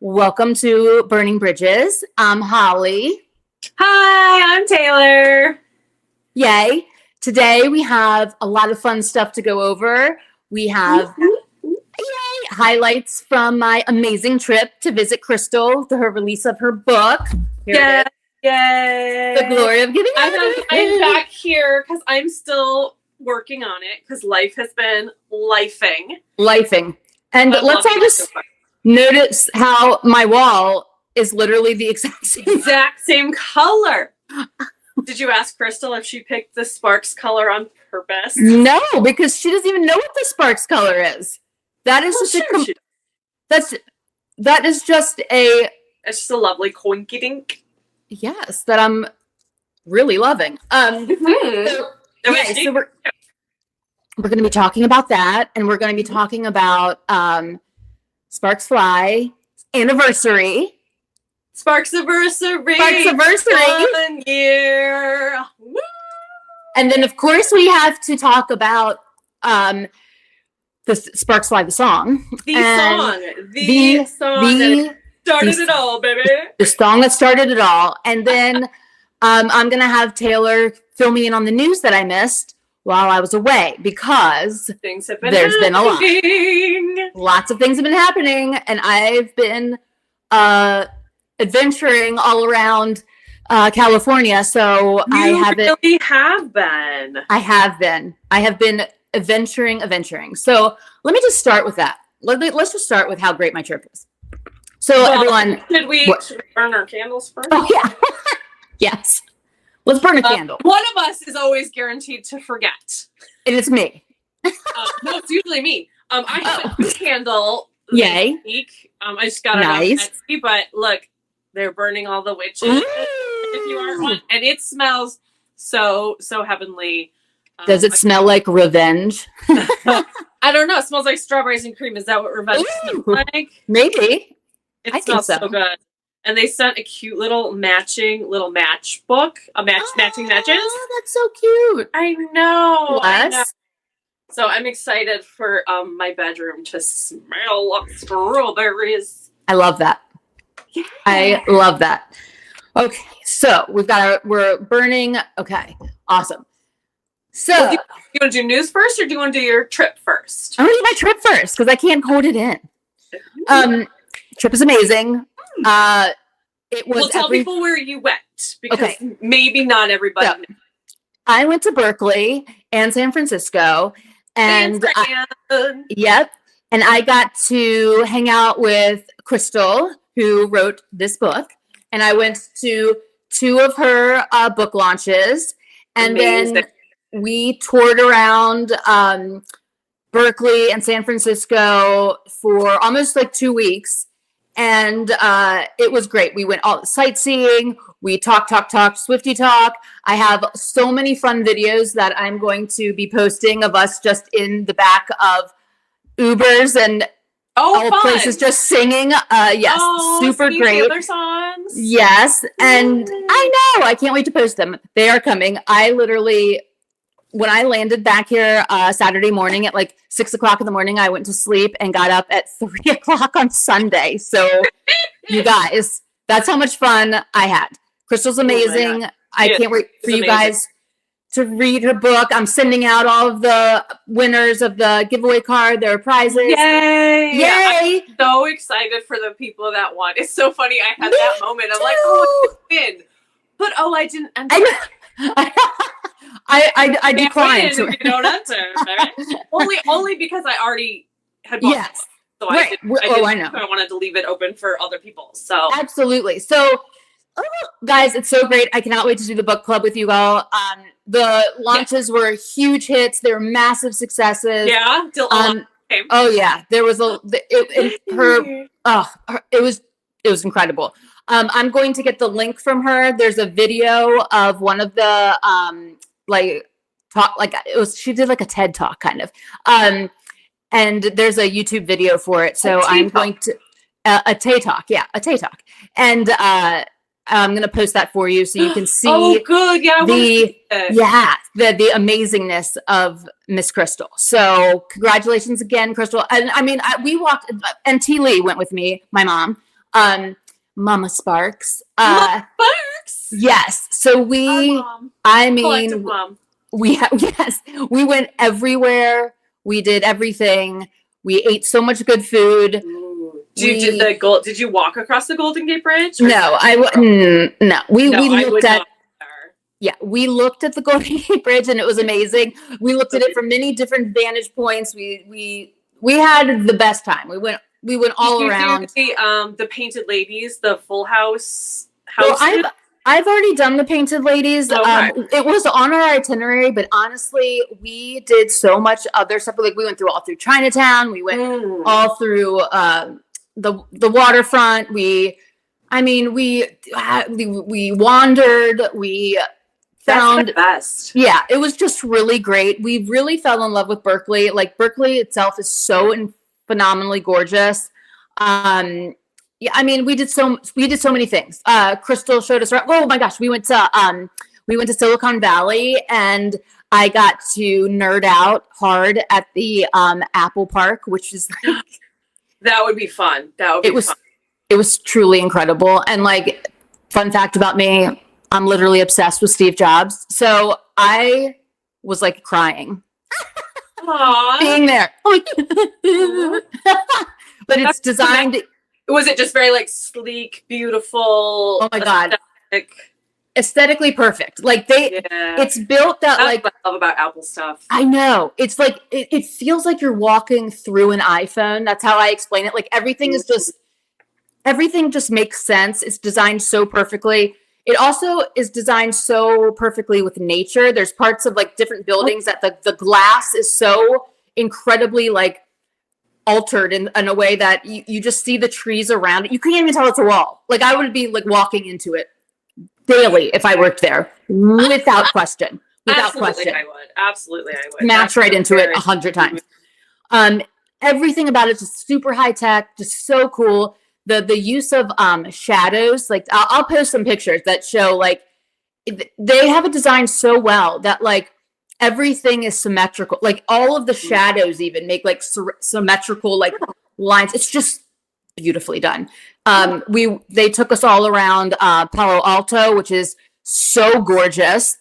Welcome to Burning Bridges. I'm Holly. Hi, I'm Taylor. Yay. Today we have a lot of fun stuff to go over. We have highlights from my amazing trip to visit Crystal to her release of her book. Yay! The glory of giving. I'm back here because I'm still working on it because life has been lifing. And let's all just notice how my wall is literally the exact same color. Did you ask Crystal if she picked the Sparks color on purpose? No, because she doesn't even know what the Sparks color is. That is that is just a. It's just a lovely coinky dink. Yes, that I'm really loving. So we're going to be talking about that, and we're going to be talking about Sparkx Fly anniversary. Sparksiversary. 1 year. Woo! And then, of course, we have to talk about the Sparkx Fly, the song. The song that started it all, baby. The song that started it all. And then I'm going to have Taylor fill me in on the news that I missed while I was away, because things have been been a lot. Lots of things have been happening, and I've been adventuring all around California. So I have been adventuring. So let me just start with that. Let's just start with how great my trip was. So everyone, should we burn our candles first? Oh yeah. Yes. Let's burn a candle. One of us is always guaranteed to forget. And it's me. No, it's usually me. I have a candle. Yay. Week. I just got it off Etsy, but look, they're burning all the witches. If you aren't one, and it smells so heavenly. Does it smell like revenge? I don't know. It smells like strawberries and cream. Is that what revenge smells like? Maybe. It smells so good. And they sent a cute little match book, matching matches. Oh, that's so cute. I know. Yes. So I'm excited for my bedroom to smell like strawberries. I love that. Yeah. I love that. Okay, so we're burning. Okay, awesome. So do you want to do news first, or do you want to do your trip first? I'm gonna do my trip first because I can't hold it in. Trip is amazing. It was. Well, tell people where you went, because maybe not everybody knows. I went to Berkeley and San Francisco, and yep, and I got to hang out with Crystal, who wrote this book, and I went to 2 of her book launches, and then we toured around Berkeley and San Francisco for almost like 2 weeks. And it was great. We went all sightseeing. We talked, Swiftie talk. I have so many fun videos that I'm going to be posting of us just in the back of Ubers and all places just singing. Yes, super great. Other songs. Yes, and I know. I can't wait to post them. They are coming. I literally, when I landed back here Saturday morning at like 6 o'clock in the morning, I went to sleep and got up at 3 o'clock on Sunday. So you guys, that's how much fun I had. Crystal's amazing. I can't wait for you guys to read her book. I'm sending out all of the winners of the giveaway card, their prizes. Yay! I'm so excited for the people that won. It's so funny. I had that moment. I'm like, I win. But I didn't end up. I declined to. You don't enter. only because I already had bought it. So right. I know. I wanted to leave it open for other people. So absolutely. So, guys, it's so great. I cannot wait to do the book club with you all. The launches were huge hits. They were massive successes. Yeah. Oh yeah. There was it was incredible. I'm going to get the link from her. There's a video of one of the she did like a TED talk kind of. And there's a YouTube video for it. So I'm going to a Tay Talk. Yeah, a Tay Talk. And I'm going to post that for you so you can see the amazingness of Miss Crystal. So congratulations again, Crystal. And I mean, we walked, and T. Lee went with me, my mom. Mama Sparkx. Mama Sparkx. Yes. So I mean, mom. Yes, we went everywhere. We did everything. We ate so much good food. Did you walk across the Golden Gate Bridge? No, no. We looked at. Yeah, we looked at the Golden Gate Bridge and it was amazing. We looked at it from many different vantage points. We had the best time. We went all around. The Painted Ladies, the Full House. Well, I've already done the Painted Ladies. Okay. It was on our itinerary, but honestly, we did so much other stuff. Like we went all through Chinatown. We went all through the waterfront. We wandered. We found the best. Yeah, it was just really great. We really fell in love with Berkeley. Like Berkeley itself is so phenomenally gorgeous. Yeah, I mean, we did so many things. Crystal showed us around. Oh my gosh, we went to Silicon Valley, and I got to nerd out hard at the Apple Park, which is like, that would be fun. It was truly incredible. And like, fun fact about me, I'm literally obsessed with Steve Jobs. So I was like crying. Aww. Being there. But it's designed. Was it just very like sleek, beautiful? Oh my God. Aesthetically perfect. Like it's built that. That's like what I love about Apple stuff. I know. It's like, it feels like you're walking through an iPhone. That's how I explain it. Like everything just makes sense. It's designed so perfectly. It also is designed so perfectly with nature. There's parts of like different buildings that the glass is so incredibly like altered in a way that you just see the trees around it. You can't even tell it's a wall. Like I would be like walking into it daily if I worked there, without question. Absolutely, I would. Match right into it 100 times. Everything about it is just super high tech, just so cool. The use of shadows, like I'll post some pictures that show like they have it designed so well that like everything is symmetrical. Like all of the shadows even make like symmetrical like lines. It's just beautifully done. They took us all around Palo Alto, which is so gorgeous.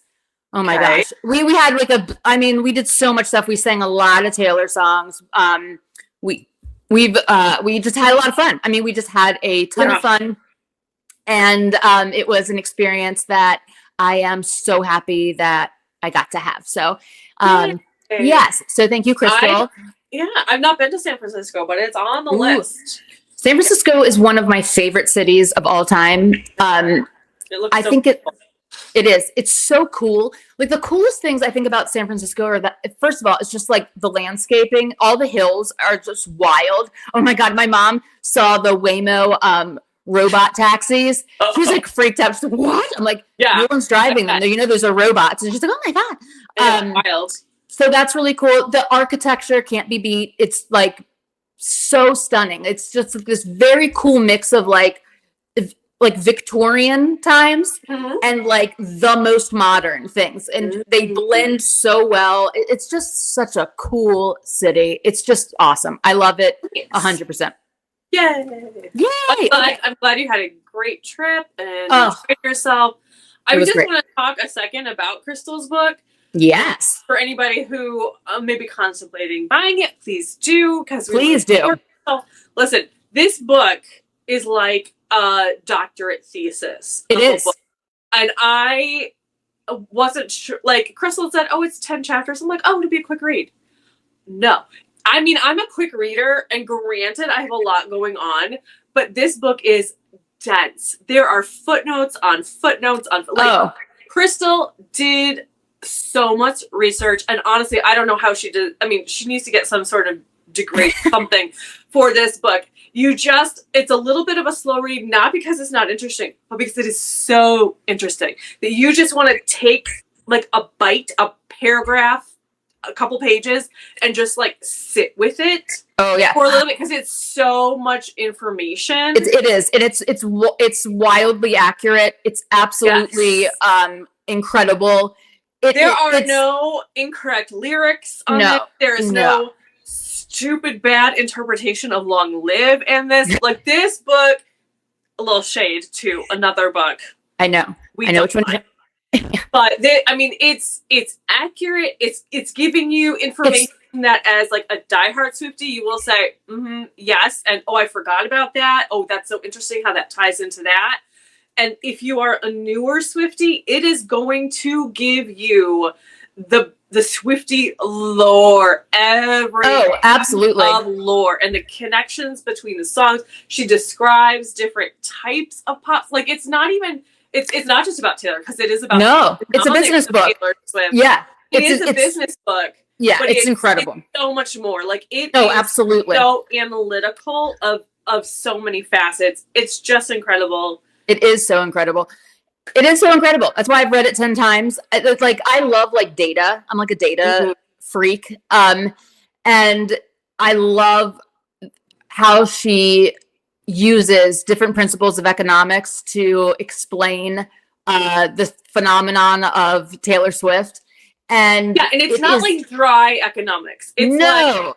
Oh my gosh. We had like we did so much stuff. We sang a lot of Taylor songs. We just had a lot of fun. I mean, we just had a ton of fun, and it was an experience that I am so happy that I got to have. So, yes. So thank you, Crystal. I've not been to San Francisco, but it's on the list. San Francisco is one of my favorite cities of all time. It is. It's so cool. Like the coolest things I think about San Francisco are that, first of all, it's just like the landscaping. All the hills are just wild. Oh my God. My mom saw the Waymo robot taxis. She was like freaked out. She's like, what? I'm like, no one's driving them. You know, there's a robots. And she's like, oh my God. Wild. So that's really cool. The architecture can't be beat. It's like so stunning. It's just this very cool mix of like Victorian times and like the most modern things, and they blend so well. It's just such a cool city. It's just awesome. I love it 100%. Yay! I'm glad you had a great trip and enjoyed yourself. I just want to talk a second about Crystal's book. Yes. For anybody who may be contemplating buying it, please do. Please do. Listen, this book is like a doctorate thesis. It is. And I wasn't sure. Like Crystal said, oh, it's 10 chapters. I'm like, oh, it'll be a quick read. No. I mean, I'm a quick reader, and granted, I have a lot going on, but this book is dense. There are footnotes on footnotes on. Crystal did so much research, and honestly, I don't know how she did. I mean, she needs to get some sort of degree, something for this book. It's a little bit of a slow read, not because it's not interesting, but because it is so interesting that you just want to take like a bite, a paragraph, a couple pages, and just like sit with it. Oh yeah, for a little bit, because it's so much information. It is, and it's wildly accurate. It's absolutely incredible. There are no incorrect lyrics on it. There is no stupid bad interpretation of Long Live in this. Like this book a little shade to another book. I know. I know which one. But it's accurate. It's giving you information that as like a diehard Swiftie, you will say, yes, and oh, I forgot about that. Oh, that's so interesting how that ties into that. And if you are a newer Swiftie, it is going to give you the Swiftie lore, absolutely of lore and the connections between the songs. She describes different types of pops. Like it's not just about Taylor, because it is about it's a business book. Taylor Swift. Yeah, it is a business book. Yeah, it's incredible. It's so much more. Like it. Oh, absolutely. So analytical of so many facets. It's just incredible. It is so incredible. It is so incredible. That's why I've read it 10 times. It's like, I love like data. I'm like a data freak. And I love how she uses different principles of economics to explain the phenomenon of Taylor Swift. And it's not like dry economics. It's no.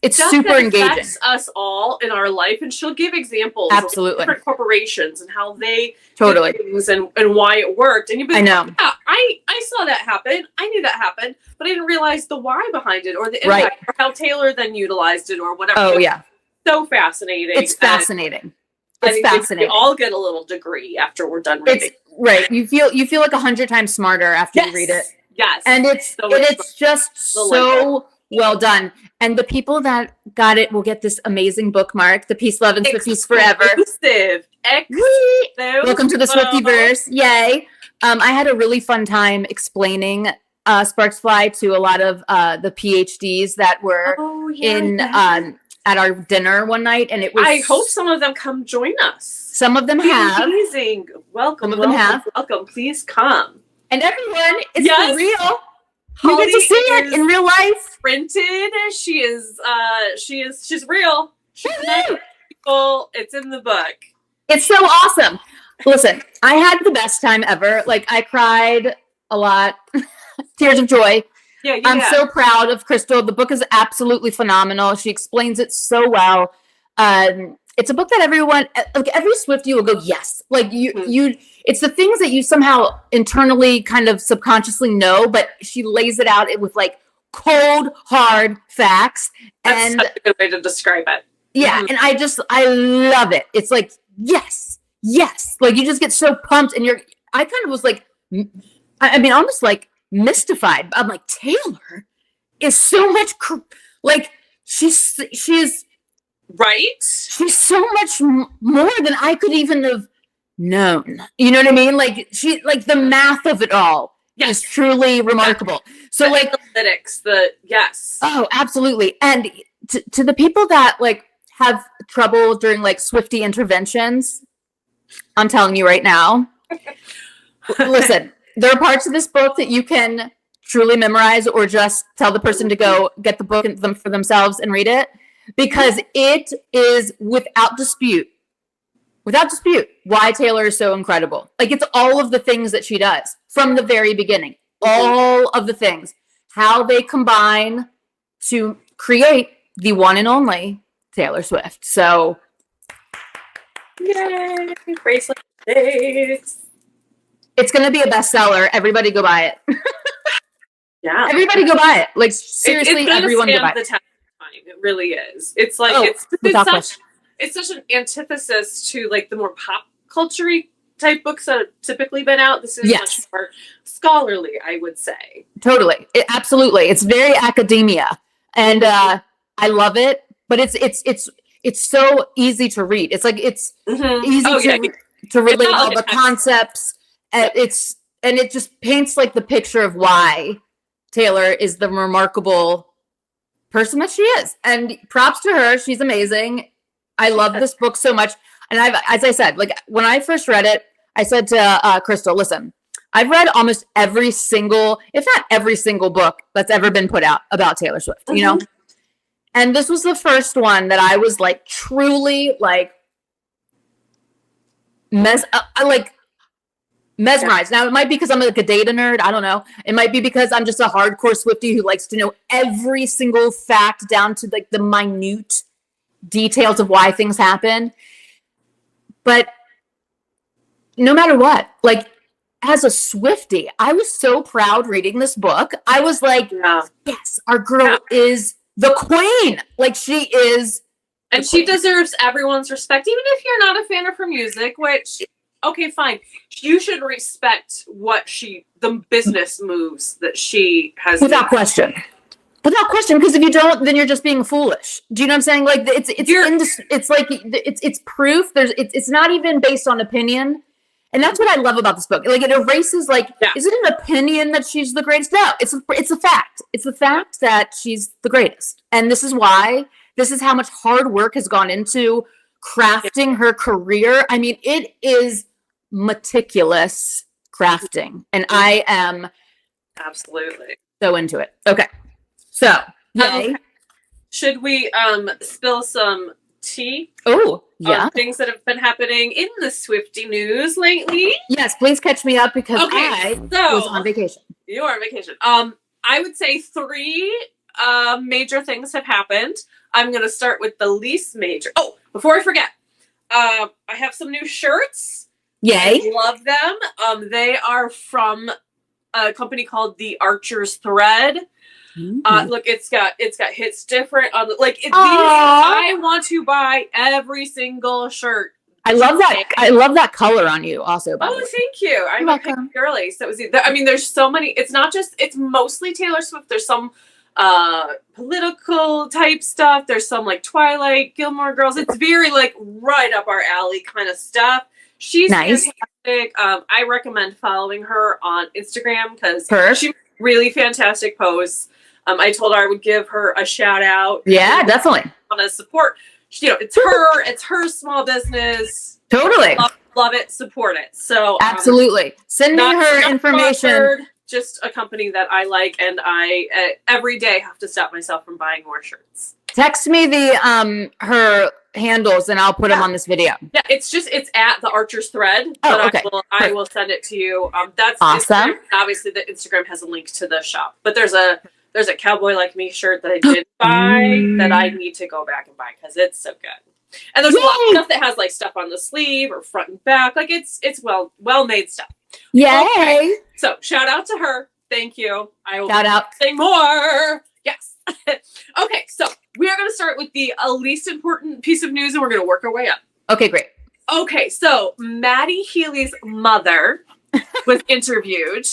It's super engaging. Affects us all in our life, and she'll give examples absolutely of different corporations and how they totally do things and why it worked. And you'd be like, I know. Yeah, I saw that happen. I knew that happened, but I didn't realize the why behind it or the impact or how Taylor then utilized it or whatever. Oh yeah, so fascinating. It's fascinating. It's fascinating. We all get a little degree after we're done reading. Right. You feel like 100 times smarter after you read it. Yes. And it's just so well done. And the people that got it will get this amazing bookmark, the Peace, Love, and Swifties Forever. Exclusive. Welcome to the Swiftiverse. Yay. I had a really fun time explaining Sparkx Fly to a lot of the PhDs that were at our dinner one night. And it was. I hope some of them come join us. Some of them have. Amazing. Welcome. Some of them have. Welcome. Please come. And everyone, it's for real. You Holly get to see it in real life. Printed. She's real. She's not people. It's in the book. It's so awesome. Listen, I had the best time ever. Like I cried a lot. Tears of joy. Yeah. I'm so proud of Crystal. The book is absolutely phenomenal. She explains it so well. It's a book that everyone, like every Swiftie will go, yes. Like it's the things that you somehow internally kind of subconsciously know, but she lays it out with like cold, hard facts. That's such a good way to describe it. Yeah. And I love it. It's like, yes. Like you just get so pumped and I kind of was like, almost like mystified. I'm like, Taylor is so much, like she's right. She's so much more than I could even have known. You know what I mean? Like the math of it all is truly remarkable. So the like analytics, Oh, absolutely. And to the people that like have trouble during like Swiftie interventions, I'm telling you right now, listen, there are parts of this book that you can truly memorize or just tell the person to go get the book for themselves and read it. Because it is without dispute, why Taylor is so incredible. Like it's all of the things that she does from the very beginning, all of the things, how they combine to create the one and only Taylor Swift. So, yay! Bracelet dates. It's going to be a bestseller. Everybody go buy it. Yeah. Everybody go buy it. Like seriously, everyone go buy it. It really is. It's like it's such an antithesis to like the more pop culture-y type books that have typically been out. This is much more scholarly, I would say. Totally. Absolutely. It's very academia. And I love it, but it's so easy to read. It's like it's easy to relate all the concepts. And it just paints like the picture of why Taylor is the remarkable person that she is. And props to her. She's amazing. I love this book so much. And as I said, like when I first read it, I said to Crystal, listen, I've read almost every single, if not every single book that's ever been put out about Taylor Swift, you know? And this was the first one that I was like truly like mesmerized. Now it might be because I'm like a data nerd. I don't know. It might be because I'm just a hardcore Swiftie who likes to know every single fact down to like the minute details of why things happen. But no matter what, like, as a Swiftie, I was so proud reading this book. I was like, yes, our girl is the queen. Like, she is. And she deserves everyone's respect, even if you're not a fan of her music, which, okay, fine. You should respect the business moves that she has without question. Without question, because if you don't, then you're just being foolish. Do you know what I'm saying? Like, it's proof. It's not even based on opinion. And that's what I love about this book. Like, it erases, like, is it an opinion that she's the greatest? No, it's a fact. It's the fact that she's the greatest. And this is why, this is how much hard work has gone into crafting her career. I mean, it is meticulous crafting. And I am absolutely so into it. Okay. So, yay. Should we spill some tea? Oh, yeah. On things that have been happening in the Swiftie news lately? Yes, please catch me up because I was on vacation. You are on vacation. I would say 3 major things have happened. I'm going to start with the least major. Oh, before I forget, I have some new shirts. Yay. I love them. They are from a company called The Archer's Thread. Look, it's got hits different on I want to buy every single shirt. I love that. I love that color on you also. Thank you. I'm a pink girly. So there's so many. It's mostly Taylor Swift. There's some political type stuff. There's some like Twilight, Gilmore Girls. It's very like right up our alley kind of stuff. She's nice. Fantastic. I recommend following her on Instagram because she makes really fantastic posts. I told her I would give her a shout out. Yeah, definitely. Want to support? It's her small business. Totally. Love it. Support it. So absolutely. Send me her information. Just a company that I like, and I every day have to stop myself from buying more shirts. Text me the her handles and I'll put them on this video. Yeah, it's at the Archer's Thread. Okay. I will send it to you. That's awesome. Obviously, the Instagram has a link to the shop, but there's a Cowboy Like Me shirt that I did buy that I need to go back and buy because it's so good. And there's a lot of stuff that has like stuff on the sleeve or front and back. Like it's well made stuff. Yay! Okay. So shout out to her. Thank you. I will say more. Yes. Okay, so we are going to start with the least important piece of news, and we're going to work our way up. Okay, great. Okay, so Maddie Healy's mother was interviewed.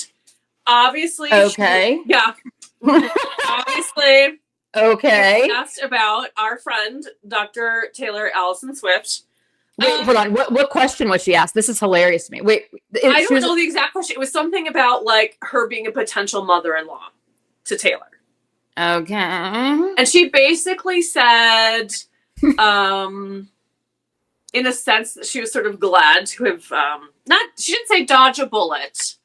Obviously. Okay. Obviously. Okay. Asked about our friend, Dr. Taylor Allison Swift. Wait, hold on. What question was she asked? This is hilarious to me. Wait. I don't know the exact question. It was something about like her being a potential mother-in-law to Taylor. Okay. And she basically said, in a sense, that she was sort of glad to have, she didn't say dodge a bullet,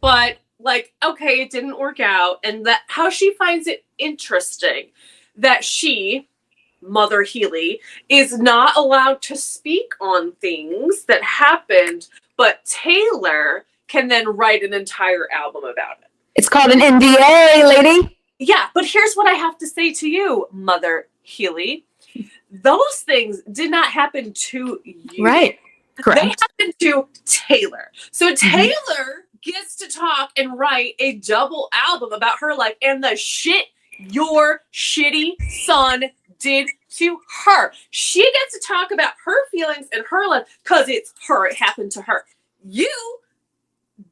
but like, okay, it didn't work out. And that how she finds it interesting that she, Mother Healy, is not allowed to speak on things that happened, but Taylor can then write an entire album about it. It's called an NDA, lady. Yeah, but here's what I have to say to you, Mother Healy. Those things did not happen to you. Right. Correct. They happened to Taylor. So Taylor gets to talk and write a double album about her life and the shit your shitty son did to her. She gets to talk about her feelings and her life because it's her. It happened to her.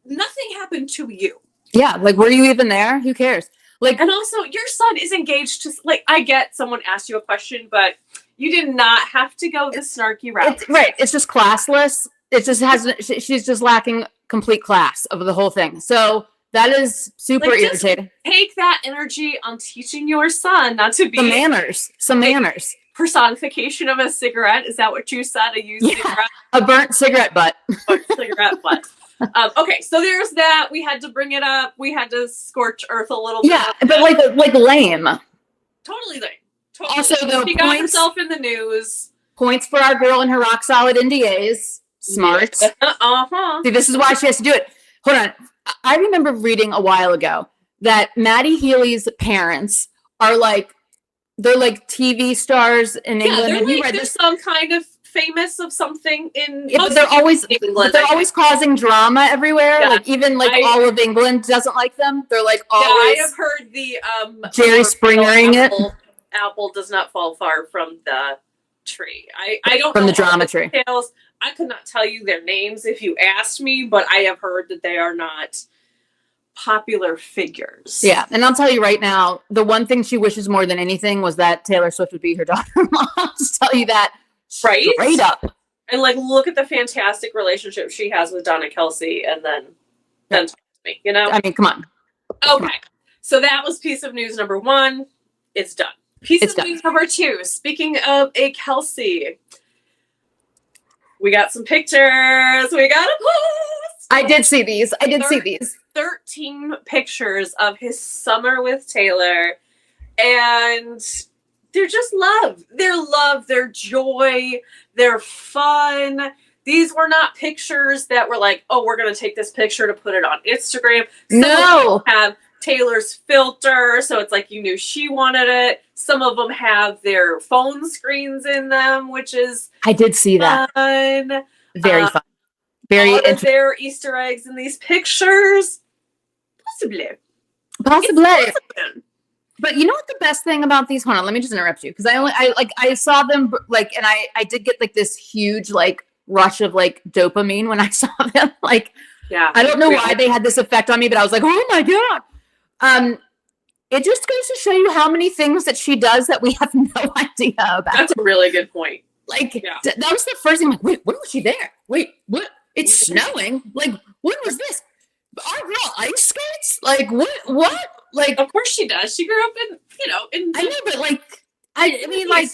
Nothing happened to you. Yeah, like, were you even there? Who cares? Like, and also, your son is engaged to, like, I get someone asked you a question, but you did not have to go the snarky route. Right. It's just classless. It just she's just lacking complete class of the whole thing. So that is super irritating. Take that energy on teaching your son not to be some manners. Personification of a cigarette. Is that what you said? A used cigarette? A burnt cigarette butt. Burnt cigarette butt. Okay, so there's that. We had to bring it up. We had to scorch earth a little bit. Yeah, but like lame. Totally lame. Totally also, lame. She got herself in the news. Points for our girl and her rock solid NDAs. Smart. See, this is why she has to do it. Hold on. I remember reading a while ago that Maddie Healy's parents are like, they're like TV stars in England. Yeah, they're some kind of famous of something in Yeah, but they're always England. They're always causing drama everywhere. Yeah. Like even like all of England doesn't like them. They're like always. I have heard the Jerry Springering it. Apple does not fall far from the tree. I don't from know the drama tree. Details. I could not tell you their names if you asked me, but I have heard that they are not popular figures. Yeah, and I'll tell you right now, the one thing she wishes more than anything was that Taylor Swift would be her daughter-in-law. I'll just tell you that straight up. And like, look at the fantastic relationship she has with Donna Kelsey, and then talk to me. You know, I mean, come on. Okay, so that was piece of news number 1. It's done. Piece of news number 2. Speaking of a Kelsey, we got some pictures. We got a post. I did see these. 13 pictures of his summer with Taylor, and they're just love. They're love. They're joy. They're fun. These were not pictures that were like, oh, we're going to take this picture to put it on Instagram. Some of them have Taylor's filter, so it's like you knew she wanted it. Some of them have their phone screens in them, which is I did see that. Fun. Very fun. Very interesting. There are Easter eggs in these pictures. Possibly. But you know what the best thing about these? Hold on, let me just interrupt you because I saw them like, and I did get like this huge like rush of like dopamine when I saw them. Like, yeah, I don't know why they had this effect on me, but I was like, oh my god. It just goes to show you how many things that she does that we have no idea about. That's a really good point. Like that was the first thing. I'm like, wait, when was she there? Wait, what? It's snowing. Like, when was this? Our girl ice skates? Like, what? Like, of course she does. She grew up in. I know, but like, I mean, like,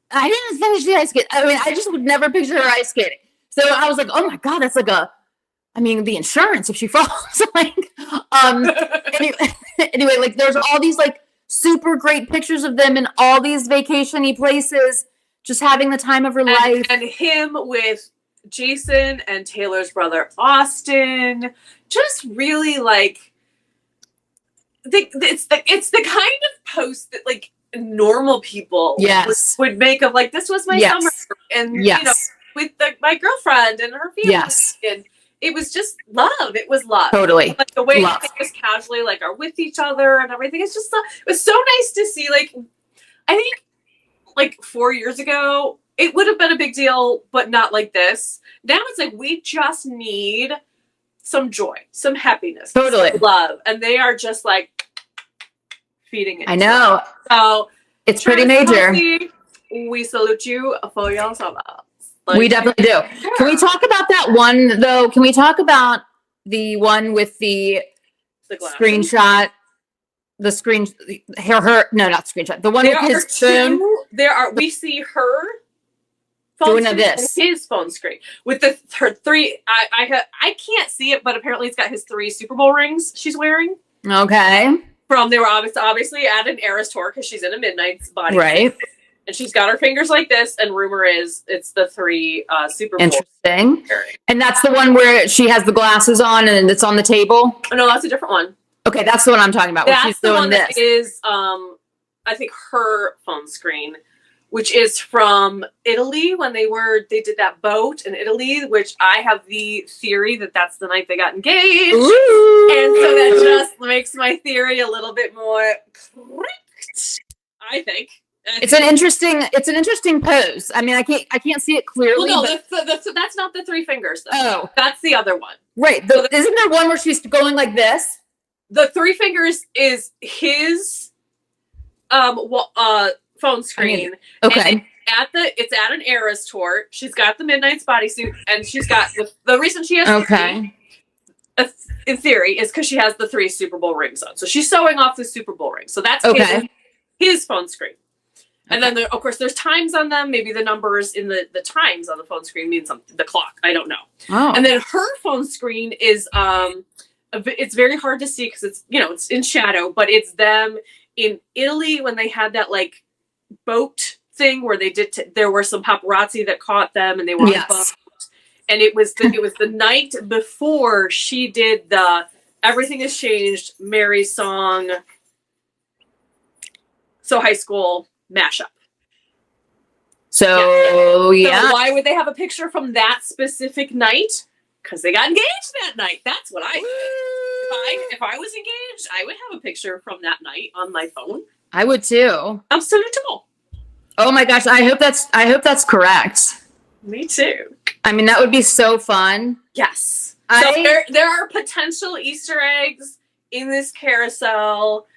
I didn't finish the ice skate. I mean, I just would never picture her ice skating. So I was like, oh my god, that's like the insurance if she falls. Like, anyway, like, there's all these like super great pictures of them in all these vacation-y places, just having the time of her life. And him with Jason and Taylor's brother Austin, just really like it's the kind of post that like normal people would make of like, this was my summer, and with my girlfriend and her family, and it was just love. It was love. Totally. Like the way they just casually like are with each other and everything. It's just it was so nice to see. Like, I think like 4 years ago, it would have been a big deal, but not like this. Now it's like, we just need some joy, some happiness, some love. And they are just like feeding it. I know. So it's pretty major. We salute you for your summer. Like, we definitely do. Can we talk about that one though? Can we talk about the one with the screenshot? The screen, no, not screenshot. The one with his phone. We see her phone doing this. His phone screen with her 3. I can't see it, but apparently it's got his 3 Super Bowl rings she's wearing. Okay. They were obviously at an Eras tour because she's in a Midnight's body. Right. And she's got her fingers like this, and rumor is it's the 3 Super Bowl. Interesting. And that's the one where she has the glasses on and it's on the table? Oh, no, that's a different one. Okay, that's the one I'm talking about. That's she's the doing one this. That is, I think, her phone screen, which is from Italy when they did that boat in Italy, which I have the theory that that's the night they got engaged. Ooh. And so that just makes my theory a little bit more correct, I think. It's an interesting pose. I mean, I can't see it clearly. Well, no, that's not the 3 fingers, though. Oh. That's the other one. Right. Isn't there one where she's going like this? The 3 fingers is his phone screen. Okay. It's at an Eras tour. She's got the Midnight's bodysuit, and she's got the reason she has in theory is because she has the 3 Super Bowl rings on. So she's showing off the Super Bowl rings. So that's his phone screen. And then, of course, there's times on them. Maybe the numbers in the times on the phone screen mean something. The clock. I don't know. Oh. And then her phone screen is it's very hard to see because it's in shadow, but it's them in Italy when they had that like boat thing where they there were some paparazzi that caught them and they were on the boat. And it was the night before she did the Everything Has Changed Mary's song, So High School mashup. So, yeah. So why would they have a picture from that specific night? Because they got engaged that night. That's what if I was engaged, I would have a picture from that night on my phone. I would too. Absolutely. Oh my gosh, I hope that's correct. Me too. I mean, that would be so fun. Yes. So there are potential Easter eggs in this carousel.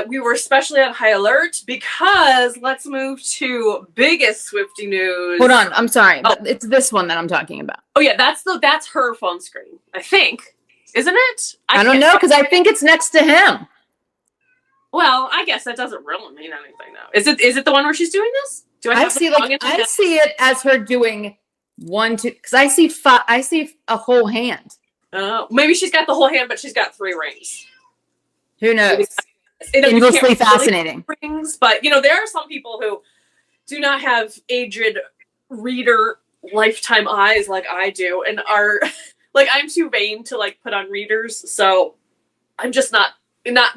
We were especially on high alert because let's move to biggest Swiftie news. Hold on, I'm sorry. Oh. It's this one that I'm talking about. Oh yeah, that's her phone screen, I think. Isn't it? I don't know, because I think it's next to him. Well, I guess that doesn't really mean anything, though. Is it the one where she's doing this? Do I see it as her doing 1, 2, because I see a whole hand. Oh, maybe she's got the whole hand, but she's got 3 rings. Who knows? Endlessly fascinating. Rings, but there are some people who do not have aged reader lifetime eyes like I do, and are like, I'm too vain to like put on readers, so I'm just not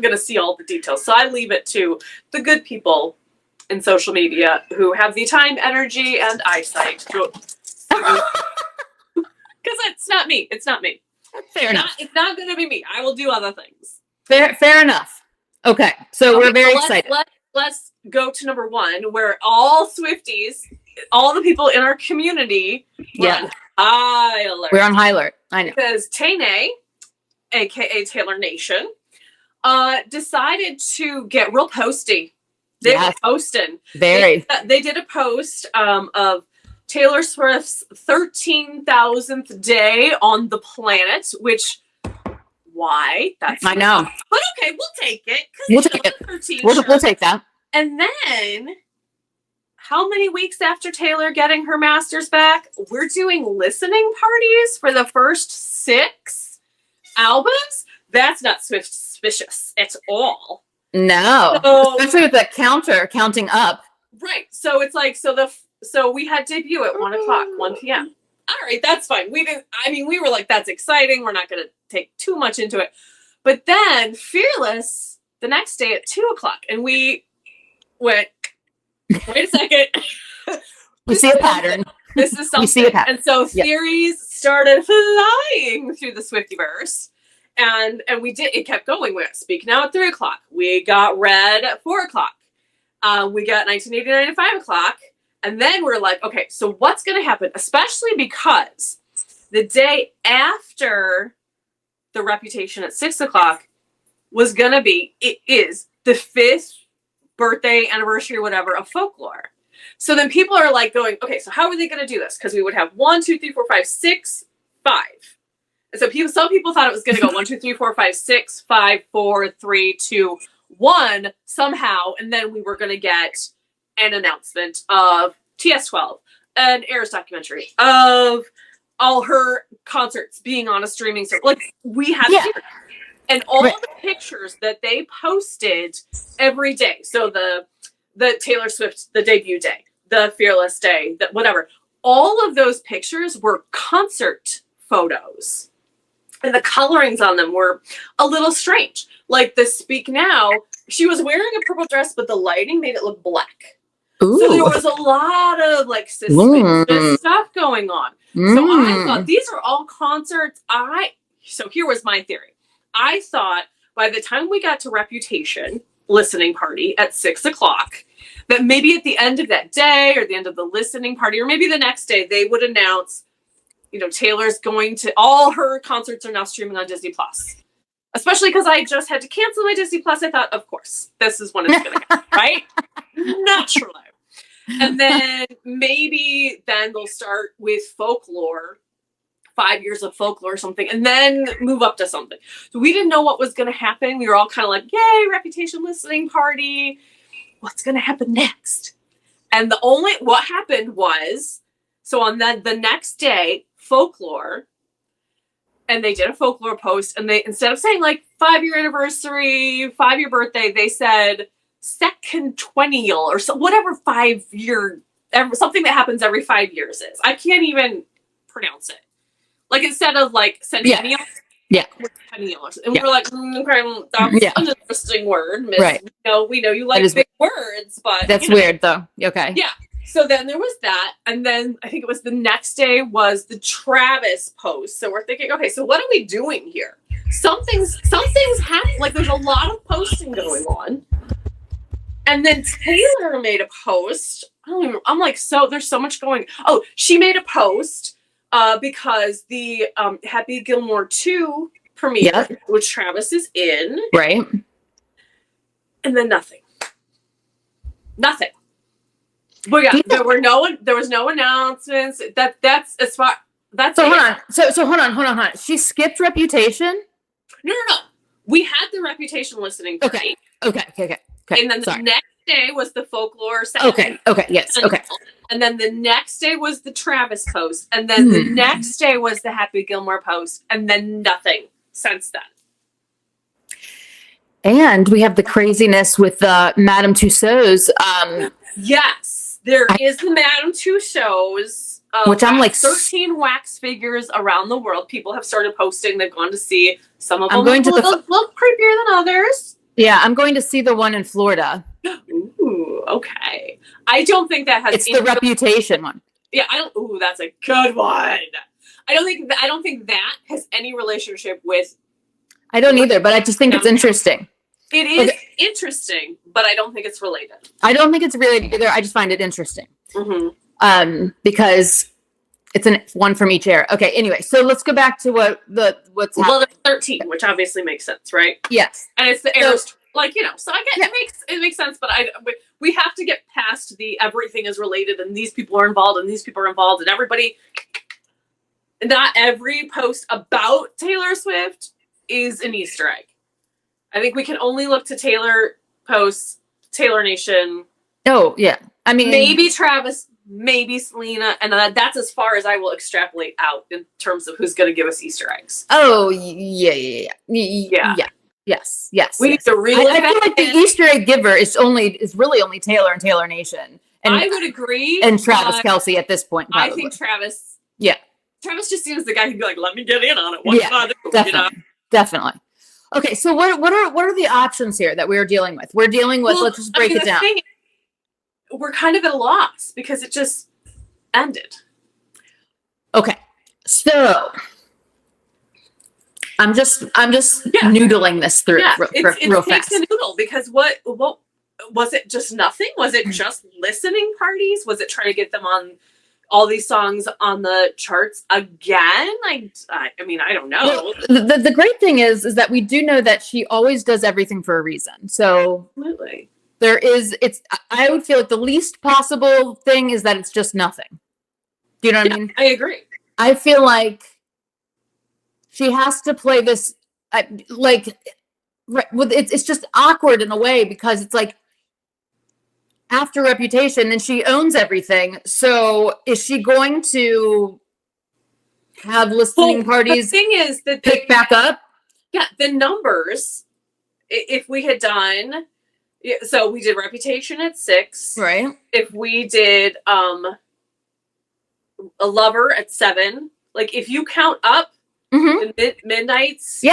gonna see all the details. So I leave it to the good people in social media who have the time, energy, and eyesight. Because it's not me. It's not me. Fair enough. It's not gonna be me. I will do other things. Fair enough. Okay, so we're very excited. Let's go to number 1, where all Swifties, all the people in our community, on high alert. We're on high alert. I know. Because Tane, aka Taylor Nation, decided to get real posty. They were posting. Very. They did a post of Taylor Swift's 13,000th day on the planet, which, why? I know. But okay, we'll take it. We'll take it. We'll take that. And then, how many weeks after Taylor getting her masters back, we're doing listening parties for the first 6 albums? That's not Swift-spicious at all. No. Especially with the counting up. Right. So it's like, so we had debut at 1 p.m. All right, that's fine. We were like, that's exciting. We're not going to take too much into it. But then Fearless the next day at 2:00, and we went, wait a second. We see a pattern. This is something. We see a pattern. And so theories started flying through the Swiftiverse. And it kept going. We got Speak Now at 3:00. We got Red at 4:00. We got 1989 at 5:00. And then we're like, okay, so what's going to happen? Especially because the day after the Reputation at 6:00 was going to be, it is the 5th birthday, anniversary, or whatever, of Folklore. So then people are like going, okay, so how are they going to do this? Because we would have 1, 2, 3, 4, 5, 6, 5. And so some people thought it was going to go 1, 2, 3, 4, 5, 6, 5, 4, 3, 2, 1 somehow. And then we were going to get an announcement of TS12, an Eras documentary, of all her concerts being on a streaming service. Like, we had and all the pictures that they posted every day. So the Taylor Swift, the debut day, the Fearless day, whatever. All of those pictures were concert photos. And the colorings on them were a little strange. Like the Speak Now, she was wearing a purple dress, but the lighting made it look black. Ooh. So there was a lot of like suspicious stuff going on. So I thought these are all concerts. So here was my theory. I thought by the time we got to Reputation listening party at 6:00, that maybe at the end of that day or the end of the listening party, or maybe the next day, they would announce, Taylor's going to, all her concerts are now streaming on Disney Plus. Especially because I just had to cancel my Disney Plus. I thought, of course, this is when it's going to happen, right? Naturally. And then maybe then they'll start with Folklore, 5 years of Folklore or something, and then move up to something. So we didn't know what was going to happen. We were all kind of like, yay, Reputation listening party. What's going to happen next? And what happened was, so on the next day, Folklore, and they did a Folklore post, and they, instead of saying like 5-year anniversary, 5-year birthday, they said second 20-year or so, whatever 5-year, something that happens every 5 years is. I can't even pronounce it. Like instead of like centennial, centennial. And we were like, okay, that's an interesting word, Miss. Right. We know you like big words, but that's weird though. Okay. Yeah. So then there was that, and then I think it was the next day was the Travis post. So we're thinking, okay, so what are we doing here? Something's happening. Like there's a lot of posting going on. And then Taylor made a post. I'm like, so there's so much going. Oh, she made a post because the Happy Gilmore 2 premiere, which Travis is in. Right. And then nothing. But yeah, there was no announcements. That's as far. That's so hold on. So hold on. She skipped Reputation. No. We had the Reputation listening party. Okay. And then the next day was the Folklore section. Okay. Yes. Okay. And then the next day was the Travis post. And then the next day was the Happy Gilmore post. And then nothing since then. And we have the craziness with Madame Tussauds. Yes, there is the Madame Tussauds. Which I'm like 13 wax figures around the world. People have started posting. They've gone to see. Some of them look creepier than others. Yeah, I'm going to see the one in Florida. Ooh, okay. I don't think that has. It's the Reputation one. Yeah, I don't. Ooh, that's a good one. I don't think that has any relationship with. I don't either, but I just think it's interesting. It is interesting, but I don't think it's related. I don't think it's related either. I just find it interesting. Because it's one from each era. Okay, anyway, so let's go back to what's happening. Well, there's 13, which obviously makes sense, right? Yes. And it's the eras, so I get it makes sense, but we have to get past the everything is related and these people are involved and these people are involved and everybody. Not every post about Taylor Swift is an Easter egg. I think we can only look to Taylor posts, Taylor Nation. Oh, yeah. I mean, maybe Travis, maybe Selena, and that's as far as I will extrapolate out in terms of who's going to give us Easter eggs. Oh, yeah. Yes. We need to really. I feel like the Easter egg giver is really only Taylor and Taylor Nation. And I would agree. And Travis Kelce at this point. Probably. I think Travis. Yeah. Travis just seems the guy who'd be like, "Let me get in on it." What can I do? Definitely. Okay, so what are the options here that we are dealing with? We're dealing with. Let's just break it down. We're kind of at a loss because it just ended. Okay, so I'm just noodling this through real fast. It's a noodle because what was it? Just nothing? Was it just listening parties? Was it trying to get them on all these songs on the charts again? I mean, I don't know. Well, the great thing is that we do know that she always does everything for a reason. So absolutely. I would feel like the least possible thing is that it's just nothing. Do you know what I mean? I agree. I feel like she has to play this, it's just awkward in a way because it's like after Reputation and she owns everything. So is she going to have listening parties? The thing is that pick back up? Yeah, the numbers, if we had done, so we did Reputation at 6. Right. If we did A Lover at 7, like if you count up the midnights,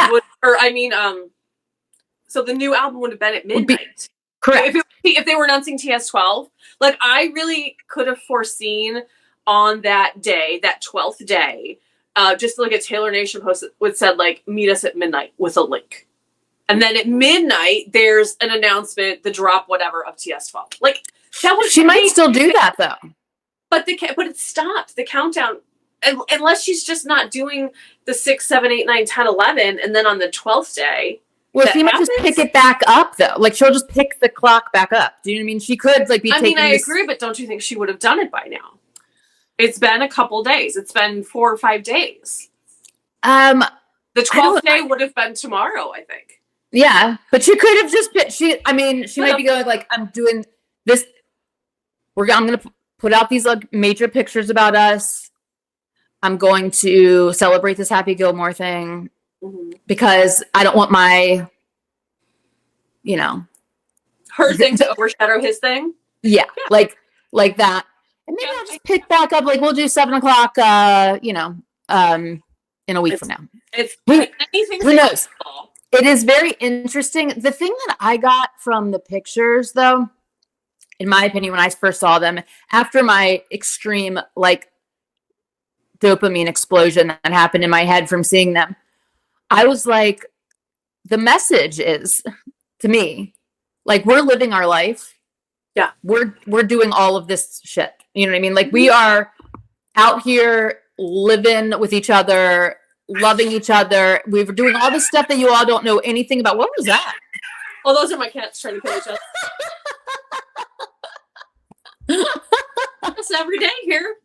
so the new album would have been at midnight. Correct. If they were announcing TS12, like I really could have foreseen on that day, that 12th day, just like a Taylor Nation post would said like meet us at midnight with a link. And then at midnight, there's an announcement, the drop, whatever, of TS12. Like that was. She might still do that though. But it stopped the countdown, unless she's just not doing the 6, 7, 8, 9, 10, 11, and then on the 12th day. Well, she might just pick it back up though. Like she'll just pick the clock back up. Do you know what I mean? She could like be. I agree, but don't you think she would have done it by now? It's been a couple days. It's been 4 or 5 days. The 12th day would have been tomorrow, I think. Yeah, but she could have just put, she might be going like, I'm doing this. I'm going to put out these like major pictures about us. I'm going to celebrate this Happy Gilmore thing because I don't want my, her thing to overshadow his thing. Yeah. Like that. And maybe I'll just pick back up. Like we'll do 7 o'clock, in a week from now. Who knows? It is very interesting. The thing that I got from the pictures, though, in my opinion, when I first saw them, after my extreme like dopamine explosion that happened in my head from seeing them, I was like, the message is to me, like, we're living our life. Yeah. We're doing all of this shit. You know what I mean? Like, we are out here living with each other, loving each other. We were doing all this stuff that you all don't know anything about. What was that? Well, those are my cats trying to kill each other. Just every day here.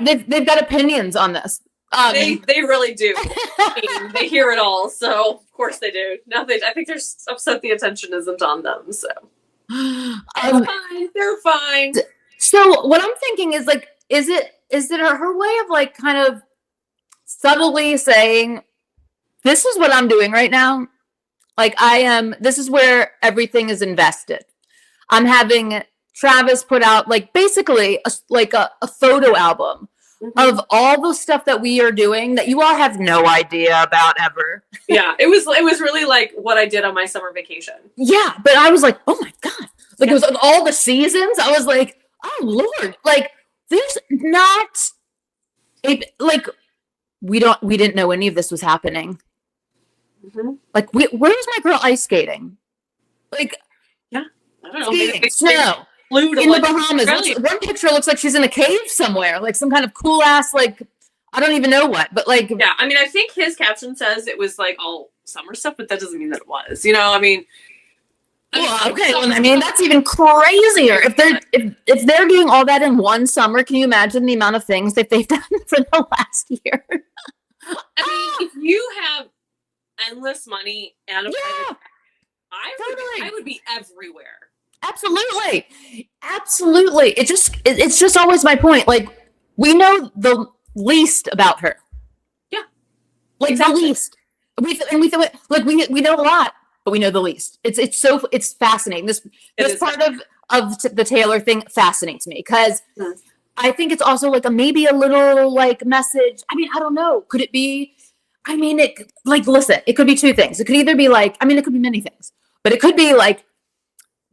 They've got opinions on this. They really do. I mean, they hear it all, so of course they do. Now I think they're upset the attention isn't on them. So they're fine. They're fine. So what I'm thinking is like, is it her way of like kind of subtly saying, this is what I'm doing right now. Like this is where everything is invested. I'm having Travis put out like basically a photo album of all the stuff that we are doing that you all have no idea about ever. Yeah, it was really like what I did on my summer vacation. Yeah, but I was like, oh my God. Like it was all the seasons. I was like, oh Lord. Like there's not like we didn't know any of this was happening. Like where's my girl ice skating? Like I don't know. Snow. In the Bahamas. One picture looks like she's in a cave somewhere, like some kind of cool ass, like, I don't even know what, but like. Yeah, I mean, I think his caption says it was like all summer stuff, but that doesn't mean that it was, you know, I mean. Well, okay, well, I mean, that's even crazier. If they're doing all that in one summer, can you imagine the amount of things that they've done for the last year? I mean, if you have endless money and a private, I would be everywhere. Absolutely. It's just always my point. Like, we know the least about her. Yeah. Like exactly. The least. We know a lot, but we know the least. It's fascinating. This part of the Taylor thing fascinates me because I think it's also like maybe a little like message. I mean, I don't know. Could it be? I mean, listen, it could be two things. It could either be like, I mean, it could be many things, but it could be like,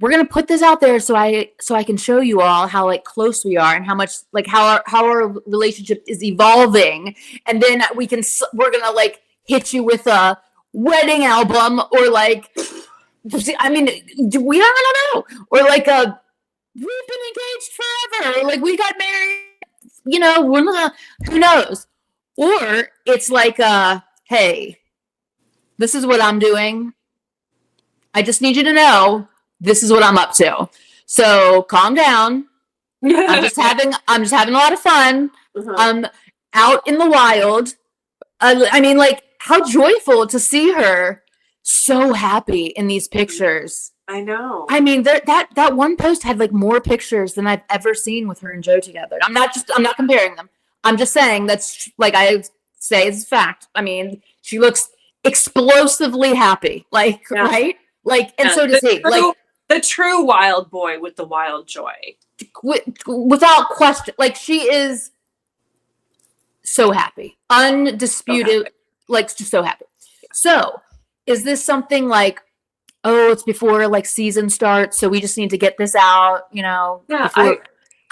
we're going to put this out there so I can show you all how like close we are and how much like how our relationship is evolving. And then we're going to like hit you with a wedding album or like, I mean, we don't know. Or like we've been engaged forever. Or like we got married, you know, who knows? Or it's like, hey, this is what I'm doing. I just need you to know. This is what I'm up to. So calm down. I'm just having a lot of fun. I'm out in the wild. I mean, like, how joyful to see her so happy in these pictures. I know. I mean, that one post had like more pictures than I've ever seen with her and Joe together. I'm not comparing them. I'm just saying that's like I say it's a fact. I mean, she looks explosively happy. Like, right? Like, and so does he. Like the true wild boy with the wild joy. Without question. Like, she is so happy. Undisputed. So happy. Like, just so happy. So, is this something like, oh, it's before, like, season starts, so we just need to get this out, you know? Yeah, I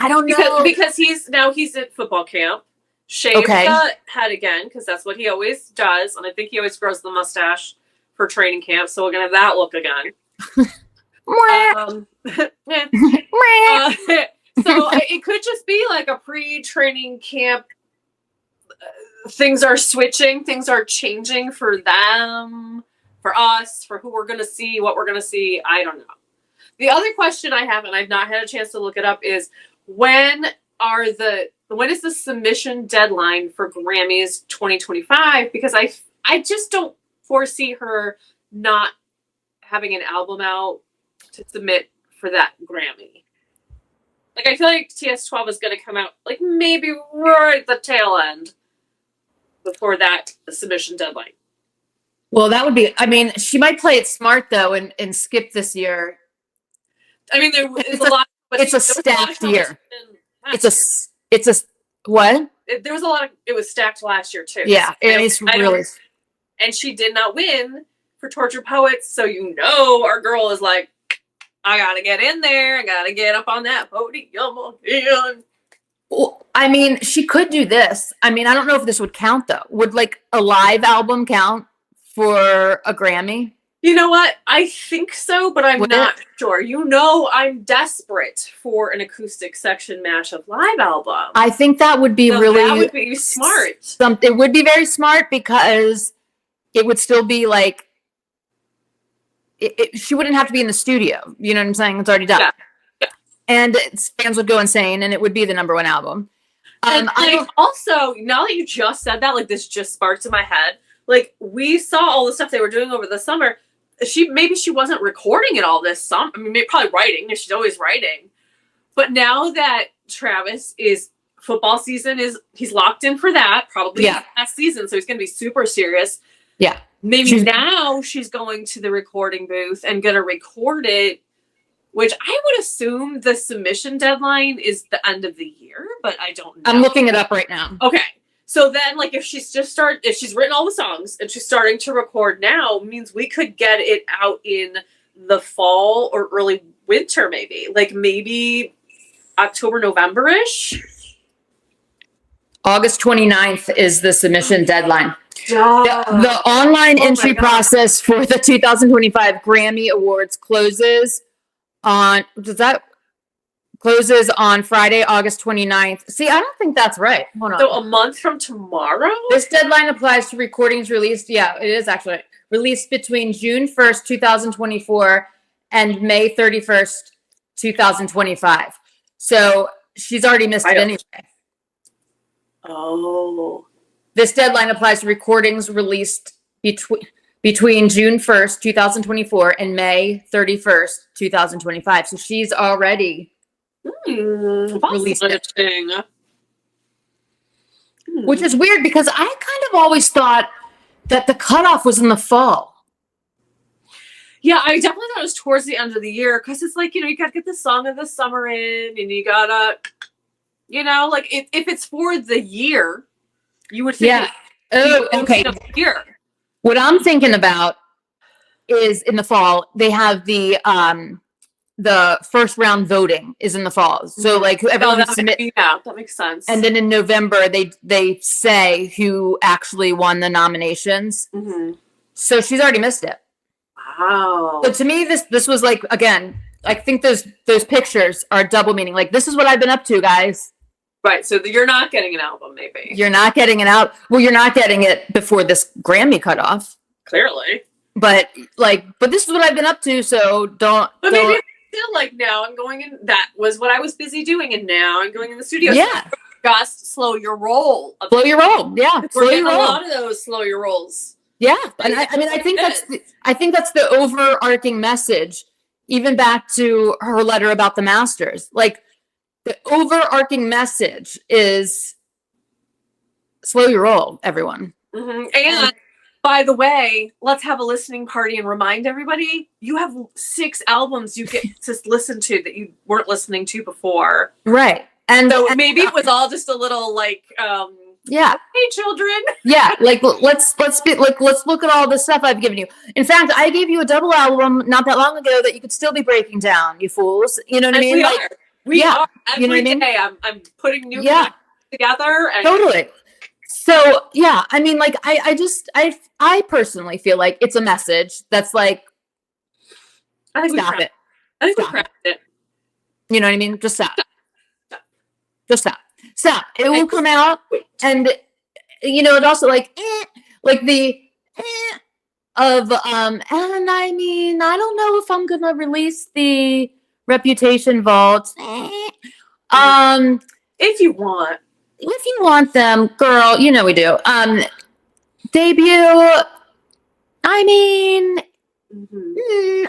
don't know. Because he's at football camp. Shaved the head again, because that's what he always does. And I think he always grows the mustache for training camp, so we're going to have that look again. So it could just be like a pre-training camp. Things are switching, things are changing for them, for us, for who we're going to see, what we're going to see. I don't know. The other question I have, and I've not had a chance to look it up, is when is the submission deadline for Grammys 2025? Because I just don't foresee her not having an album out to submit for that Grammy. Like, I feel like TS12 is going to come out like maybe right at the tail end before that submission deadline. Well, that would be, I mean, she might play it smart though and skip this year. I mean, it's a lot. It's a stacked year. It's a what? There was a lot of, it was stacked last year too. Yeah, it's really. And she did not win for Tortured Poets, so you know our girl is like, I gotta get in there. I gotta get up on that podium again. Well, I mean, she could do this. I mean, I don't know if this would count though. Would like a live album count for a Grammy? You know what? I think so, but I'm Would not sure. You know, I'm desperate for an acoustic section mashup live album. I think that would be really that would be smart. It would be very smart because it would still be like she wouldn't have to be in the studio. You know what I'm saying? It's already done. Yeah. And fans would go insane, and it would be the number one album. And also, now that you just said that, like this just sparked in my head. Like we saw all the stuff they were doing over the summer. Maybe she wasn't recording it all this summer. I mean, maybe probably writing, and she's always writing. But now that Travis football season he's locked in for that, probably last season, so he's going to be super serious. Yeah. Maybe now she's going to the recording booth and going to record it, which I would assume the submission deadline is the end of the year, but I don't know. I'm looking it up right now. Okay. So then, like, if she's written all the songs and she's starting to record now, means we could get it out in the fall or early winter, maybe. Like, maybe October, November-ish. August 29th is the submission deadline. Duh. The online entry process for the 2025 Grammy Awards closes on Friday, August 29th. See, I don't think that's right. Hold on. So a month from tomorrow? This deadline applies to recordings released. Yeah, it is actually released between June 1st, 2024 and May 31st, 2025. So she's already missed it anyway. Oh. This deadline applies to recordings released between June 1st, 2024 and May 31st, 2025. So she's already released it. Which is weird because I kind of always thought that the cutoff was in the fall. Yeah, I definitely thought it was towards the end of the year because it's like, you got to get the song of the summer in and you got to, like if it's for the year, you would think okay. Year. What I'm thinking about is in the fall, they have the first round voting is in the fall. So like whoever that makes sense. And then in November they say who actually won the nominations. Mm-hmm. So she's already missed it. Wow. But to me this was like, again, I think those pictures are double meaning. Like this is what I've been up to, guys. Right, so you're not getting an album, maybe. You're not getting it out. Well, you're not getting it before this Grammy cutoff. Clearly. But this is what I've been up to, so don't. But maybe still like now I'm going in. That was what I was busy doing, and now I'm going in the studio. Yeah. So just slow your roll. Slow your roll. Yeah. We're getting a lot of those slow your rolls. Yeah, and I think that's the overarching message, even back to her letter about the Masters. Like the overarching message is slow your roll, everyone. Mm-hmm. And by the way, let's have a listening party and remind everybody you have 6 albums you get to listen to that you weren't listening to before. Right. And so maybe it was all just a little like yeah. Hey children. Yeah, like let's look at all the stuff I've given you. In fact, I gave you a double album not that long ago that you could still be breaking down, you fools. You know what I mean? We are. Every you know what I mean? day I'm putting new things together. And totally. So yeah, I mean, like I personally feel like it's a message that's like, stop it. I think we cracked it. You know what I mean? Just stop. Just stop. Stop. It will come out, and it also like the of and I mean, I don't know if I'm gonna release the Reputation vaults. If you want them, girl, we do. Debut. I mean,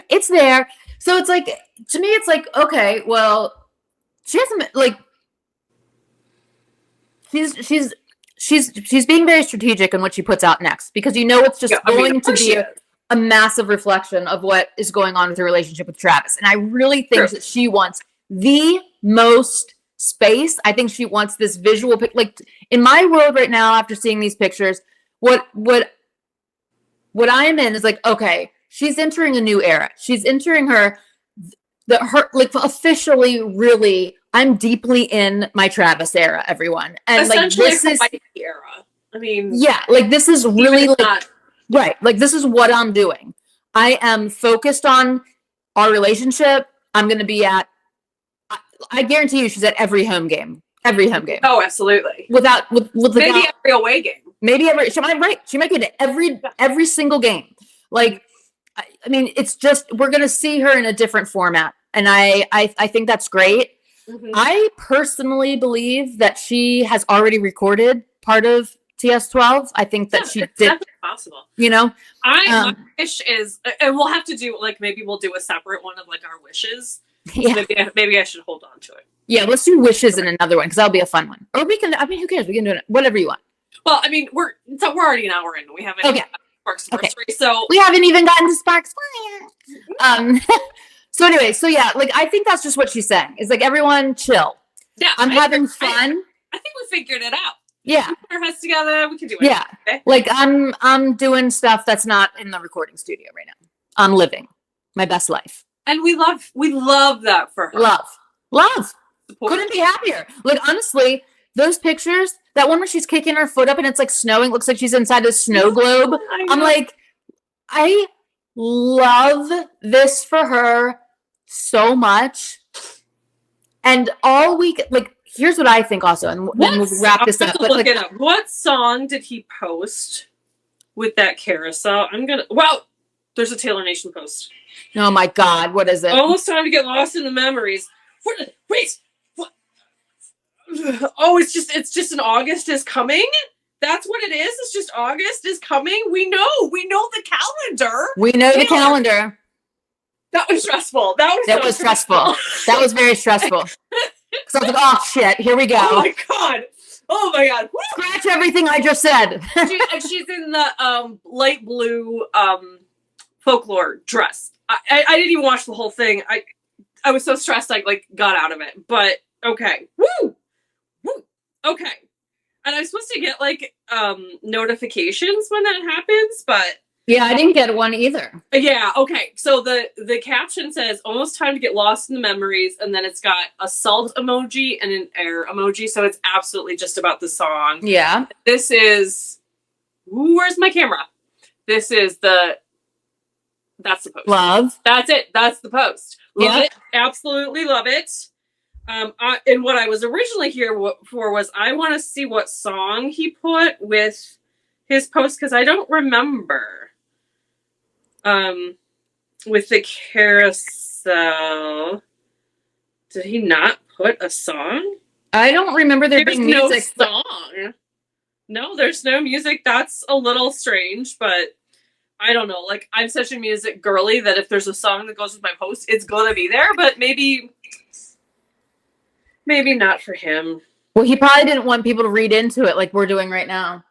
it's there. So it's like, to me, it's like, okay, well, she hasn't like. She's being very strategic in what she puts out next, because it's just going to be a massive reflection of what is going on with her relationship with Travis. And I really think that she wants the most space. I think she wants this visual like in my world right now, after seeing these pictures, what I am in is like, okay, she's entering a new era. She's entering her like officially really I'm deeply in my Travis era, everyone. And like this is era. I mean, yeah, like this is really like right. Like this is what I'm doing. I am focused on our relationship. I'm going to be at I guarantee you she's at every home game. Every home game. Oh, absolutely. With maybe every away game. Maybe she might be to every single game. Like I mean, it's just we're gonna see her in a different format. And I think that's great. Mm-hmm. I personally believe that she has already recorded part of TS12. I think that she did. Definitely possible. You know? My wish is, and we'll have to do, like, maybe we'll do a separate one of, like, our wishes. Yeah. Maybe I should hold on to it. Yeah, let's do wishes in another one, because that'll be a fun one. Or we can, I mean, who cares? We can do it whatever you want. Well, I mean, we're already an hour in. We haven't Spark's anniversary, so we haven't even gotten to Sparkx Fly yet. So anyway, so yeah, like I think that's just what she's saying. It's like everyone chill. Yeah, I'm having fun. I think we figured it out. Yeah, we put our heads together. We can do it. Yeah, okay? Like I'm doing stuff that's not in the recording studio right now. I'm living my best life, and we love that for her. Love. Support. Couldn't be happier. Like honestly, those pictures, that one where she's kicking her foot up and it's like snowing, looks like she's inside a snow globe. I'm like, I love this for her so much. And all week, like, here's what I think also, and then we'll wrap this up. Look it up. What song did he post with that carousel? Wow, there's a Taylor Nation post. Oh my God, what is it? Almost time to get lost in the memories. Wait. Oh, it's just an August is coming. That's what it is. It's just August is coming. We know the calendar. We know the calendar. That was stressful. That was stressful. That was very stressful. Because I was like, oh shit, here we go. Oh my god. Woo! Scratch everything I just said. She's in the light blue folklore dress. I didn't even watch the whole thing. I was so stressed I like got out of it. But okay. Woo! Okay. And I'm supposed to get like notifications when that happens, but yeah, I didn't get one either. Yeah, okay. So the caption says almost time to get lost in the memories, and then it's got a salt emoji and an air emoji, so it's absolutely just about the song. Yeah. This is where's my camera? This is that's the post. Love. That's it. That's the post. Love it. Absolutely love it. And what I was originally here for was I want to see what song he put with his post, because I don't remember. With the carousel, did he not put a song? I don't remember there being music. No song. No, there's no music. That's a little strange, but I don't know. Like, I'm such a music girly that if there's a song that goes with my post, it's gonna be there, but maybe not for him. Well, he probably didn't want people to read into it like we're doing right now.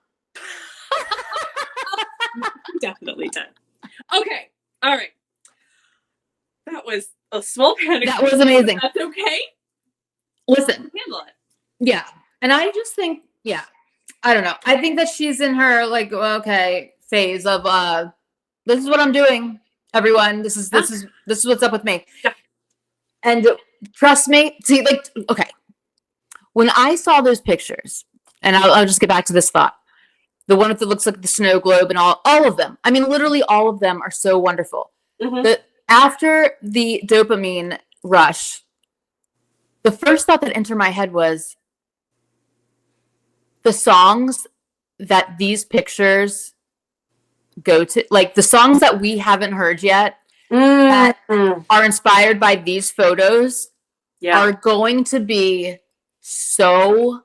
Definitely did. Okay. All right. That was a small panic. That was amazing. That's okay. Listen. Handle it. Yeah. And I just think, I don't know. I think that she's in her like, okay, phase of this is what I'm doing, everyone. This is what's up with me. Yeah. And trust me, see, like, okay. When I saw those pictures, and I'll just get back to this thought. The one that looks like the snow globe and all of them. I mean, literally all of them are so wonderful. Mm-hmm. After the dopamine rush, the first thought that entered my head was the songs that these pictures go to, like the songs that we haven't heard yet that are inspired by these photos are going to be so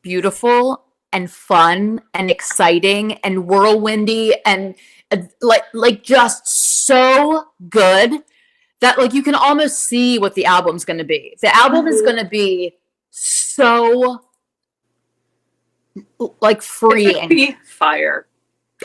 beautiful and fun and exciting and whirlwindy and like just so good that like you can almost see what the album's going to be. The album is going to be so like freeing. Be fire.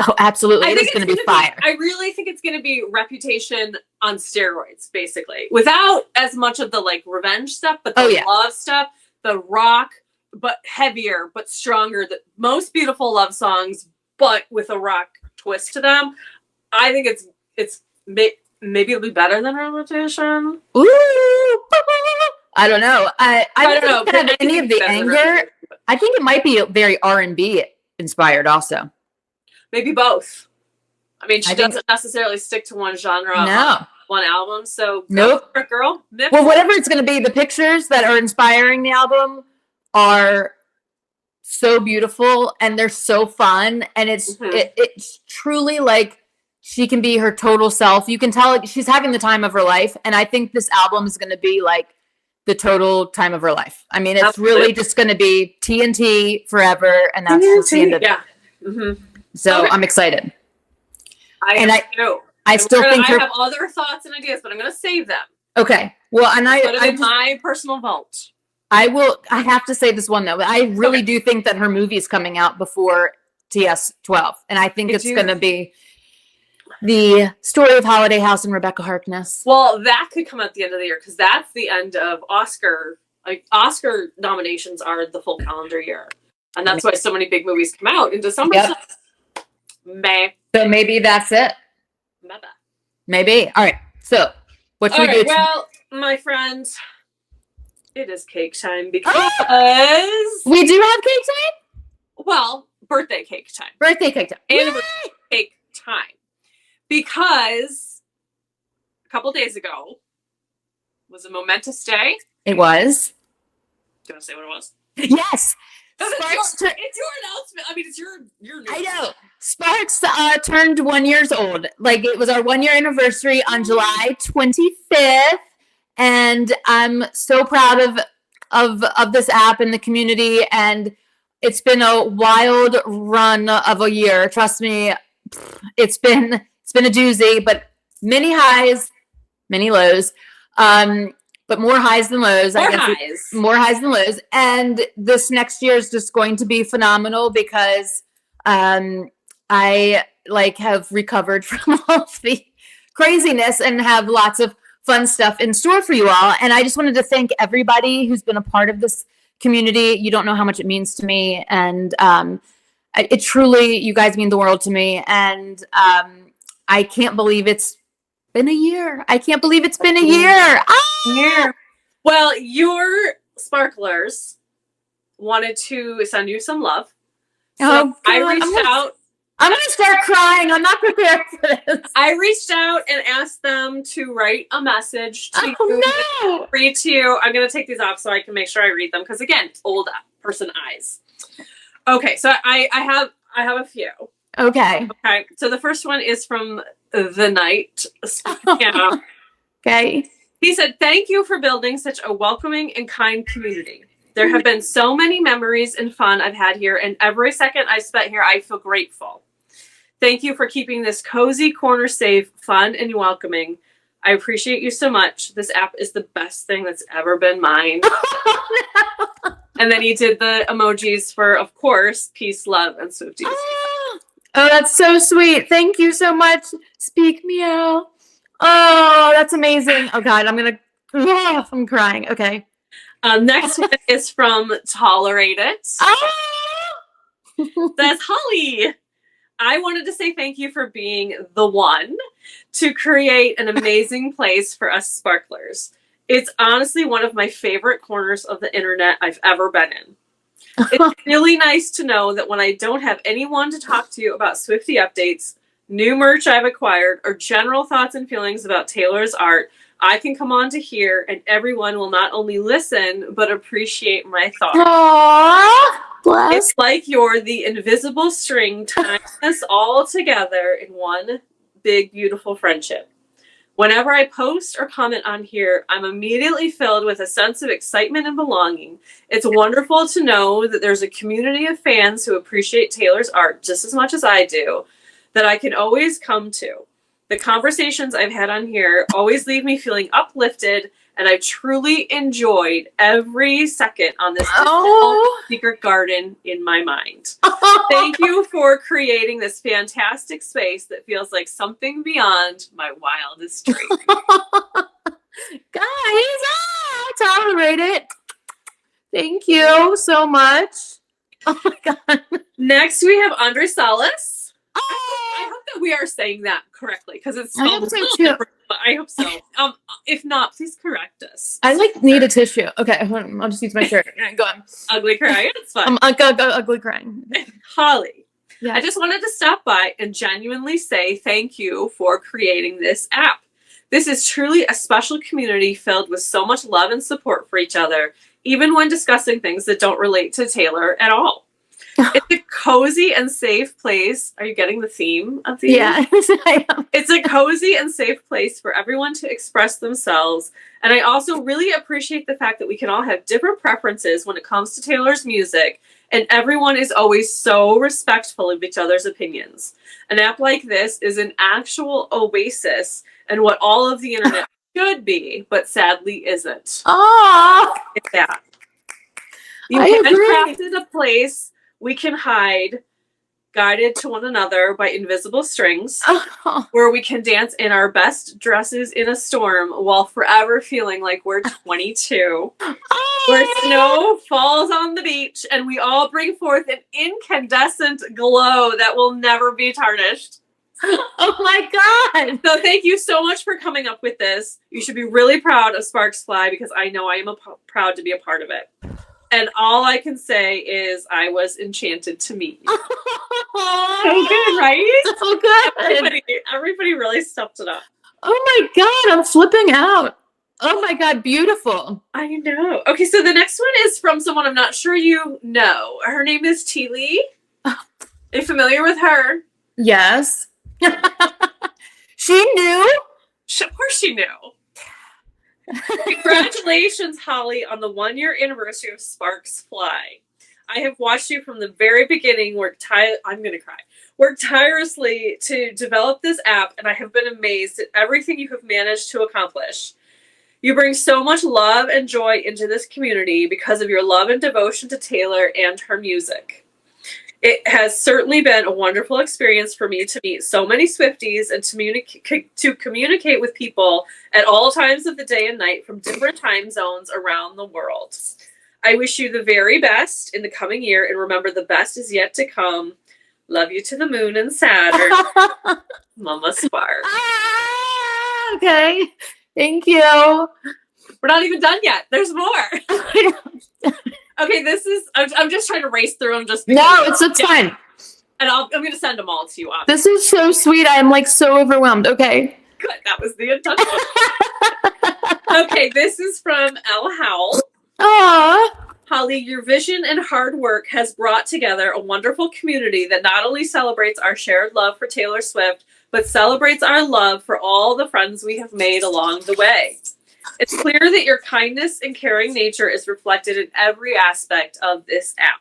Oh, absolutely. It's going to be fire. I really think it's going to be Reputation on steroids, basically, without as much of the like revenge stuff, but the love stuff, the rock, but heavier, but stronger, the most beautiful love songs, but with a rock twist to them. I think maybe it'll be better than Reputation. Ooh, I don't know. I don't know. think have any of the anger. I think it might be very R&B inspired also. Maybe both. I mean, she doesn't necessarily stick to one genre on one album, so nope. Girl. Well, whatever it's going to be, the pictures that are inspiring the album are so beautiful and they're so fun, and it's truly like she can be her total self. You can tell she's having the time of her life, and I think this album is going to be like the total time of her life. I mean, it's really just going to be TNT forever, and that's just the end of it. So I'm excited. I still think I have other thoughts and ideas, but I'm going to save them. Okay. Well, and I put it in my personal vault. I have to say this one though. I really do think that her movie is coming out before TS12, and I think it's going to be the story of Holiday House and Rebecca Harkness. Well, that could come at the end of the year because that's the end of Oscar. Like Oscar nominations are the full calendar year, and that's why so many big movies come out in December. Yep. So maybe that's it. Maybe. All right. So what should we do? Well, my friends, it is cake time because we do have cake time. Well, birthday cake time. Birthday cake time. Anniversary cake time. Because a couple days ago was a momentous day. It was. Do you want to say what it was? Yes. It's your announcement. I mean, it's your news. I know. Sparkx turned 1 year old. Like, it was our 1 year anniversary on July 25th. And I'm so proud of this app and the community. And it's been a wild run of a year. Trust me, it's been a doozy, but many highs, many lows. But more highs than lows. More highs than lows. And this next year is just going to be phenomenal because I have recovered from all of the craziness and have lots of fun stuff in store for you all. And I just wanted to thank everybody who's been a part of this community. You don't know how much it means to me. And it truly, you guys mean the world to me. And I can't believe it's been a year. I can't believe it's been a year. Yeah. Well, your sparklers wanted to send you some love. So I reached out. I'm going to start crying. I'm not prepared for this. I reached out and asked them to write a message to you. No. Read to you. I'm going to take these off so I can make sure I read them because again, it's old person eyes. Okay, so I have a few. Okay. So the first one is from the night. Okay. He said, "Thank you for building such a welcoming and kind community. There have been so many memories and fun I've had here, and every second I spent here, I feel grateful. Thank you for keeping this cozy corner safe, fun, and welcoming. I appreciate you so much. This app is the best thing that's ever been mine." And then he did the emojis for, of course, peace, love, and Swifties. Oh, that's so sweet. Thank you so much. Speak meow. Oh, that's amazing. Oh, God, I'm crying. Okay. Next one is from Tolerate It. That's Holly. "I wanted to say thank you for being the one to create an amazing place for us sparklers. It's honestly one of my favorite corners of the internet I've ever been in. It's really nice to know that when I don't have anyone to talk to about Swiftie updates, new merch I've acquired, or general thoughts and feelings about Taylor's art, I can come on to here and everyone will not only listen, but appreciate my thoughts. Aww, it's like you're the invisible string tying us all together in one big, beautiful friendship. Whenever I post or comment on here, I'm immediately filled with a sense of excitement and belonging. It's wonderful to know that there's a community of fans who appreciate Taylor's art just as much as I do, that I can always come to. The conversations I've had on here always leave me feeling uplifted, and I truly enjoyed every second on this secret garden in my mind. Thank you for creating this fantastic space that feels like something beyond my wildest dreams." Guys, Tolerate It. Thank you so much. Oh my God. Next, we have Andre Salas. I hope that we are saying that correctly because it's I spelled hope a so, little too. different, but I hope so. If not, please correct us. I need a tissue. Okay, hold on, I'll just use my shirt. Go on. Ugly crying. It's fine. I'm ugly crying. Holly, Yeah. I just wanted to stop by and genuinely say thank you for creating this app. This is truly a special community filled with so much love and support for each other, even when discussing things that don't relate to Taylor at all. It's a cozy and safe place. Are you getting the theme of these? Yeah, I am. It's a cozy and safe place for everyone to express themselves. And I also really appreciate the fact that we can all have different preferences when it comes to Taylor's music, and everyone is always so respectful of each other's opinions. An app like this is an actual oasis and what all of the internet should be, but sadly isn't. Oh, It's that. You I have agree. crafted a place we can hide, guided to one another by invisible strings, where we can dance in our best dresses in a storm while forever feeling like we're 22. Where snow falls on the beach and we all bring forth an incandescent glow that will never be tarnished. Oh my God. So thank you so much for coming up with this. You should be really proud of Sparkx Fly because I know I am proud to be a part of it. And all I can say is I was enchanted to meet you. So good, right? So good. Everybody really stepped it up. Oh my God, I'm flipping out. Oh my God, beautiful. I know. Okay, so the next one is from someone I'm not sure you know. Her name is T. Lee. Are you familiar with her? Yes. She knew? Of course she knew. Congratulations, Holly, on the 1-year anniversary of Sparkx Fly. I have watched you from the very beginning work tirelessly to develop this app, and I have been amazed at everything you have managed to accomplish. You bring so much love and joy into this community because of your love and devotion to Taylor and her music. It has certainly been a wonderful experience for me to meet so many Swifties and to communicate with people at all times of the day and night from different time zones around the world. I wish you the very best in the coming year, and remember, the best is yet to come. Love you to the moon and Saturn. Mama Spark. Okay. Thank you. We're not even done yet. There's more. Okay, this is... I'm just trying to race through them. No, it's fine. And I'm going to send them all to you. Obviously. This is so sweet. I'm like so overwhelmed. Okay. Good. That was the intention. Okay, this is from L. Howell. Aww. Holly, your vision and hard work has brought together a wonderful community that not only celebrates our shared love for Taylor Swift, but celebrates our love for all the friends we have made along the way. It's clear that your kindness and caring nature is reflected in every aspect of this app.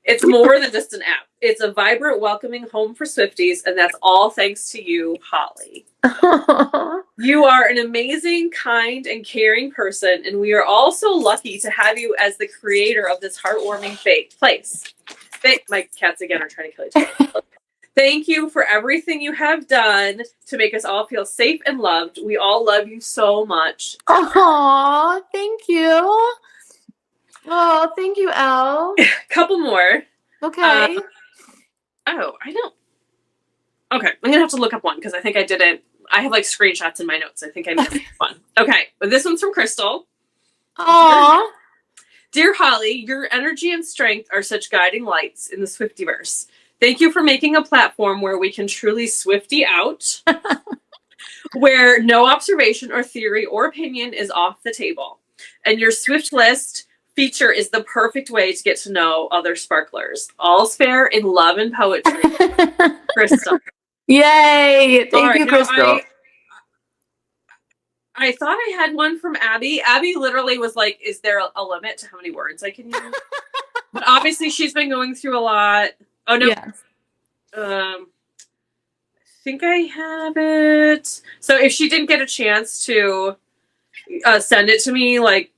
It's more than just an app. It's a vibrant, welcoming home for Swifties, and that's all thanks to you, Holly. You are an amazing, kind, and caring person, and we are all so lucky to have you as the creator of this heartwarming place. My cats again are trying to kill each other. Thank you for everything you have done to make us all feel safe and loved. We all love you so much. Aww, thank you. Oh, thank you, Elle. Couple more. Okay. I don't. Okay, I'm going to have to look up one because I think I didn't. I have like screenshots in my notes. I think I missed one. Okay, but this one's from Crystal. Aww. Dear Holly, your energy and strength are such guiding lights in the Swiftiverse. Thank you for making a platform where we can truly Swiftie out, where no observation or theory or opinion is off the table. And your Swift List feature is the perfect way to get to know other sparklers. All's fair in love and poetry. Crystal. Yay. Thank you, Now, Crystal. I thought I had one from Abby. Abby literally was like, is there a limit to how many words I can use? But obviously she's been going through a lot. Oh, no. Yes. I think I have it. So if she didn't get a chance to send it to me, like,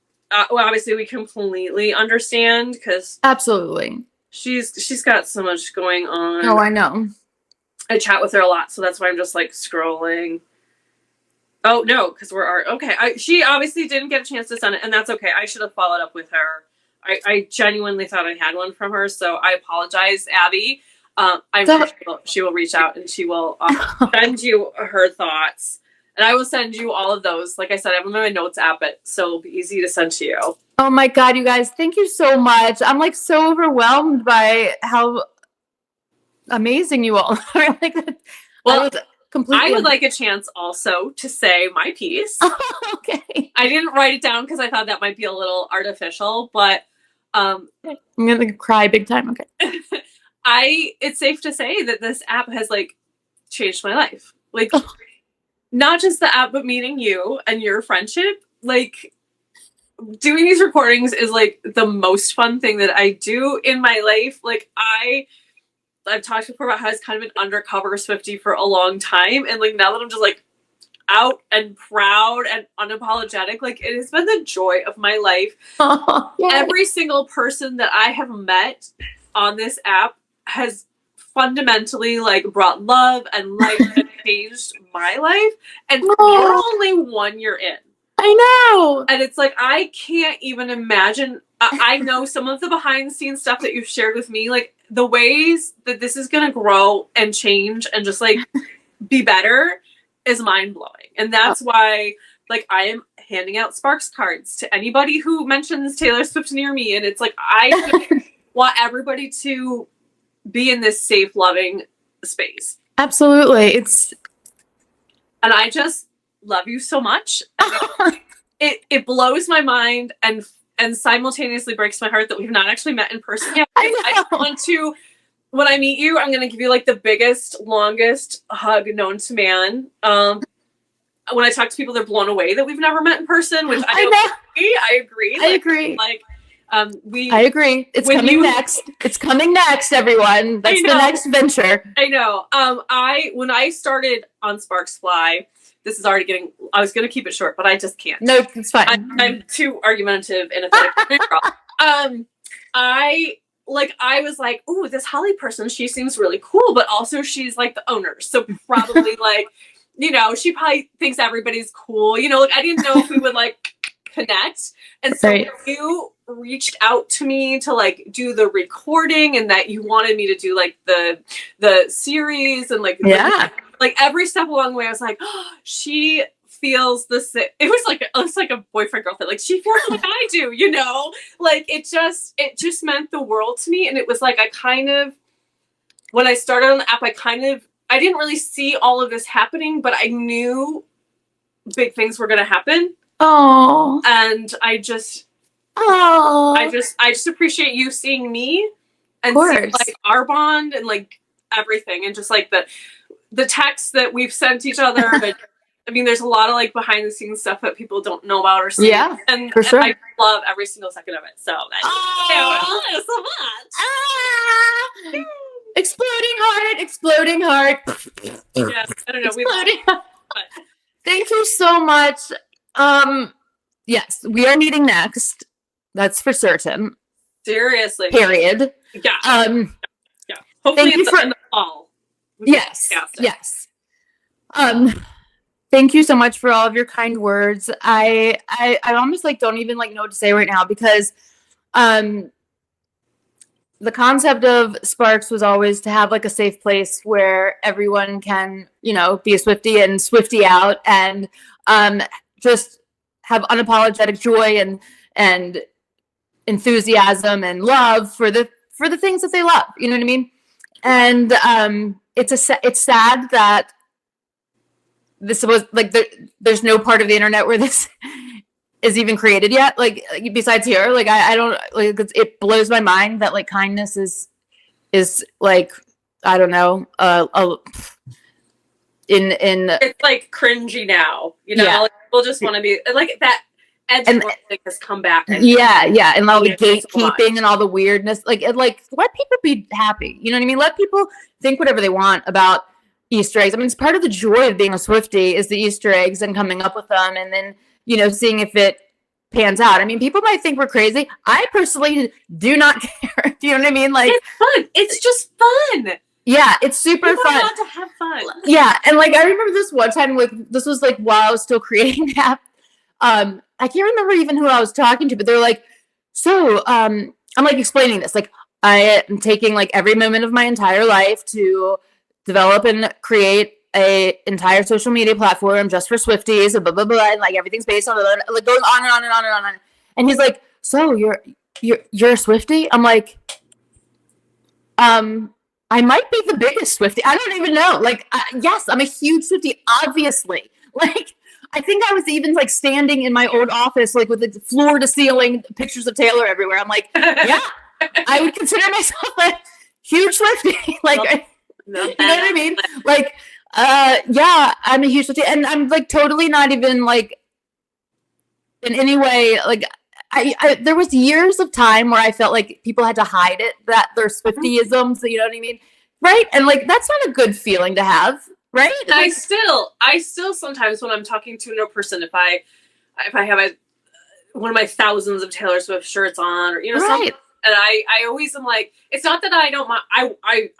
well, obviously we completely understand because Absolutely. she's got so much going on. Oh, I know. I chat with her a lot, so that's why I'm just like scrolling. Oh no, because okay. She obviously didn't get a chance to send it, and that's okay. I should have followed up with her. I genuinely thought I had one from her, so I apologize, Abby. I'm sure she will reach out and she will send you her thoughts. And I will send you all of those. Like I said, I have them in my notes app, so it'll be easy to send to you. Oh my God, you guys, thank you so much. I'm like so overwhelmed by how amazing you all are. Well, I would like a chance also to say my piece. Okay. I didn't write it down because I thought that might be a little artificial, but I'm gonna cry big time. Okay. It's safe to say that this app has like changed my life. Like not just the app, but meeting you and your friendship. Like doing these recordings is like the most fun thing that I do in my life. Like I've talked before about how I was kind of an undercover Swiftie for a long time. And like now that I'm just like out and proud and unapologetic, like it has been the joy of my life. Every single person that I have met on this app has fundamentally like brought love and life and changed my life. And you're only 1 year in. I know. And it's like, I can't even imagine. I know some of the behind the scenes stuff that you've shared with me, like the ways that this is going to grow and change and just like be better is mind blowing. And that's why like I am handing out Sparkx cards to anybody who mentions Taylor Swift near me. And it's like, I want everybody to be in this safe, loving space. Absolutely. And I just love you so much. It blows my mind and simultaneously breaks my heart that we've not actually met in person yet. I want to, when I meet you, I'm going to give you like the biggest, longest hug known to man. When I talk to people, they're blown away that we've never met in person, which I agree. I agree. Like, I agree. It's coming next. It's coming next, everyone. That's the next venture. I know. When I started on Sparkx Fly, this is already getting, I was going to keep it short, but I just can't. No, it's fine. I'm too argumentative and a girl. I was like, ooh, this Holly person, she seems really cool, but also she's like the owner. So probably like, she probably thinks everybody's cool. Like I didn't know if we would like connect. And so when you reached out to me to like do the recording and that you wanted me to do like the series and like, like every step along the way, I was like, oh, she feels the same. It was like a boyfriend girlfriend. Like she feels like I do, like it just meant the world to me. And it was like, when I started on the app, I didn't really see all of this happening, but I knew big things were going to happen. Oh, and I just appreciate you seeing me and seeing like our bond and like everything. And just like the texts that we've sent each other. But I mean, there's a lot of like behind the scenes stuff that people don't know about or see. Yeah, and, for sure. I love every single second of it. So thank you so much. Exploding heart. Yeah, I don't know. Exploding heart. Thank you so much. Yes, we are meeting next. That's for certain. Seriously. Period. Yeah. Yeah. Hopefully in the fall. Yes. Yes. Thank you so much for all of your kind words. I almost like don't even like know what to say right now because the concept of Sparkx was always to have like a safe place where everyone can, be a Swiftie and Swiftie out and just have unapologetic joy and enthusiasm and love for the things that they love. You know what I mean? And it's sad that this was like there's no part of the internet where this is even created yet. Like besides here, like I don't like it blows my mind that like kindness is like I don't know it's like cringy now. Like, people just want to be like that. Edge has come back. Yeah, and all the gatekeeping and all the weirdness. Like let people be happy. You know what I mean? Let people think whatever they want about Easter eggs. I mean, it's part of the joy of being a Swiftie is the Easter eggs and coming up with them, and then seeing if it pans out. I mean, people might think we're crazy. I personally do not care. Do you know what I mean? Like it's fun. It's just fun. Yeah, it's super fun. Want to have fun. Yeah, and like I remember this one time, like this was like while I was still creating the app. I can't remember even who I was talking to, but they're like, so I'm like explaining this, like I am taking like every moment of my entire life to develop and create a entire social media platform just for Swifties and blah blah blah, and like everything's based on like going on and on and on and on. And he's like, "So you're a Swiftie?" I'm like, I might be the biggest Swiftie. I don't even know. Like, yes, I'm a huge Swiftie, obviously. Like, I think I was even like standing in my old office, like with the floor to ceiling pictures of Taylor everywhere. I'm like, yeah, I would consider myself a huge Swiftie. Like, you know what I mean? Like, yeah, I'm a huge Swiftie, and I'm like totally not even like in any way like. There was years of time where I felt like people had to hide it, that they're Swiftie-isms, you know what I mean? Right? And like, that's not a good feeling to have, right? I still sometimes when I'm talking to a person, if I have one of my thousands of Taylor Swift shirts on, or, you know, something, and I always am like, it's not that I don't mind,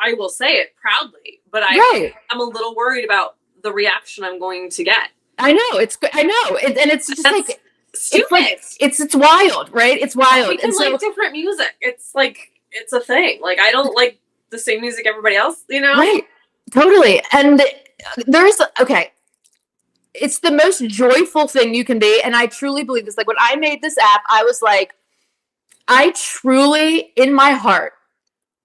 I will say it proudly, but I'm a little worried about the reaction I'm going to get. I know, and it's just like, stupid. It's wild, right? It's wild. We can like different music. It's like, it's a thing. Like, I don't like the same music everybody else, you know? Right. Totally. And it's the most joyful thing you can be. And I truly believe this. Like, when I made this app, I was like, I truly, in my heart,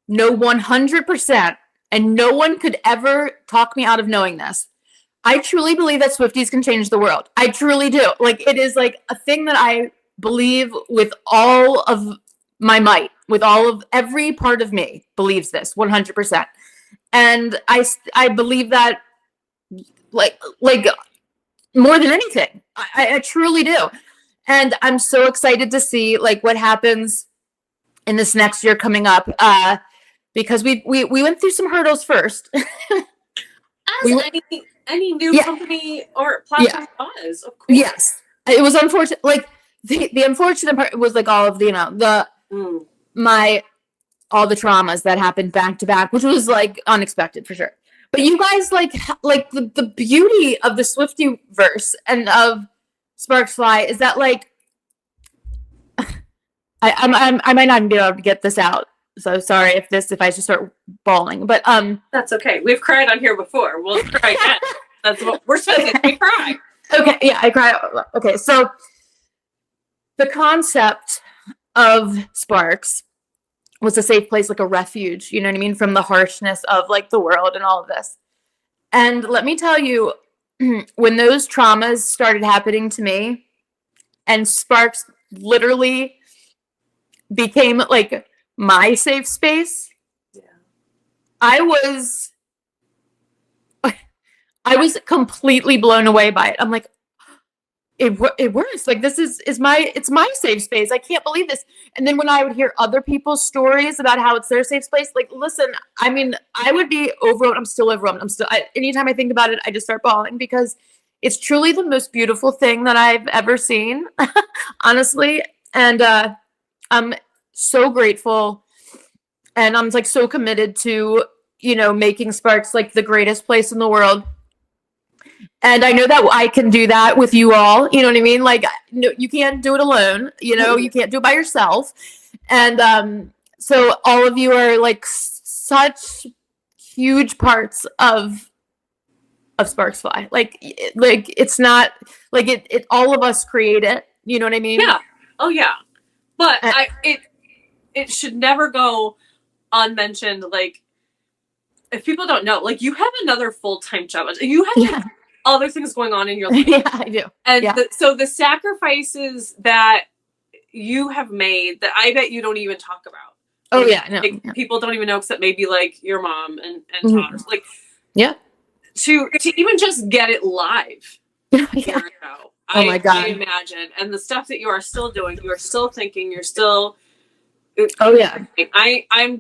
know 100%, and no one could ever talk me out of knowing this. I truly believe that Swifties can change the world. I truly do. Like, it is like a thing that I believe with all of my might, with all of every part of me believes this 100%. And I believe that like more than anything. I truly do. And I'm so excited to see like what happens in this next year coming up. Because we went through some hurdles first. Any new company or platform does, of course. Yes. It was unfortunate. Like the unfortunate part was like all of the, you know, all the traumas that happened back to back, which was like unexpected for sure. But you guys like the beauty of the Swiftiverse and of Sparkx Fly is that like I might not even be able to get this out. So sorry if I just start bawling, but that's okay. We've cried on here before. We'll cry again. That's what we're supposed to. We cry. Okay, yeah, I cry. Okay, so the concept of Sparkx was a safe place, like a refuge. You know what I mean, from the harshness of like the world and all of this. And let me tell you, when those traumas started happening to me, and Sparkx literally became like my safe space. Yeah. I was completely blown away by it. I'm like, it works. Like, this is it's my safe space. I can't believe this. And then when I would hear other people's stories about how it's their safe space, like, listen, I mean, I would be overwhelmed. I'm still overwhelmed. Anytime I think about it, I just start bawling because it's truly the most beautiful thing that I've ever seen, honestly. And I'm so grateful, and I'm like so committed to, you know, making Sparkx like the greatest place in the world. And I know that I can do that with you all. You know what I mean? Like, no, you can't do it alone. You know, you can't do it by yourself. And so all of you are like such huge parts of Sparkx Fly. Like it's not like it. All of us create it. You know what I mean? Yeah. Oh yeah. But it should never go unmentioned. Like, if people don't know, like, you have another full-time job. You have like, other things going on in your life. Yeah, I do. And so the sacrifices that you have made that I bet you don't even talk about. Oh, like, yeah. No, like, people don't even know, except maybe like your mom and Todders. Like, yeah. To even just get it live. Yeah. Oh my God. I imagine. And the stuff that you are still doing, you are still thinking, you're still. Oh yeah. I'm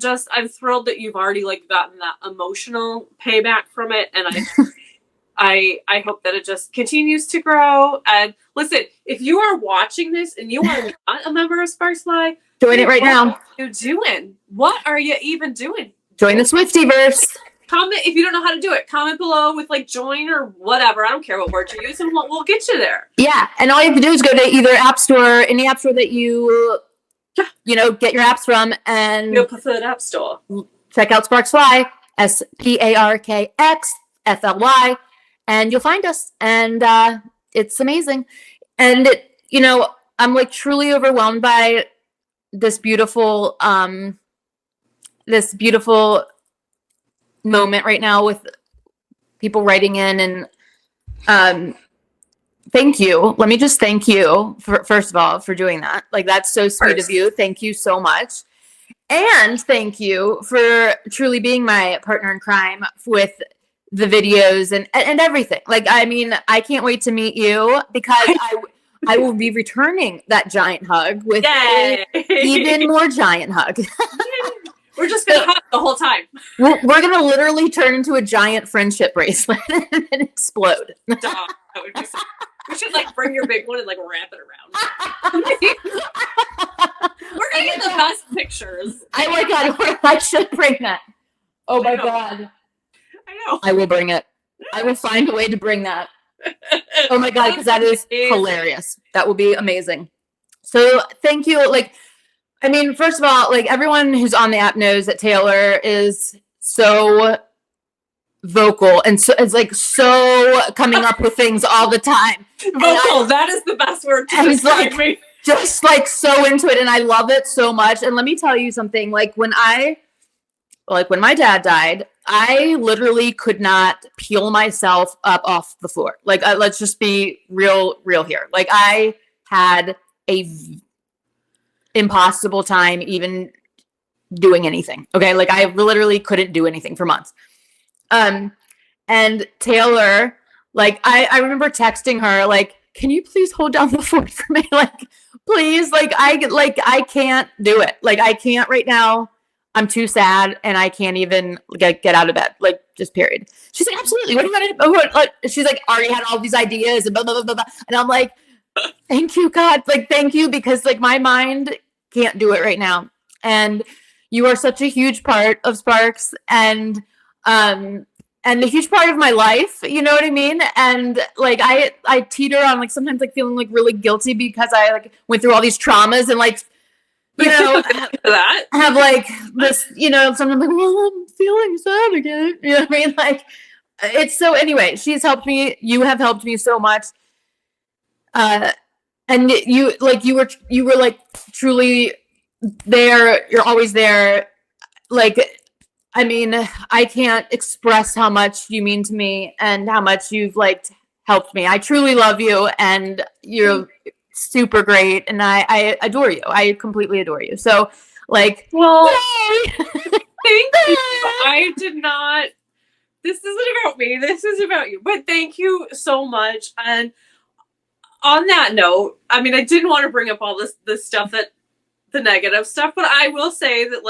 thrilled that you've already like gotten that emotional payback from it, and I hope that it just continues to grow. And listen, if you are watching this and you are not a member of Sparkx Fly, join it right now. What are you doing? What are you even doing? Join the Swiftiverse. Comment if you don't know how to do it. Comment below with like join or whatever. I don't care what word you use, and we'll get you there. Yeah, and all you have to do is go to either app store, any app store that you get your apps from, and your preferred app store. Check out Sparkx Fly, Sparkx Fly, and you'll find us. And it's amazing. And I'm like truly overwhelmed by this beautiful moment right now with people writing in, and thank you. Let me just thank you first of all for doing that. Like, that's so sweet of you. Thank you so much. And thank you for truly being my partner in crime with the videos and everything. Like, I mean, I can't wait to meet you, because I will be returning that giant hug with an even more giant hug. We're just going to hug the whole time. We're going to literally turn into a giant friendship bracelet and explode. That would be so. We should bring your big one and wrap it around. We're going to get the best pictures. Oh my God. I should bring that. Oh my God. I know. I will bring it. I will find a way to bring that. Oh my God, because that is hilarious. That will be amazing. So thank you. First of all, everyone who's on the app knows that Taylor is so vocal and so it's so coming up with things all the time. Vocal, that is the best word to describe me. Just so into it, and I love it so much. And let me tell you something. When my dad died, I literally could not peel myself up off the floor. Let's just be real here. I had a impossible time even doing anything. Okay. I literally couldn't do anything for months. And Taylor, I remember texting her, can you please hold down the fort for me? Please, I can't do it. I can't right now. I'm too sad, and I can't even get out of bed. Just period. She's like, absolutely. What are you gonna do? She's like, already had all these ideas and blah, blah, blah, blah. And I'm like, thank you, God. Thank you, because my mind can't do it right now. And you are such a huge part of Sparkx, and a huge part of my life. You know what I mean? And I teeter on sometimes feeling really guilty because I went through all these traumas and that have this, sometimes well, I'm feeling sad again. You know what I mean? It's so, anyway, she's helped me. You have helped me so much. And you were truly there. You're always there. I can't express how much you mean to me and how much you've helped me. I truly love you, and you're super great, and I adore you. I completely adore you. So well, thank you. I did not. This isn't about me. This is about you. But thank you so much. And on that note, I didn't want to bring up all this stuff, the negative stuff, but I will say that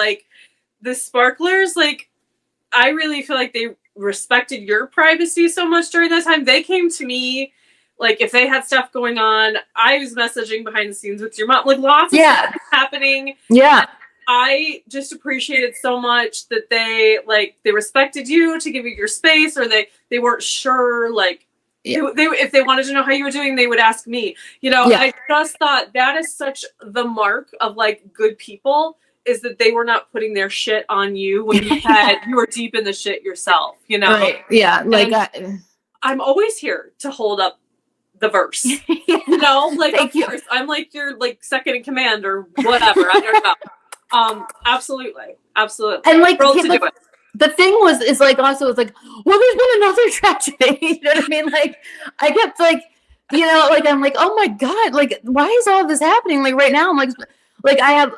the sparklers, I really feel like they respected your privacy so much during that time. They came to me, if they had stuff going on, I was messaging behind the scenes with your mom, lots of stuff happening. Yeah. I just appreciated so much that they respected you to give you your space, or they weren't sure, if they wanted to know how you were doing, they would ask me. I just thought that is such the mark of good people, is that they were not putting their shit on you when you were deep in the shit yourself, Right. Yeah. I'm always here to hold up the verse, Thank you. Course, I'm your second in command or whatever. I don't know. Absolutely. And thrilled to do it. The thing is also it's well, there's been another tragedy. You know what I mean? I kept I'm oh my God, why is all this happening right now? I'm I have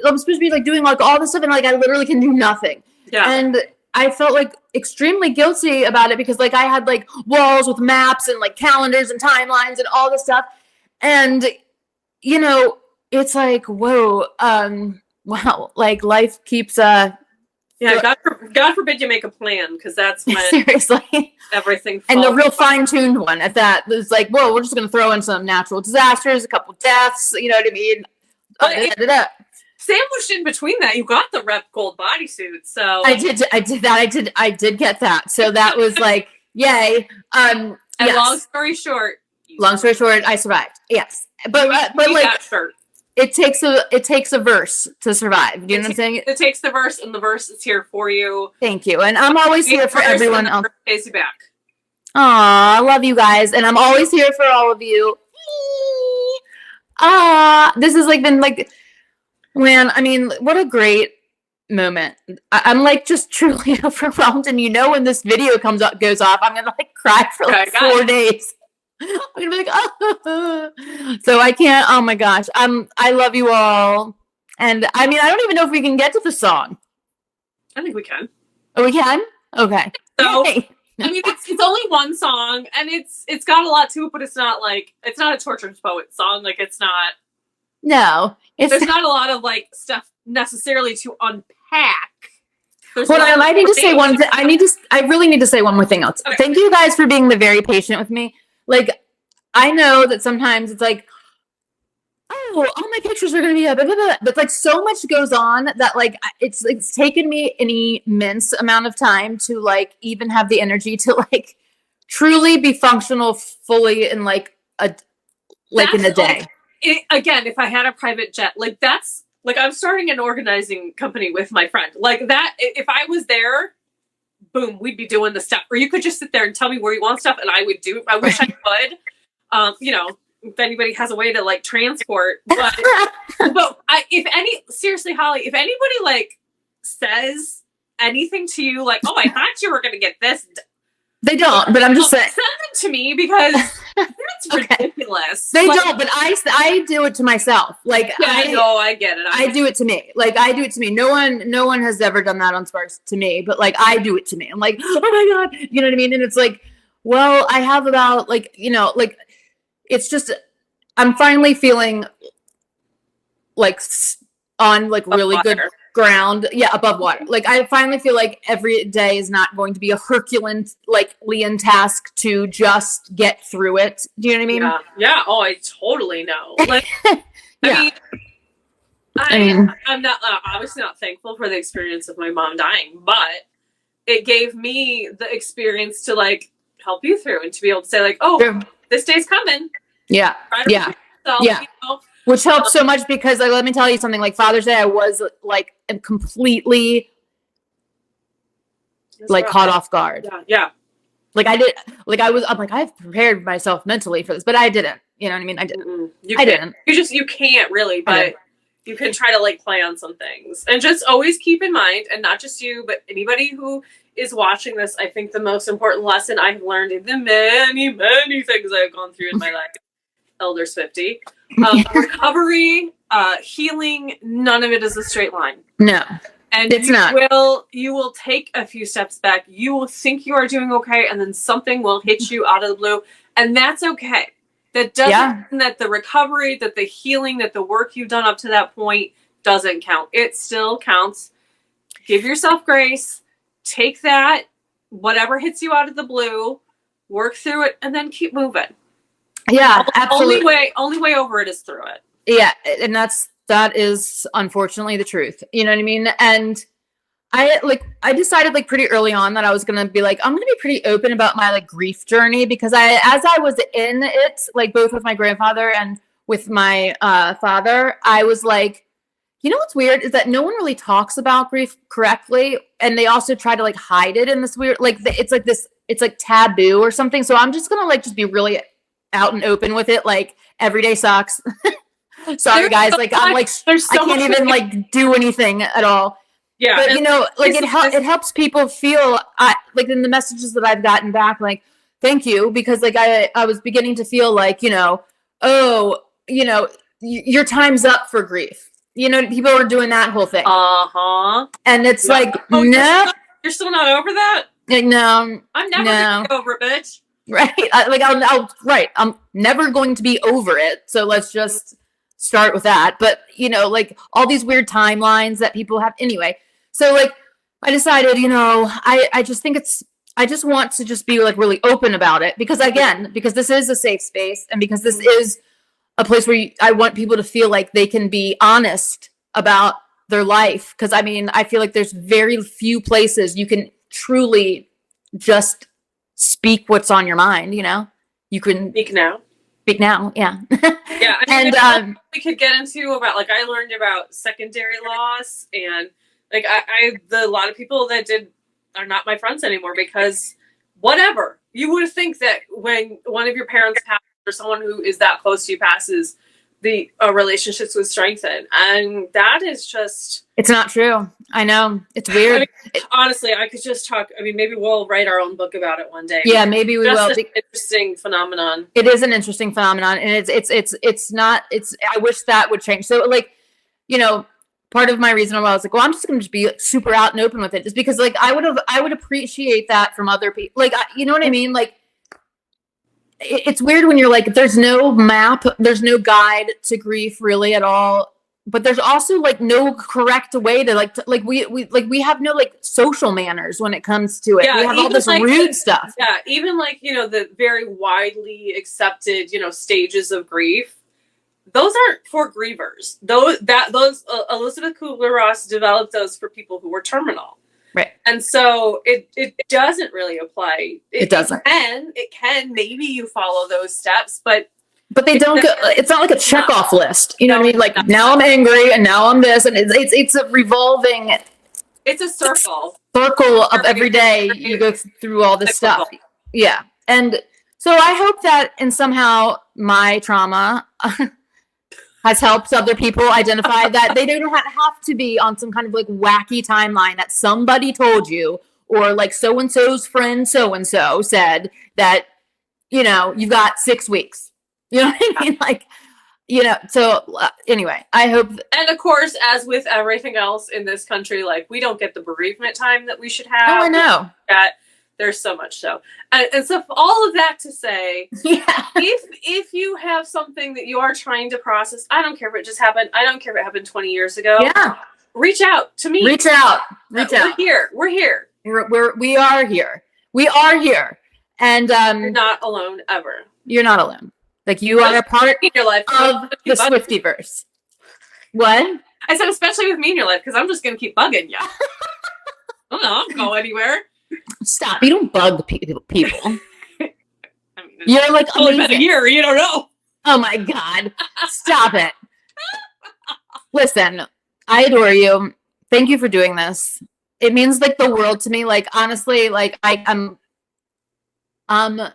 I'm supposed to be doing all this stuff, and I literally can do nothing. Yeah. And I felt extremely guilty about it because I had walls with maps and calendars and timelines and all this stuff. And it's whoa, wow, life keeps yeah, God forbid you make a plan, because that's when seriously everything falls. And the real fine-tuned one at that was whoa, we're just gonna throw in some natural disasters, a couple deaths, you know what I mean? Sandwiched in between that, you got the Rep Gold bodysuit. So I did get that. So that was yay. And yes. long story short, I survived. Yes, but that shirt. it takes a verse to survive. You know what I'm saying? It takes the verse, and the verse is here for you. Thank you. And I'm always here for everyone else. Pays you back. Aw, I love you guys. And I'm always here for all of you. This has like been like, man, I mean, what a great moment. I'm like just truly overwhelmed. And you know, when this video goes off, I'm gonna like cry for like 4 days. I'm gonna be like, oh. So I can't. Oh my gosh. I love you all. And I mean, I don't even know if we can get to the song. I think we can. Oh, we can. Okay. So I mean, it's only one song, and it's got a lot to it, but it's not a tortured poet song. Like, it's not. No, there's not a lot of like stuff necessarily to unpack. Hold on, I need to say one. I really need to say one more thing else. Okay. Thank you guys for being very patient with me. Like, I know that sometimes it's like, oh, all my pictures are going to be up, blah, blah, blah. But like so much goes on that like it's taken me an immense amount of time to like even have the energy to like truly be functional fully in like in a day. Again, if I had a private jet, like that's like I'm starting an organizing company with my friend. Like that, if I was there, boom, we'd be doing the stuff. Or you could just sit there and tell me where you want stuff, and I would do. I wish I could. You know, if anybody has a way to like transport, but seriously, Holly, if anybody like says anything to you, like, oh, I thought you were going to get this. They don't, but I'm just saying. Send them to me because that's ridiculous. They don't, but I do it to myself. Like, yeah, I know, I get it. I do it to me. Like, I do it to me. No one has ever done that on Sparks to me, but like, I do it to me. I'm like, oh my God, you know what I mean? And it's like, well, I have about like, you know, like, it's just, I'm finally feeling like on like really good ground. Yeah, above water. Like I finally feel like every day is not going to be a Herculean like Leon task to just get through it. Do you know what I mean? Yeah. Oh, I totally know. Like, yeah. I'm not obviously not thankful for the experience of my mom dying, but it gave me the experience to like help you through and to be able to say like, oh, this day's coming. Yeah. Yeah. Yourself, yeah. You know? Which helps so much because like, let me tell you something, like Father's Day, I was like completely like caught off guard. Yeah. Like I'm like, I've prepared myself mentally for this, but I didn't, you know what I mean? I didn't. Didn't. You can't really, but you can try to like plan some things and just always keep in mind, and not just you, but anybody who is watching this. I think the most important lesson I've learned in the many, many things I've gone through in my life, Elder Swiftie, recovery, healing, none of it is a straight line. No, and it's not. You will take a few steps back. You will think you are doing okay, and then something will hit you out of the blue, and that's okay. That doesn't mean that the recovery, that the healing, that the work you've done up to that point doesn't count. It still counts. Give yourself grace. Take that, whatever hits you out of the blue, work through it, and then keep moving. Yeah, absolutely. Only way over it is through it. Yeah, and that is unfortunately the truth. You know what I mean? And I decided like pretty early on that I was gonna be like, I'm gonna be pretty open about my like grief journey, because as I was in it, like both with my grandfather and with my father, I was like, you know what's weird is that no one really talks about grief correctly, and they also try to like hide it in this weird like it's like taboo or something. So I'm just gonna like just be really out and open with it. Like every day sucks. Sorry guys, like I'm like I can't even like do anything at all. Yeah, but you know, like it helps people feel like in the messages that I've gotten back, like thank you, because like I was beginning to feel like, you know, oh, you know, your time's up for grief. You know, people are doing that whole thing. And it's like, no, you're still not over that. Like, no, I'm never gonna get over it, bitch. Right? I'm never going to be over it. So let's just start with that. But you know, like all these weird timelines that people have. Anyway, so like I decided, you know, I just think I just want to just be like really open about it, because this is a safe space, and because this is a place where I want people to feel like they can be honest about their life. Because I mean, I feel like there's very few places you can truly just speak what's on your mind. You know, you can speak now. Yeah. Yeah, I mean, And we could get into about, like, I learned about secondary loss, and like a lot of people that are not my friends anymore because whatever. You would think that when one of your parents passes or someone who is that close to you passes, the relationships would strengthen, and that is just. it's not true. I know. It's weird. I mean, honestly, I could just talk. I mean, maybe we'll write our own book about it one day. Yeah, maybe we will. Just an interesting phenomenon. It is an interesting phenomenon, and it's not. I wish that would change. So, like, you know, part of my reason why I was like, well, I'm just going to just be like, super out and open with it, is because like I would appreciate that from other people. Like, you know what I mean? Like, it's weird when you're like, there's no map, there's no guide to grief really at all. But there's also like no correct way to we have no like social manners when it comes to it. Yeah, we have all this like, rude stuff. Yeah, even like, you know, the very widely accepted, you know, stages of grief. Those aren't for grievers. Those Elizabeth Kubler-Ross developed those for people who were terminal. Right. And so it doesn't really apply. It doesn't. It can maybe you follow those steps, but they don't go, it's not like a checkoff list. You know what I mean? Like, now I'm angry and now I'm this, and it's a revolving. It's a circle of every day you go through all this stuff. Yeah. And so I hope that in somehow my trauma has helped other people identify that they don't have to be on some kind of like wacky timeline that somebody told you, or like so-and-so's friend so-and-so said that, you know, you've got 6 weeks. You know what I mean? Like, you know, so anyway, I hope. And of course, as with everything else in this country, like, we don't get the bereavement time that we should have. Oh, I know. There's so much so. And so all of that to say, yeah. if you have something that you are trying to process, I don't care if it just happened. I don't care if it happened 20 years ago. Yeah. Reach out to me. Reach out. We're here. We're here. We are here. We are here. And you're not alone ever. You're not alone. Like, you are a part in your life of the Swiftiverse. What? I said, especially with me in your life, because I'm just going to keep bugging you. I don't go anywhere. Stop. You don't bug people. I mean, you're like, only been a year. You don't know. Oh my God. Stop it. Listen, I adore you. Thank you for doing this. It means like the world to me. Like, honestly, like I'm overwhelmed.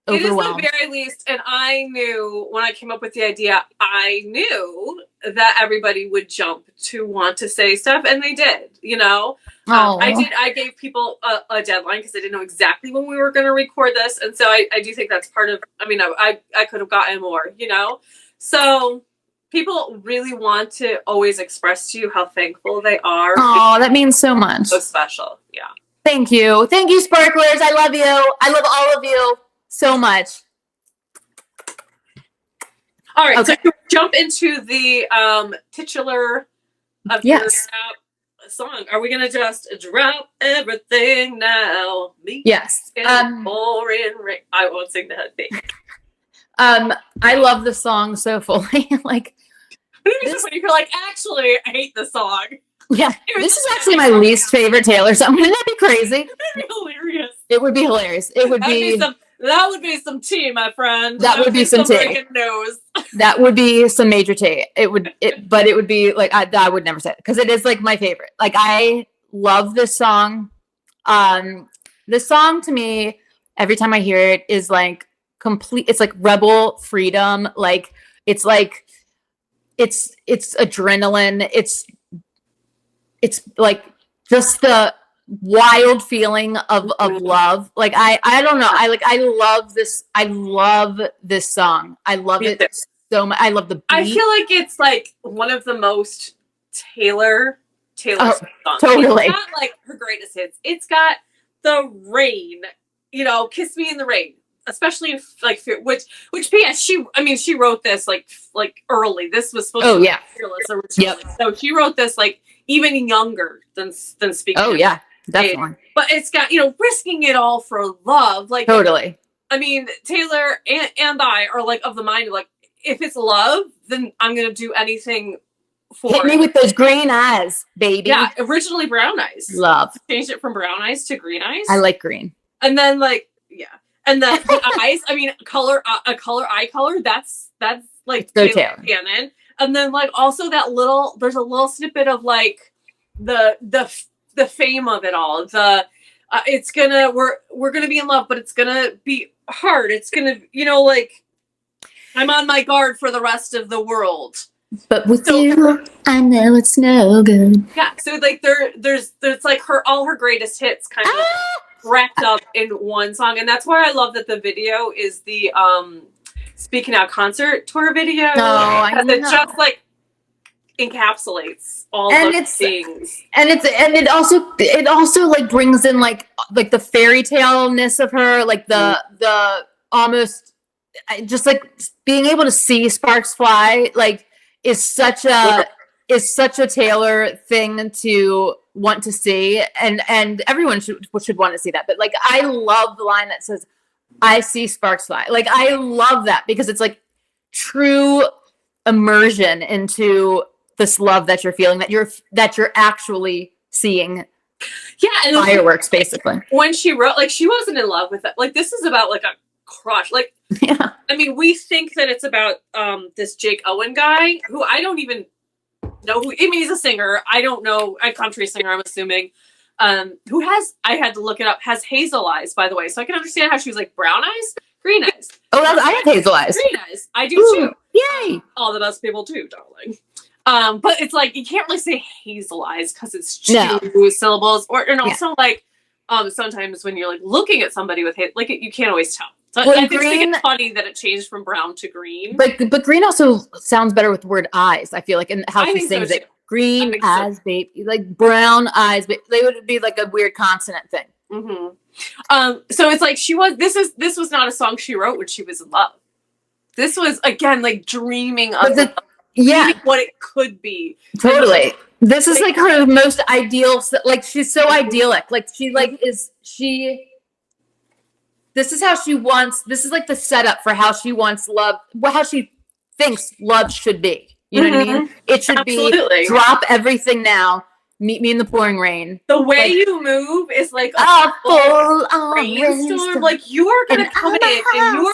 It is the very least, and I knew when I came up with the idea, I knew that everybody would jump to want to say stuff, and they did, you know. I gave people a deadline because I didn't know exactly when we were going to record this, and so I do think that's part of, I mean, I could have gotten more, you know. So people really want to always express to you how thankful they are. Oh, that means so much. So special, yeah. Thank you. Thank you, Sparklers. I love you. I love all of you so much. All right, okay. So jump into the titular of your song. Are we gonna just drop everything now? Yes. Boring. I won't sing that thing. I love the song so fully. Like, you're like, actually, I hate the song. Yeah, this is actually my least favorite Taylor song. Wouldn't that be crazy? It'd be hilarious. It would be hilarious. It would be. That would be some tea, my friend. That would be some tea. That would be some major tea. But it would be like, I would never say it because it is like my favorite. Like, I love this song. This song to me, every time I hear it, is like complete. It's like rebel freedom. Like, it's adrenaline. It's like just the wild feeling of love. Like, I don't know. I love this. I love this song. I love it so much. I love the beat. I feel like it's like one of the most Taylor songs. Totally. It's not like her greatest hits. It's got The Rain, you know, Kiss Me in the Rain, especially if, like, which P.S. she wrote this like early. This was supposed to be Fearless originally. Yep. So she wrote this like even younger than Speaking. Oh yeah, definitely. But it's got, you know, Risking It All for Love. Like, totally. I mean, Taylor and I are like of the mind of like, if it's love, then I'm gonna do anything for Hit me with those green eyes, baby. Yeah, originally brown eyes. Love. Changed it from brown eyes to green eyes. I like green. And then like, yeah. And then the eyes, I mean, eye color, that's like so Taylor canon. And then like also there's a little snippet of like the fame of it all. We're gonna be in love, but it's gonna be hard. It's gonna, like, I'm on my guard for the rest of the world. But with you, I know it's no good. Yeah. So like there's like all her greatest hits kind of wrapped up in one song, and that's why I love that the video is the Speaking Out concert tour video. Oh, I know. It just like encapsulates all those things, and it also like brings in like the fairy tale-ness of her, like the almost just like being able to see Sparkx Fly like is such a Taylor thing to want to see, and everyone should want to see that. But like, I love the line that says, "I see Sparkx Fly." Like, I love that because it's like true immersion into this love that you're feeling, that you're actually seeing. Yeah, and fireworks, basically. When she wrote, like, she wasn't in love with it. Like, this is about like a crush. Like, yeah. I mean, we think that it's about this Jake Owen guy who I don't even know who. I mean, he's a singer. I don't know, a country singer, I'm assuming. Who has, I had to look it up, has hazel eyes, by the way. So I can understand how she was like brown eyes, green eyes. Oh, I have hazel eyes. Green eyes. I do too. Yay. All the best people too, darling. But it's like, you can't really say hazel eyes because it's two syllables. And also like, sometimes when you're like looking at somebody with hazel, like you can't always tell. So I think it's funny that it changed from brown to green. But green also sounds better with the word eyes, I feel like, and how she sings it. Green eyes, baby. Like brown eyes, but they would be like a weird consonant thing. Mm-hmm. So it's like this was not a song she wrote when she was in love. This was, again, like dreaming of what it could be. Totally. This is like her most ideal, like she's so idyllic. Like she like this is how she wants, this is like the setup for how she wants love, how she thinks love should be. You know what I mean? It should be drop everything now, meet me in the pouring rain. The way you move is like a full rainstorm. Like you are gonna come in and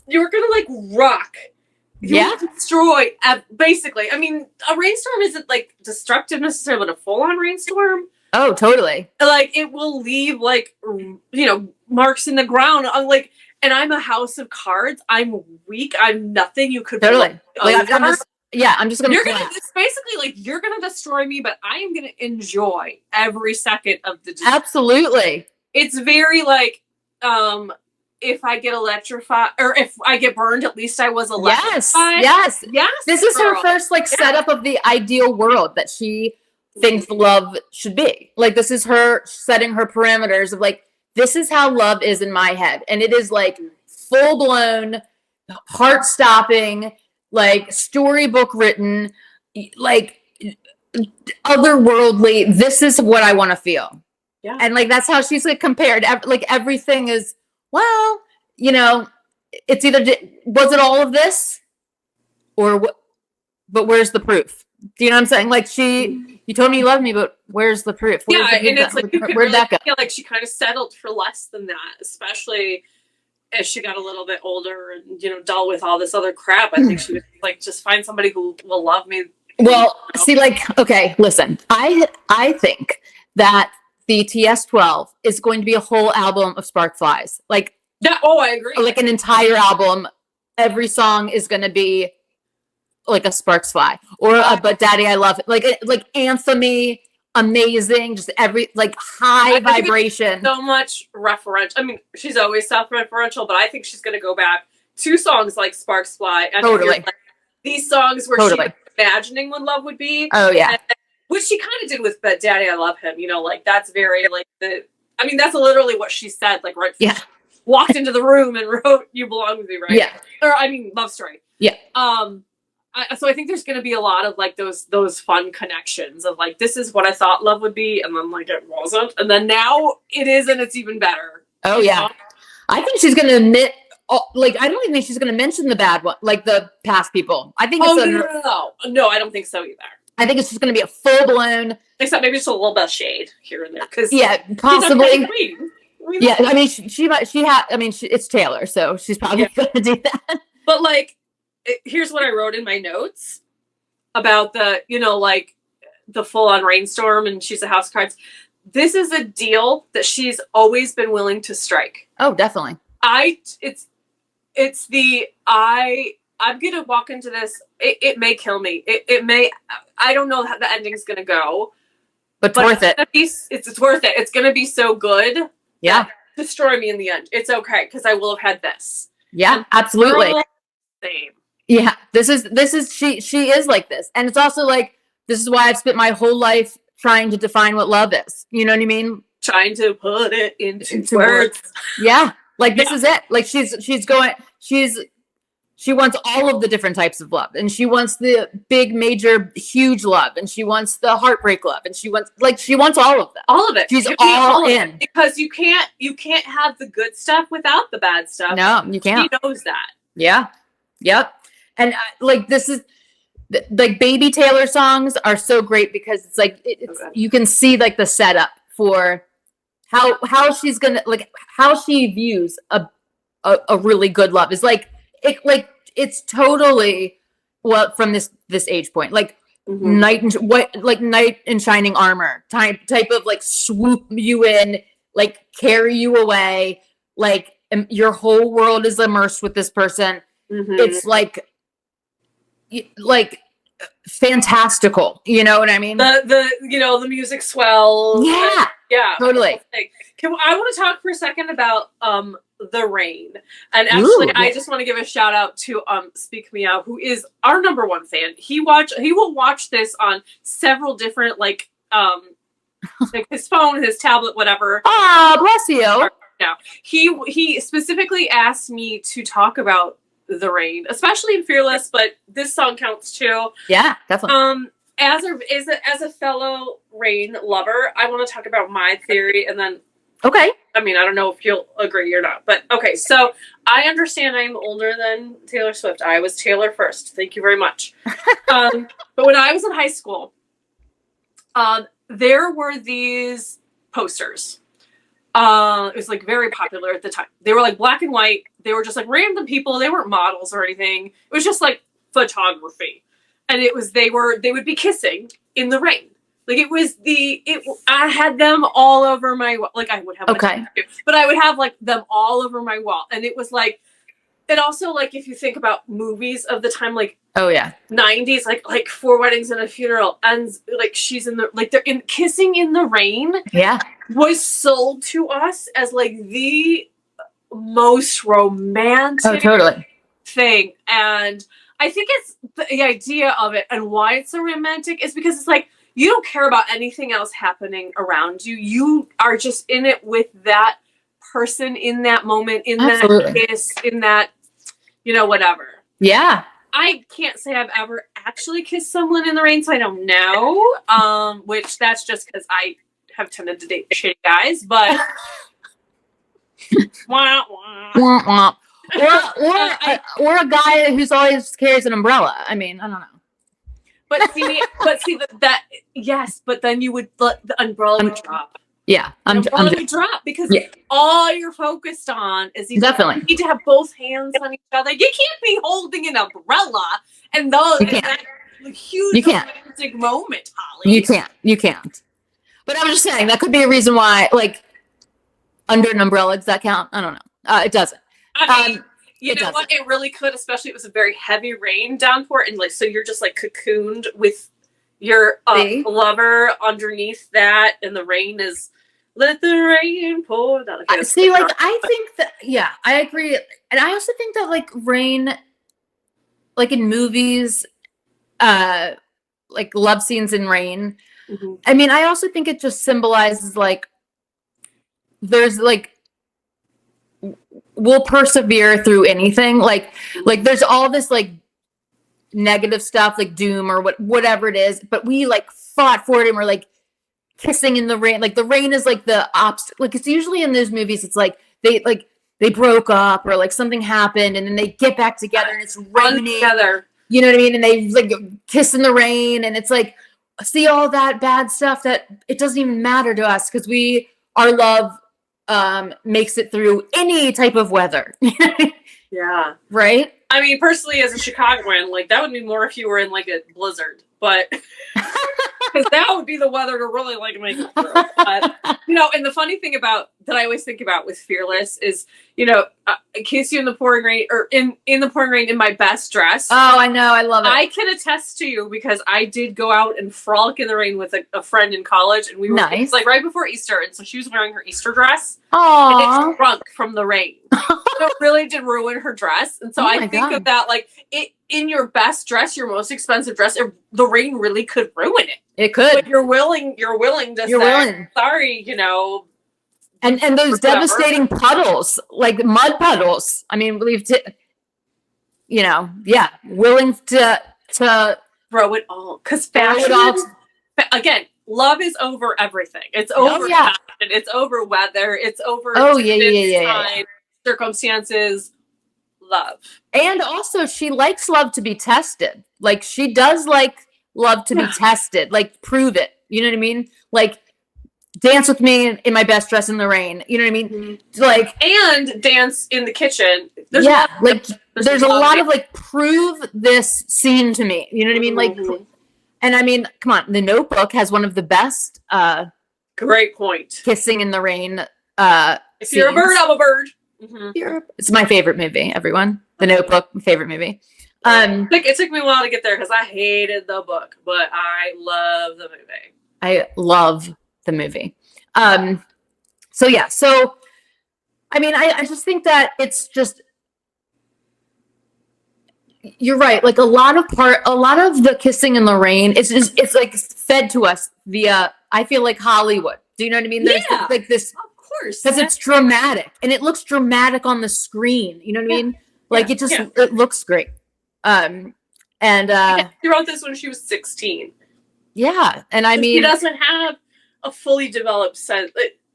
you're gonna like rock. You destroy, basically. I mean, a rainstorm isn't like destructive necessarily, but a full-on rainstorm. Oh, totally. Like it will leave like marks in the ground. Like, and I'm a house of cards. I'm weak. I'm nothing. You could totally. I'm just gonna. It's basically like you're gonna destroy me, but I am gonna enjoy every second of the destruction. Absolutely. It's very like, if I get electrified or if I get burned, at least I was electrified. Yes. This is her first like setup of the ideal world that she thinks love should be. Like, this is her setting her parameters of like, this is how love is in my head. And it is like full blown, heart stopping, like storybook written, like otherworldly. This is what I want to feel. Yeah. And like, that's how she's like compared. Like everything is, well, it's either, was it all of this or what, but where's the proof? Do you know what I'm saying? Like you told me you love me, but where's the proof? And it's like, you could really feel like she kind of settled for less than that, especially as she got a little bit older and, dealt with all this other crap. I think she would like, just find somebody who will love me. Well, see, like, okay, listen, I think that the TS12 is going to be a whole album of Spark Flies. Like, I agree. Like an entire album. Every song is going to be like a Sparkx Fly or But Daddy I Love It. Like anthem-y, amazing, just like high vibration. So much referential. I mean, she's always self-referential, but I think she's going to go back to songs like Sparkx Fly. And totally. Like, these songs where she was imagining what love would be. Oh, yeah. Which she kind of did with But Daddy I Love Him. Like that's very like that's literally what she said, like right before she walked into the room and wrote You Belong With Me, right? Yeah. Or Love Story. Yeah. So I think there's going to be a lot of like those fun connections of like, this is what I thought love would be, and then like it wasn't, and then now it is, and it's even better. Oh yeah, I think she's going to admit. Like, I don't even think she's going to mention the bad one, like the past people. I think. No, I don't think so either. I think it's just going to be a full blown. Except maybe just a little bit of shade here and there, because possibly. I mean, she might. It's Taylor, so she's probably going to do that. But like, here's what I wrote in my notes about the, like the full-on rainstorm and She's a House of Cards. This is a deal that she's always been willing to strike. Oh, definitely. I'm gonna walk into this. It may kill me. It may. I don't know how the ending's gonna go, but worth it. It's worth it. It's gonna be so good. Yeah. Destroy me in the end. It's okay because I will have had this. Yeah, and absolutely. Same. Yeah, this is she is like this, and it's also like this is why I've spent my whole life trying to define what love is. You know what I mean? Trying to put it into words. Yeah, like this is it. Like she wants all of the different types of love, and she wants the big, major, huge love, and she wants the heartbreak love, and she wants all of them. All of it. She's all in because you can't have the good stuff without the bad stuff. No, you can't. She knows that. Yeah. Yep. And this is like Baby Taylor songs are so great because it's like you can see like the setup for how she's gonna how she views a really good love is it's totally from this age point knight in shining armor type of swoop you in carry you away your whole world is immersed with this person. It's fantastical, you know what I mean? The music swells. Yeah, totally. I want to talk for a second about The Rain, and actually, I just want to give a shout out to Speak Me Out, who is our number one fan. He will watch this on several different his phone, his tablet, whatever. Ah, bless you. Now he specifically asked me to talk about The Rain, especially in Fearless, but this song counts too. Yeah, definitely. As a fellow Rain lover, I want to talk about my theory, and then okay. I mean, I don't know if you'll agree or not, but okay. So I understand I'm older than Taylor Swift. I was Taylor first. Thank you very much. But when I was in high school, there were these posters. It was very popular at the time. They were black and white. They were just random people. They weren't models or anything. It was just photography. And they would be kissing in the rain. I had them all over my wall. I would have okay. But I would have them all over my wall. And it was and also if you think about movies of the time, oh yeah, 90s, like Four Weddings and a Funeral, and she's in the they're in Kissing in the Rain. Yeah. Was sold to us as the most romantic thing. And I think it's the idea of it and why it's so romantic is because it's you don't care about anything else happening around you. You are just in it with that person in that moment, in that kiss, in that, whatever. Yeah. I can't say I've ever actually kissed someone in the rain, so I don't know. Which that's just because I have tended to date shitty guys, but wah, wah. Wah, wah. Or a guy who's always carries an umbrella. I mean, I don't know. But see that yes, but then you would let the umbrella would drop. Yeah, umbrella would drop because all you're focused on is you need to have both hands on each other. You can't be holding an umbrella and that huge romantic moment, Holly. You can't. But I was just saying that could be a reason why, under an umbrella, does that count? I don't know. It doesn't. I mean, you know what? It really could, especially if it was a very heavy rain downpour, and so you're just cocooned with your lover underneath that, and the rain is let the rain pour down. I think that I agree, and I also think that rain, in movies, love scenes in rain. Mm-hmm. I mean, I also think it just symbolizes there's we'll persevere through anything. There's all this negative stuff, doom or whatever it is, but we fought for it and we're kissing in the rain. The rain is the opposite. It's usually in those movies, it's they broke up or something happened and then they get back together and it's raining together. You know what I mean? And they kiss in the rain and it's see all that bad stuff that it doesn't even matter to us because our love makes it through any type of weather. Yeah. Right? I mean, personally, as a Chicagoan, like that would be more if you were in like a blizzard, but because that would be the weather to really like make it through. But, and the funny thing about that I always think about with Fearless is, kiss you in the pouring rain or in the pouring rain in my best dress. Oh, I know. I love it. I can attest to you because I did go out and frolic in the rain with a friend in college, and we were it was like right before Easter, and so she was wearing her Easter dress. Aww. And it shrunk from the rain. So it really did ruin her dress. And so I think of that like in your best dress, your most expensive dress, the rain really could ruin it. It could. But you're willing to say, sorry, And those devastating puddles, like mud puddles. I mean, willing to throw it all. Because fashion, again, love is over everything. It's over fashion. It's over weather. It's over time, circumstances, love. And also, she likes love to be tested. Like, she does like love to be tested. Like, prove it. You know what I mean? Like, dance with me in my best dress in the rain. You know what I mean? Mm-hmm. Like, and dance in the kitchen. There's a lot of like, prove this scene to me. You know what I mean? Like, and I mean, come on, The Notebook has one of the best. Great point. Kissing in the rain. If you're a bird, I'm a bird. Mm-hmm. It's my favorite movie. Everyone, The Notebook, my favorite movie. It took me a while to get there because I hated the book, but I love the movie. I love the movie. So I mean, I just think that it's just, you're right. Like a lot of the kissing in the rain, it's like fed to us via, I feel like Hollywood. Do you know what I mean? There's like this, of course, because it's dramatic and it looks dramatic on the screen. You know what I mean? Like it looks great. She wrote this when she was 16. Yeah. And I mean, she doesn't have a fully developed sense.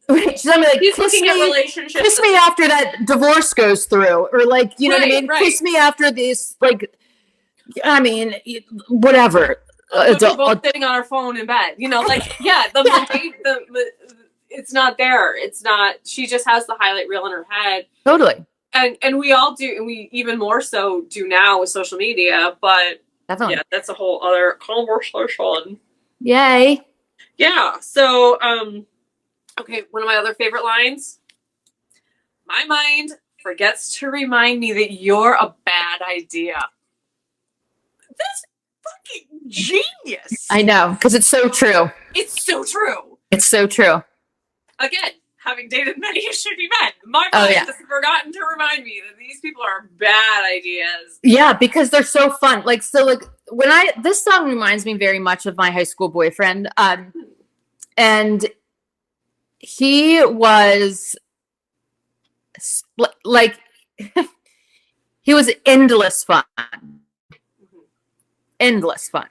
Right. She's like, he's looking at relationships. Kiss me after that divorce goes through, or like, you know what I mean? Right. Kiss me after this, like, I mean, whatever. We're both sitting on our phone in bed, it's not there. It's not. She just has the highlight reel in her head. Totally. And we all do, and we even more so do now with social media. But definitely, that's a whole other conversation. Yay. Yeah. So, okay, one of my other favorite lines. My mind forgets to remind me that you're a bad idea. That's fucking genius. I know, because it's so true. It's so true. It's so true. Again, having dated many shitty men, my mind has forgotten to remind me that these people are bad ideas. Yeah, because they're so fun. Like, this song reminds me very much of my high school boyfriend. And he was like, he was endless fun. Endless fun.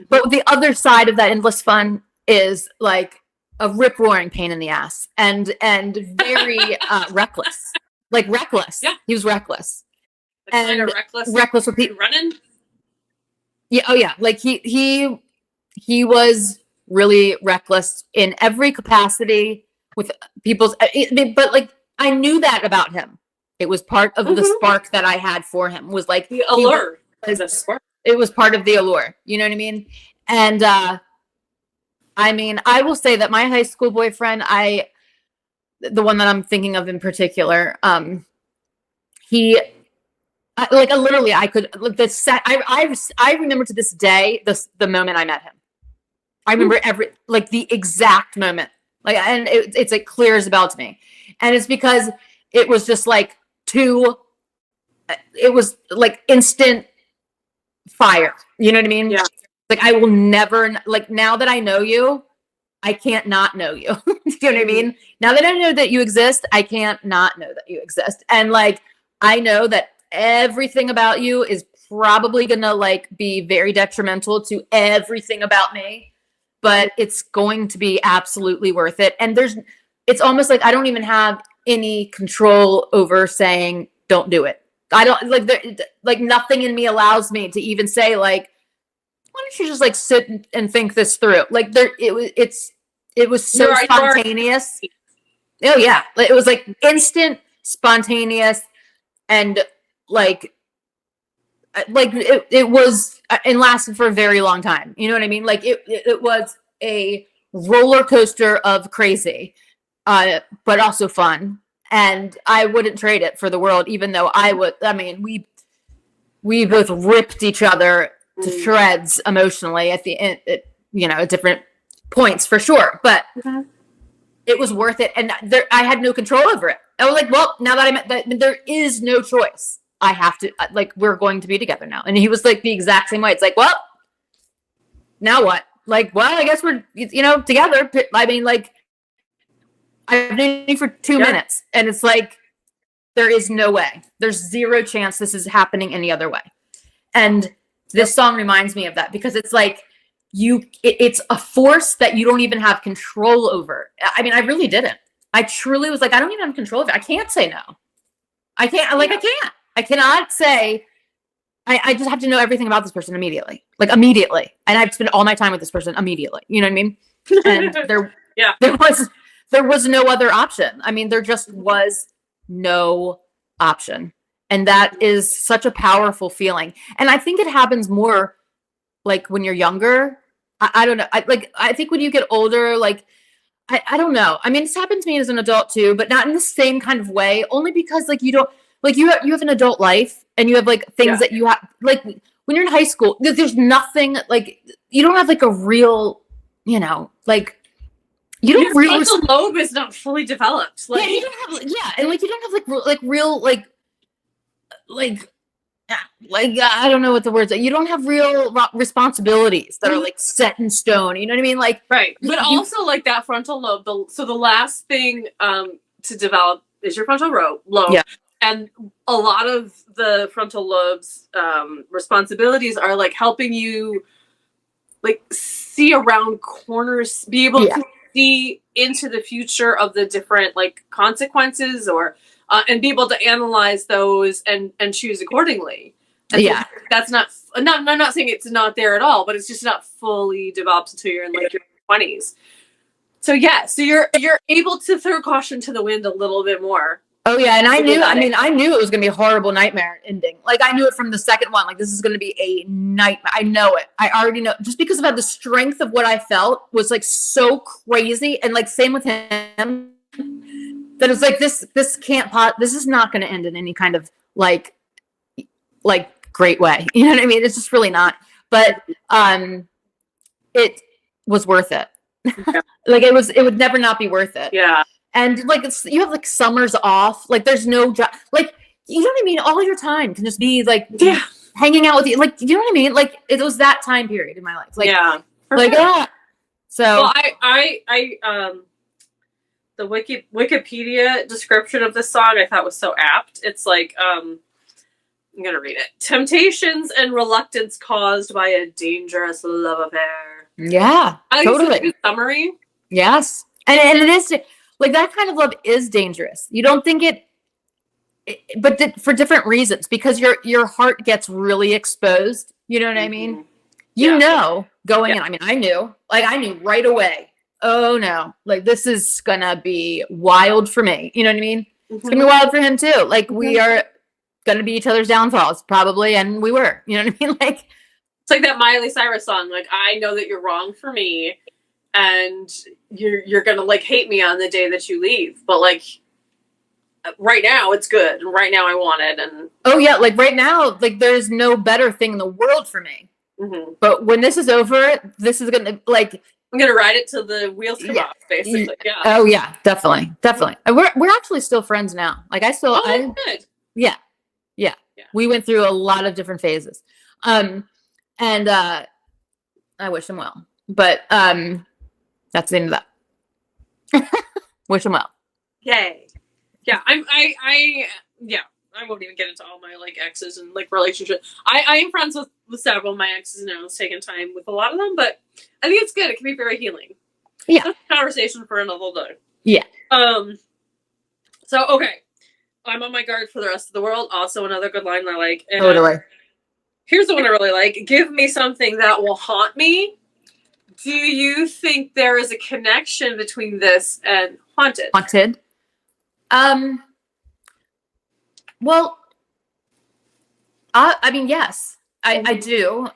But the other side of that endless fun is like a rip-roaring pain in the ass and very reckless. Like reckless. Yeah. He was reckless. Like and reckless with people running? Yeah, oh yeah. Like he was really reckless in every capacity with people's, but like I knew that about him. It was part of the spark that I had for him. Was like the allure. It was part of the allure. You know what I mean? And I mean, I will say that my high school boyfriend, the one that I'm thinking of in particular, literally I could I remember to this day the moment I met him. I remember the exact moment, like, and it's like clear as a bell to me, and it's because it was just like it was like instant fire. You know what I mean? Yeah. Like I will never, like, now that I know you, I can't not know you. You know what I mean? Now that I know that you exist, I can't not know that you exist. And like, I know that everything about you is probably gonna like be very detrimental to everything about me, but it's going to be absolutely worth it. And it's almost like I don't even have any control over saying, don't do it. I don't like nothing in me allows me to even say like, why don't you just like sit and think this through? Like it was so spontaneous. Oh yeah. It was like instant, spontaneous, and like like it was and lasted for a very long time. You know what I mean? Like it was a roller coaster of crazy, but also fun. And I wouldn't trade it for the world, even though I would. I mean, we both ripped each other to shreds emotionally at the end, at different points for sure. But it was worth it, and I had no control over it. I was like, well, now that I'm at that, there is no choice. I have to, like, we're going to be together now. And he was like the exact same way. It's like, well, now what? Like, well, I guess we're, together. I mean, like, I've known you for 2 minutes, and it's like, there is no way. There's zero chance this is happening any other way. And this song reminds me of that, because it's like, it's a force that you don't even have control over. I mean, I really didn't. I truly was like, I don't even have control of it. I can't say no. I can't. I cannot say. I just have to know everything about this person immediately. Like, immediately. And I've spent all my time with this person immediately. You know what I mean? And there was no other option. I mean, there just was no option. And that is such a powerful feeling. And I think it happens more like when you're younger. I don't know. I think when you get older, like, I don't know. I mean, it's happened to me as an adult too, but not in the same kind of way, only because like you don't, like you have an adult life, and you have like things that you have, like when you're in high school, there's nothing, like you don't have like a real, like you don't your really, frontal lobe is not fully developed. Like, you don't have, and like you don't have real I don't know what the words are. You don't have real responsibilities that are like set in stone. You know what I mean? Like, right. But also like that frontal lobe. So the last thing to develop is your frontal lobe. Yeah. And a lot of the frontal lobe's responsibilities are like helping you like see around corners, be able to see into the future of the different like consequences, or and be able to analyze those and choose accordingly. And so that's not. I'm not saying it's not there at all, but it's just not fully developed until you're in like your 20s. So so you're able to throw caution to the wind a little bit more. Oh yeah, and I knew it was gonna be a horrible nightmare ending. Like, I knew it from the second one. Like, this is gonna be a nightmare. I know it. I already know, just because of how the strength of what I felt was like so crazy, and like same with him. That it's like this can't this is not gonna end in any kind of like great way. You know what I mean? It's just really not. But it was worth it. Like, it would never not be worth it. Yeah. And like, you have like summers off, like there's no job, like, you know what I mean? All your time can just be like hanging out with you. Like, you know what I mean? Like, it was that time period in my life. Like, So, well, I the Wikipedia description of this song I thought was so apt. It's like, I'm gonna read it. Temptations and reluctance caused by a dangerous love affair. Yeah, totally. Good summary. Yes. And it is, like, that kind of love is dangerous. You don't think but for different reasons, because your heart gets really exposed. You know what I mean? You know, going in. I mean, I knew right away. Oh no, like, this is gonna be wild for me. You know what I mean? It's gonna be wild for him too. Like, we are gonna be each other's downfalls, probably, and we were. You know what I mean? Like, it's like that Miley Cyrus song. Like, I know that you're wrong for me, and you're gonna like hate me on the day that you leave, but like right now it's good, and right now I want it. And oh yeah, like right now, like, there's no better thing in the world for me. But when this is over, this is gonna, like, I'm gonna ride it till the wheels come off, basically. Yeah. Oh yeah, definitely. And we're actually still friends now. Like, good. Yeah. We went through a lot of different phases, and I wish him well. But that's the end of that. Wish him well. Yay. Yeah, I won't even get into all my like exes and like relationships. I am friends with several of my exes now. It's taken time with a lot of them, but I think it's good. It can be very healing. Yeah. That's a conversation for another day. Yeah. So okay. I'm on my guard for the rest of the world. Also another good line I like. And totally. Here's the one I really like. Give me something that will haunt me. Do you think there is a connection between this and haunted? Well, I mean, yes, I do.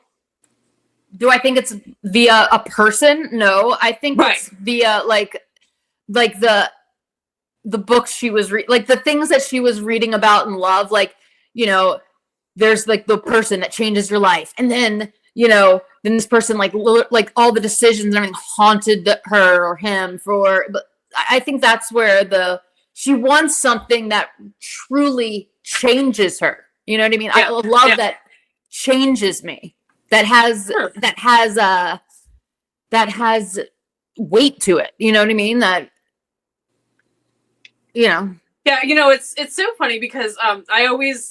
Do I think it's via a person? No, I think it's via like the books she was like the things that she was reading about in love. Like, you know, there's like the person that changes your life, and then, you know, then this person like all the decisions and everything haunted her or him for. But I think that's where she wants something that truly changes her. You know what I mean? I love that changes me. That has weight to it. You know what I mean? That, you know. Yeah, you know, it's so funny because I always,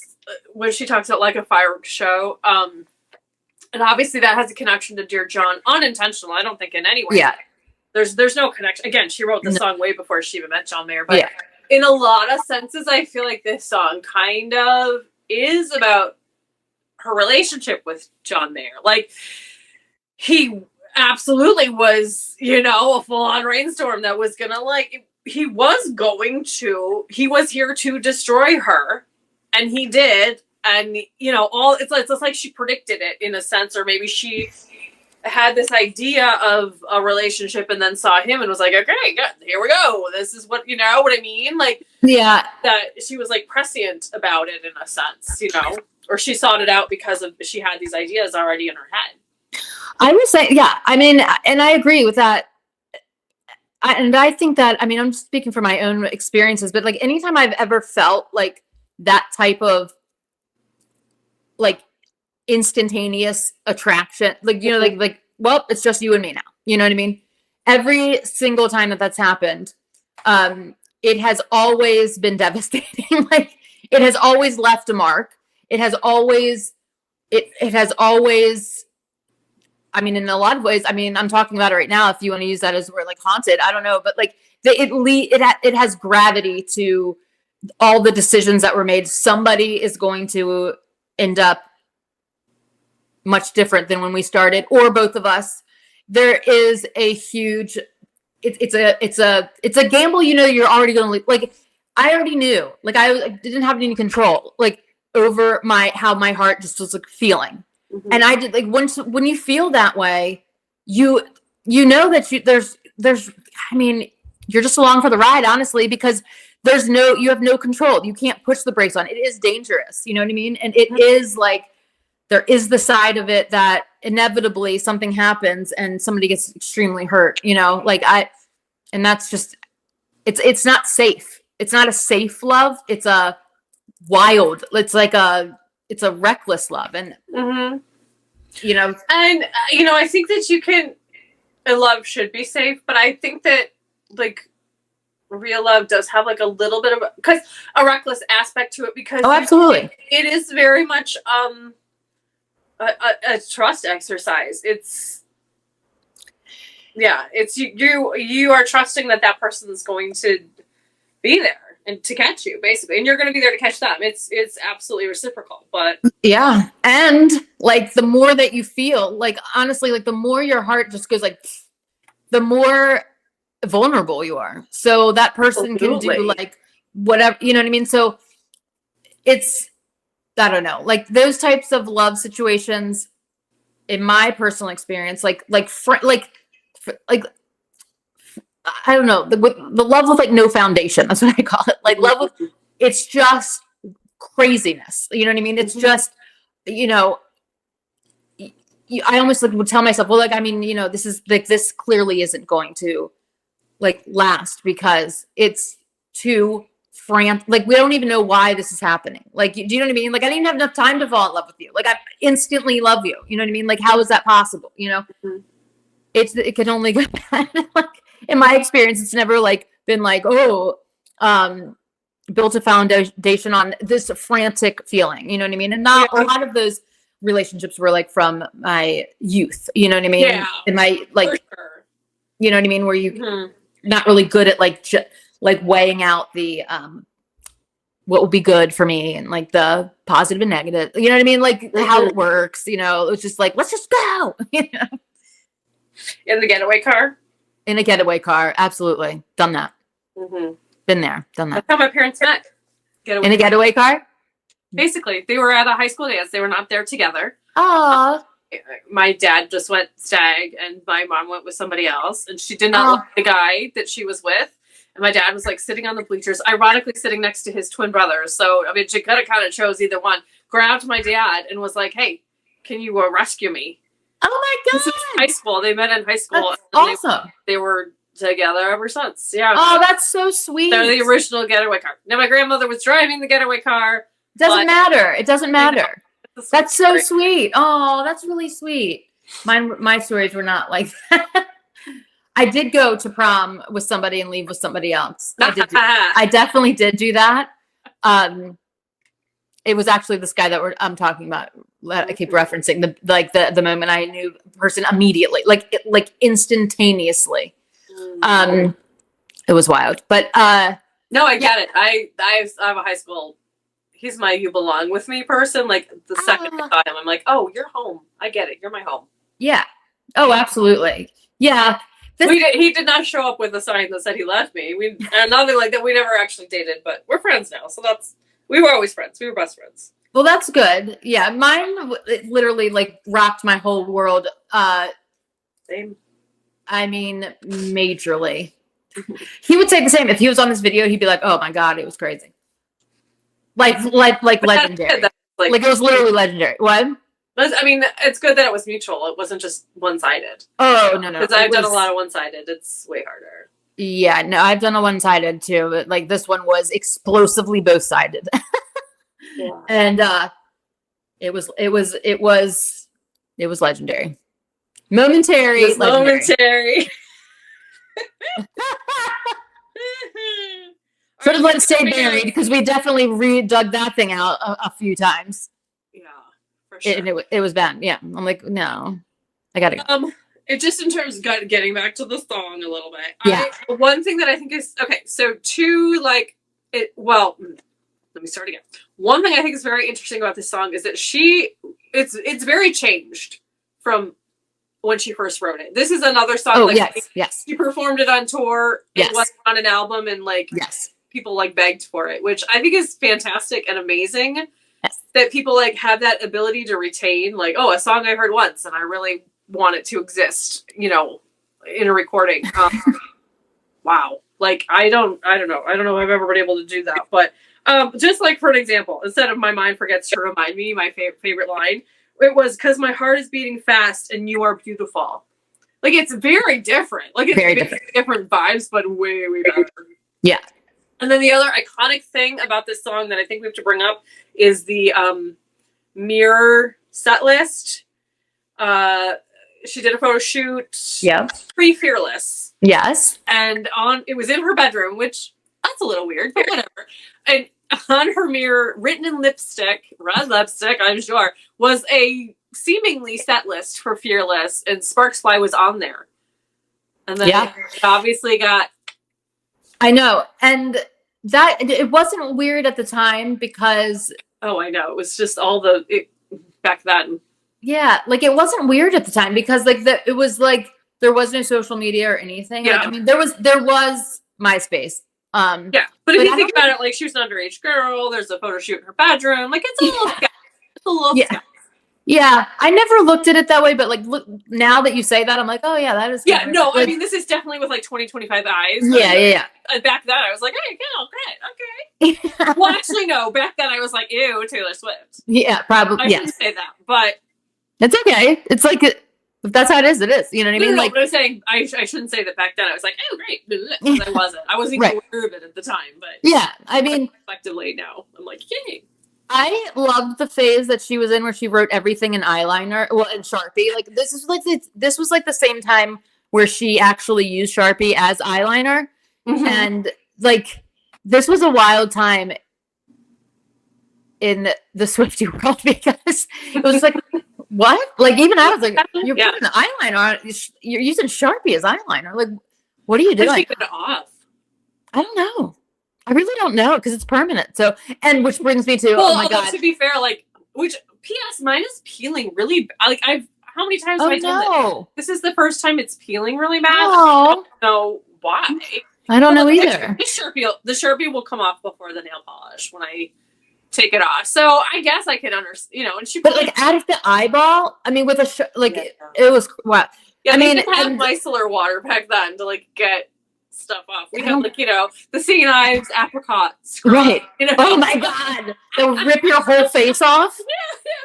when she talks about like a fireworks show, and obviously that has a connection to Dear John, unintentional. I don't think in any way. Yeah. There's no connection. Again, she wrote the song way before she even met John Mayer. But in a lot of senses, I feel like this song kind of is about her relationship with John Mayer. Like, he absolutely was, you know, a full-on rainstorm that was gonna, like, he was here to destroy her, and he did. And, you know, it's like she predicted it in a sense, or maybe she had this idea of a relationship and then saw him and was like, okay, good, here we go. This is what, you know what I mean? Like, yeah, that she was like prescient about it in a sense, you know, or she sought it out because she had these ideas already in her head. I would say, yeah, I mean, and I agree with that. And I think that, I mean, I'm just speaking from my own experiences, but like anytime I've ever felt like that type of like instantaneous attraction, like, you know, like, well, it's just you and me now. You know what I mean? Every single time that's happened, it has always been devastating. Like, it has always left a mark. It has always, I mean, in a lot of ways, I mean, I'm talking about it right now. If you want to use that as a word, like haunted, I don't know, but like it has gravity to all the decisions that were made. Somebody is going to end up much different than when we started, or both of us. There is a huge, it's a gamble. You know, you're already going to, like, I already knew, like, I didn't have any control, like, over how my heart just was like feeling. Mm-hmm. And I did, like, when you feel that way, you know that there's, I mean, you're just along for the ride, honestly, because you have no control. You can't push the brakes on. It is dangerous. You know what I mean? And it is like, there is the side of it that inevitably something happens and somebody gets extremely hurt, you know, like and that's just, it's not safe. It's not a safe love. It's a wild, it's a reckless love. And, you know, and, you know, I think that love should be safe, but I think that like real love does have like a little bit of a reckless aspect to it, because absolutely, it is very much, a trust exercise. It's you are trusting that person is going to be there and to catch you, basically, and you're going to be there to catch them. It's absolutely reciprocal. But yeah, and like the more that you feel, like, honestly, like the more your heart just goes like, the more vulnerable you are. So that person can do like whatever, you know what I mean? So it's, I don't know, like those types of love situations, in my personal experience, like I don't know, the love with like no foundation. That's what I call it. Like love with, it's just craziness. You know what I mean? It's just, you know, I almost like would tell myself, well, like, I mean, you know, this is like, this clearly isn't going to like last, because it's too frantic. Like, we don't even know why this is happening. Like, do you know what I mean? Like, I didn't have enough time to fall in love with you. Like, I instantly love you. You know what I mean? Like, how is that possible? You know, it can only go bad. Like, in my experience, it's never like been like, built a foundation on this frantic feeling. You know what I mean? And not a lot of those relationships were like from my youth. You know what I mean? Yeah. And my, like, sure. You know what I mean? Where you not really good at like like weighing out the what would be good for me, and like the positive and negative, you know what I mean, like how it works, you know. It was just like, let's just go, you know. In a getaway car, absolutely done that. Been there, done that. That's how my parents met. In a getaway car. Basically, they were at a high school dance. They were not there together. Oh. My dad just went stag, and my mom went with somebody else, and she did not like the guy that she was with. And my dad was like sitting on the bleachers, ironically sitting next to his twin brothers. So I mean, she could have kind of chose either one. Grabbed my dad and was like, "Hey, can you rescue me?" Oh my god! This is high school. They met in high school. That's awesome. They were together ever since. Yeah. Oh, that's so sweet. They're the original getaway car. Now my grandmother was driving the getaway car. Doesn't matter. It doesn't matter. That's so sweet. Oh, that's really sweet. My stories were not like that. I did go to prom with somebody and leave with somebody else. I definitely did do that. It was actually this guy that I'm talking about. I keep referencing the moment I knew the person immediately, like instantaneously. It was wild, but no, I get it. I have a high school. He's my "you belong with me" person. Like the second I saw him, I'm like, "Oh, you're home. I get it. You're my home." Yeah. Oh, absolutely. Yeah. He did not show up with a sign that said he left me. Nothing like that. We never actually dated, but we're friends now. So we were always friends. We were best friends. Well, that's good. Yeah, mine literally like rocked my whole world. Same. I mean, majorly. He would say the same. If he was on this video, he'd be like, "Oh my god, it was crazy." Like legendary. Like it was literally legendary. What? I mean, it's good that it was mutual. It wasn't just one-sided. Oh, no. Because I've done a lot of one-sided. It's way harder. Yeah, no, I've done a one-sided too, but like this one was explosively both-sided. Yeah. And it was legendary. Momentary. Momentary. Should have let it stay buried because we definitely redug that thing out a few times. Yeah, for sure. It was bad. Yeah, I'm like, no, I gotta go. It just in terms of getting back to the song a little bit. Yeah. One thing that I think is okay. So let me start again. One thing I think is very interesting about this song is that it's very changed from when she first wrote it. This is another song. Oh, yes. She performed it on tour. Yes. It wasn't on an album, and people begged for it, which I think is fantastic and amazing. Yes. That people have that ability to retain a song I heard once and I really want it to exist, in a recording. Wow. I don't know if I've ever been able to do that, but just for an example, instead of "my mind forgets to remind me," my favorite line, it was "'cause my heart is beating fast and you are beautiful." It's very different. It's very different vibes, but way, way better. Yeah. And then the other iconic thing about this song that I think we have to bring up is the mirror set list. She did a photo shoot. Yeah. Pre-Fearless. Yes. And it was in her bedroom, which that's a little weird, but whatever. And on her mirror, written in lipstick, red lipstick, I'm sure, was a seemingly set list for Fearless, and Sparkx Fly was on there. And then it obviously got... I know. And it wasn't weird at the time because... Oh, I know. It was just back then. Yeah. It wasn't weird at the time because it was there was no social media or anything. Yeah. There was MySpace. Yeah. But if you think about it, she was an underage girl. There's a photo shoot in her bedroom. It's a little sketch. It's a little sketch. Yeah, I never looked at it that way, but look, now that you say that, I'm like, oh yeah, that is. Yeah, no, I mean, this is definitely with 25 eyes. Yeah. Back then, I was like, hey, okay. Well, actually, no. Back then, I was like, ew, Taylor Swift. Yeah, probably. I shouldn't say that, but it's okay. It's if that's how it is, it is. You know what I mean? No, but I'm saying I shouldn't say that back then. I was like, oh, great. I wasn't. I wasn't even aware of it at the time, but yeah, I mean, effectively now, I'm like, yay. I loved the phase that she was in where she wrote everything in eyeliner, in Sharpie. This was the same time where she actually used Sharpie as eyeliner, and this was a wild time in the Swiftie world because it was what? Even I was like, you're putting the eyeliner on, you're using Sharpie as eyeliner. What are you doing? She got it off. I don't know. I really don't know because it's permanent. So, and which brings me to, oh my God. To be fair, P.S. mine is peeling really bad. How many times have I done this? This is the first time it's peeling really bad. Oh. I don't know why. I don't know either. The Sharpie will come off before the nail polish when I take it off. So I guess I can understand, you know, and she But like out of the eyeball, I mean, with a it was wow. Yeah, I they mean, didn't have micellar water back then to like get stuff off. We had like, you know, the St. Ives apricot scrub, right. You know? Oh my god, they'll rip your whole face off.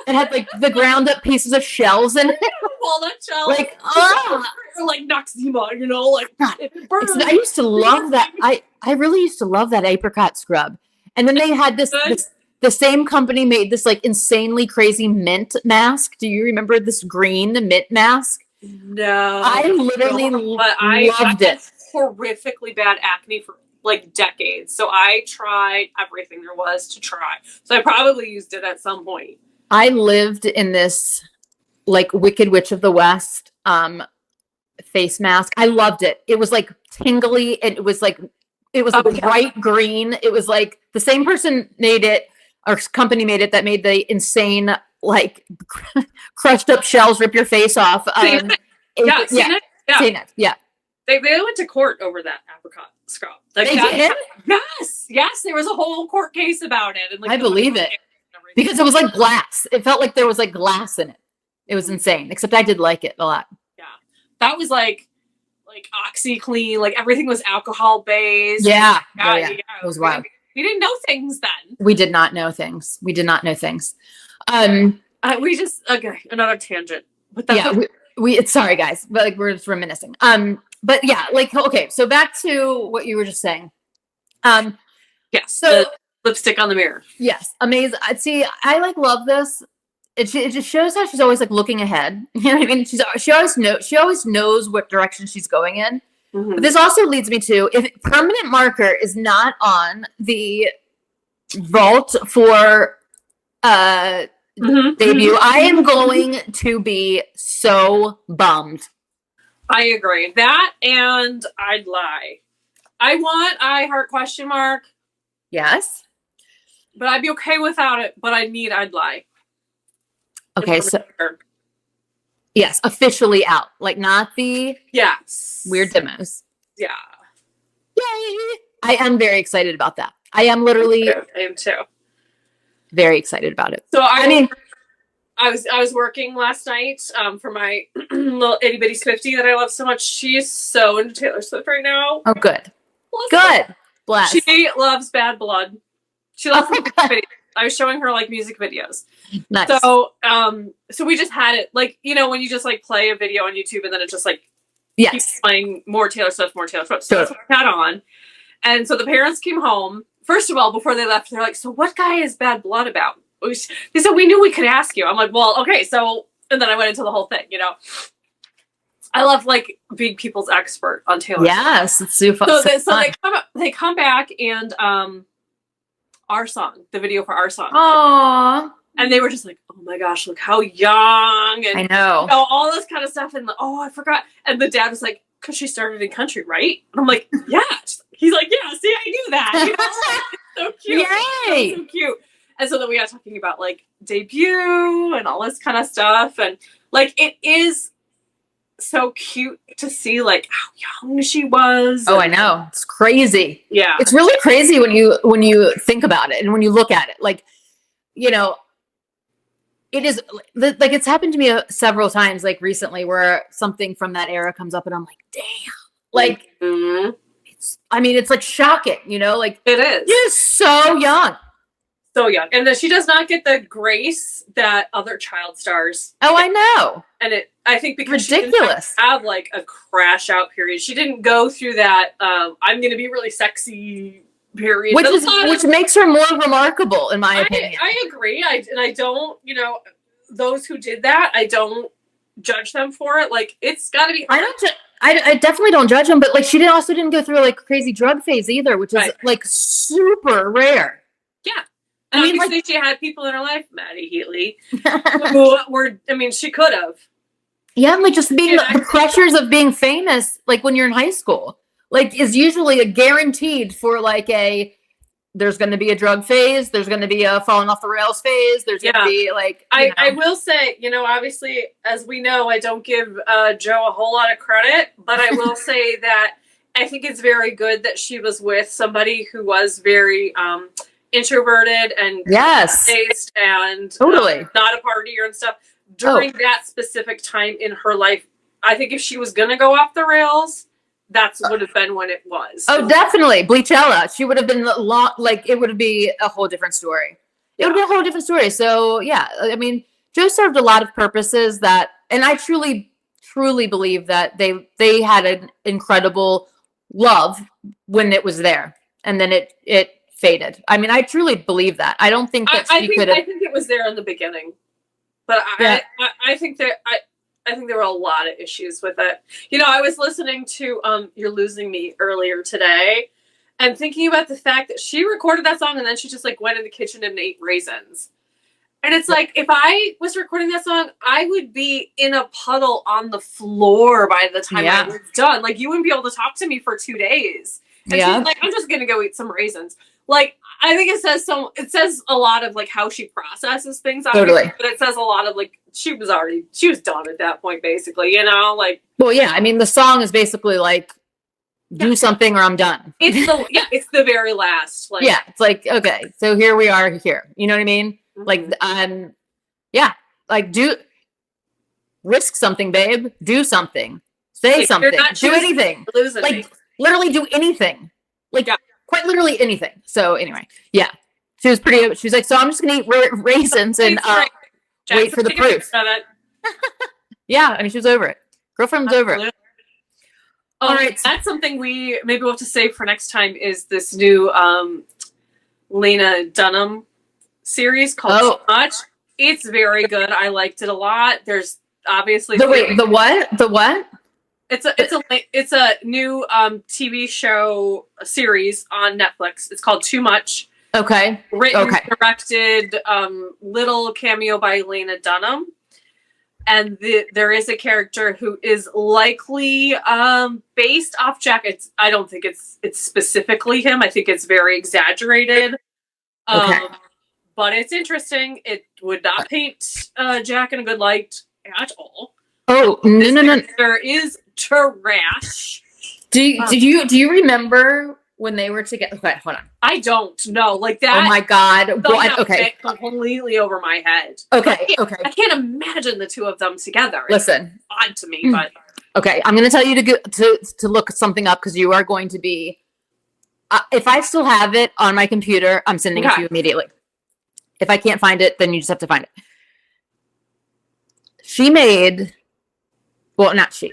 It had like the ground up pieces of shells in it. Walnut shells. Like, or like Noxzema, you know, like it burns. I used to love that. I really used to love that apricot scrub. And then they had this the same company made this like insanely crazy mint mask. Do you remember this green mint mask? No. I literally loved it. Horrifically bad acne for like decades. So I tried everything there was to try. So I probably used it at some point. I lived in this like Wicked Witch of the West face mask. I loved it. It was like tingly and it was bright green. It was like the same person made it, or company made it, that made the insane like crushed up shells rip your face off. Yeah. They went to court over that apricot scrub. Like they did? Yes. There was a whole court case about it. And like I believe it because it was like glass. It felt like there was like glass in it. It was insane. Except I did like it a lot. Yeah, that was like OxyClean. Like everything was alcohol based. Yeah. It was wild. We didn't know things then. We did not know things. We just another tangent. But that's sorry guys, but like we're just reminiscing. But yeah, like okay, so back to what you were just saying. Yes. So lipstick on the mirror. Yes, amazing. See, I like love this. It just shows how she's always like looking ahead. You know what I mean? She always knows what direction she's going in. Mm-hmm. But this also leads me to, if permanent marker is not on the vault for debut, I am going to be so bummed. I agree. That and I'd lie. I want I heart question mark. Yes. But I'd be okay without it, but I'd lie. Okay, so yes, officially out. Like not the weird demos. Yeah. Yay! I am very excited about that. I am literally I am too. Very excited about it. So I was working last night for my little itty bitty Swiftie that I love so much. She's so into Taylor Swift right now. Oh, good. Good. Bless. She loves Bad Blood. She loves music videos. I was showing her like music videos. Nice. So so we just had it like, you know, when you just like play a video on YouTube and then it just like keeps playing more Taylor Swift. So that's what I had on. And so the parents came home. First of all, before they left, they're like, so what guy is Bad Blood about? They said, we knew we could ask you. I'm like, well, okay. So, and then I went into the whole thing, you know. I love like being people's expert on Taylor. Yes, it's super fun. So they come back and Our Song, the video for Our Song. Aww. And they were just like, oh my gosh, look how young. And I know. You know, all this kind of stuff. And I forgot. And the dad was like, because she started in country, right? And I'm like, yeah. He's like, yeah, see, I knew that. You know? So cute. Yay. So cute. And so then we got talking about like debut and all this kind of stuff. And like, it is so cute to see like how young she was. Oh, I know. It's crazy. Yeah. It's really crazy when you think about it and when you look at it. Like, you know, it is like it's happened to me several times, like recently, where something from that era comes up and I'm like, damn. Like, it's like shocking, you know, like it is. You're so young. So young. And then she does not get the grace that other child stars. Oh, I know. And I think because ridiculous. She didn't have like a crash out period. She didn't go through that I'm going to be really sexy period. Which makes her more remarkable, in my opinion. I agree. I don't, you know, those who did that, I don't judge them for it. Like, it's got to be hard. I definitely don't judge them, but like she also didn't go through like a crazy drug phase either, which is like super rare. Yeah. And obviously she had people in her life, Maddie Healy, who were, she could have. Yeah, like just being the pressures of being famous, like when you're in high school, like is usually a guaranteed for like there's going to be a drug phase. There's going to be a falling off the rails phase. There's going to be like, I will say, you know, obviously, as we know, I don't give Joe a whole lot of credit, but I will say that I think it's very good that she was with somebody who was very introverted and Yes. based and Totally. not a partier and stuff. During that specific time in her life, I think if she was going to go off the rails, that's would have been when it was. Oh, definitely. Bleachella. She would have been like, it would be a whole different story. It would be a whole different story. So yeah, I mean, Joe served a lot of purposes that, and I truly believe that they had an incredible love when it was there, and then it faded. I mean, I truly believe that. I don't think that she could have. I think it was there in the beginning, but I think that I think there were a lot of issues with it. You know, I was listening to You're Losing Me earlier today and thinking about the fact that she recorded that song and then she just like went in the kitchen and ate raisins. And it's like, if I was recording that song, I would be in a puddle on the floor by the time I was done. Like, you wouldn't be able to talk to me for 2 days. And she's like, I'm just going to go eat some raisins. Like, I think it says a lot of like how she processes things. Totally. But it says a lot of like, she was done at that point, basically, you know, like. Well, yeah. I mean, the song is basically like, do something or I'm done. It's the very last. Like, yeah. It's like, okay, so here we are here. You know what I mean? Like, like risk something, babe. Do something. Say something. Do anything. Like, literally do anything. Like, quite literally anything. So anyway, yeah. She was like, so I'm just going to eat raisins and wait for the proof. Yeah, I mean, she was over it. Girlfriend was over it. All right. That's something maybe we'll have to save for next time is this new Lena Dunham series called Too Much. It's very good. I liked it a lot. There's obviously the what? It's a new TV show series on Netflix. It's called Too Much. Okay. Written, directed, little cameo by Lena Dunham. And there is a character who is likely based off Jack. I don't think it's specifically him. I think it's very exaggerated. Okay. But it's interesting. It would not paint Jack in a good light at all. Oh, no. There is trash. Do you remember when they were together? Okay, hold on. I don't know. Like that. Oh my God. What? Okay. Completely over my head. Okay. I can't imagine the two of them together. Listen. It's odd to me, but. Okay, I'm going to tell you to look something up because you are going to be. If I still have it on my computer, I'm sending it to you immediately. If I can't find it, then you just have to find it.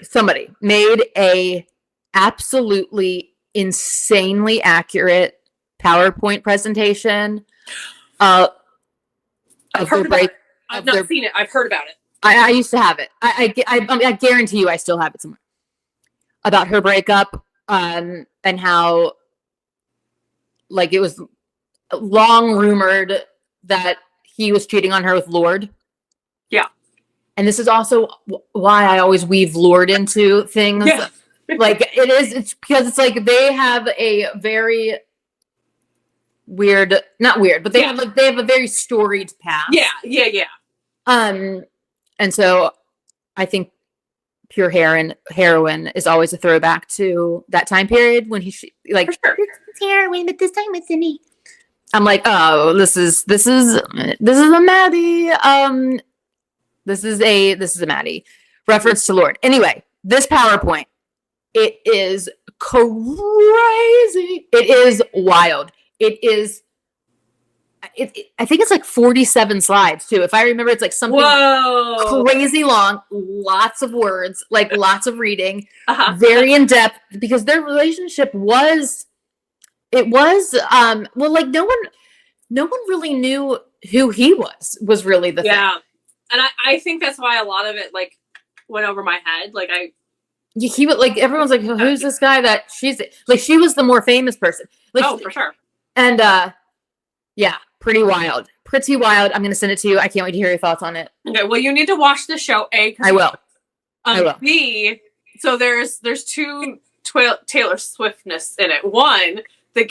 Somebody made a absolutely insanely accurate PowerPoint presentation of their break. I've not seen it. I've heard about it. I used to have it. I guarantee you I still have it somewhere. About her breakup and how like it was long rumored that he was cheating on her with Lorde. Yeah. And this is also why I always weave Lorde into things. Yeah. Like it's because it's like they have a very not weird, but they have a very storied past. Yeah. And so I think Pure Heroin is always a throwback to that time period when like it's heroin, but this time it's in I'm like, oh, this is a Maddie. This is a Maddie reference to Lorde. Anyway, this PowerPoint, it is crazy. It is wild. I think it's like 47 slides too. If I remember, it's like something crazy long, lots of words, like lots of reading, very in depth because their relationship was like no one really knew who he was really the thing. Yeah. And I think that's why a lot of it like went over my head. Like he would like everyone's like, who's this guy that she's like she was the more famous person. Like, for sure. And yeah, pretty wild. I'm gonna send it to you. I can't wait to hear your thoughts on it. Okay, well you need to watch the show, A. I will. B, so there's two Taylor Swiftness in it. One, the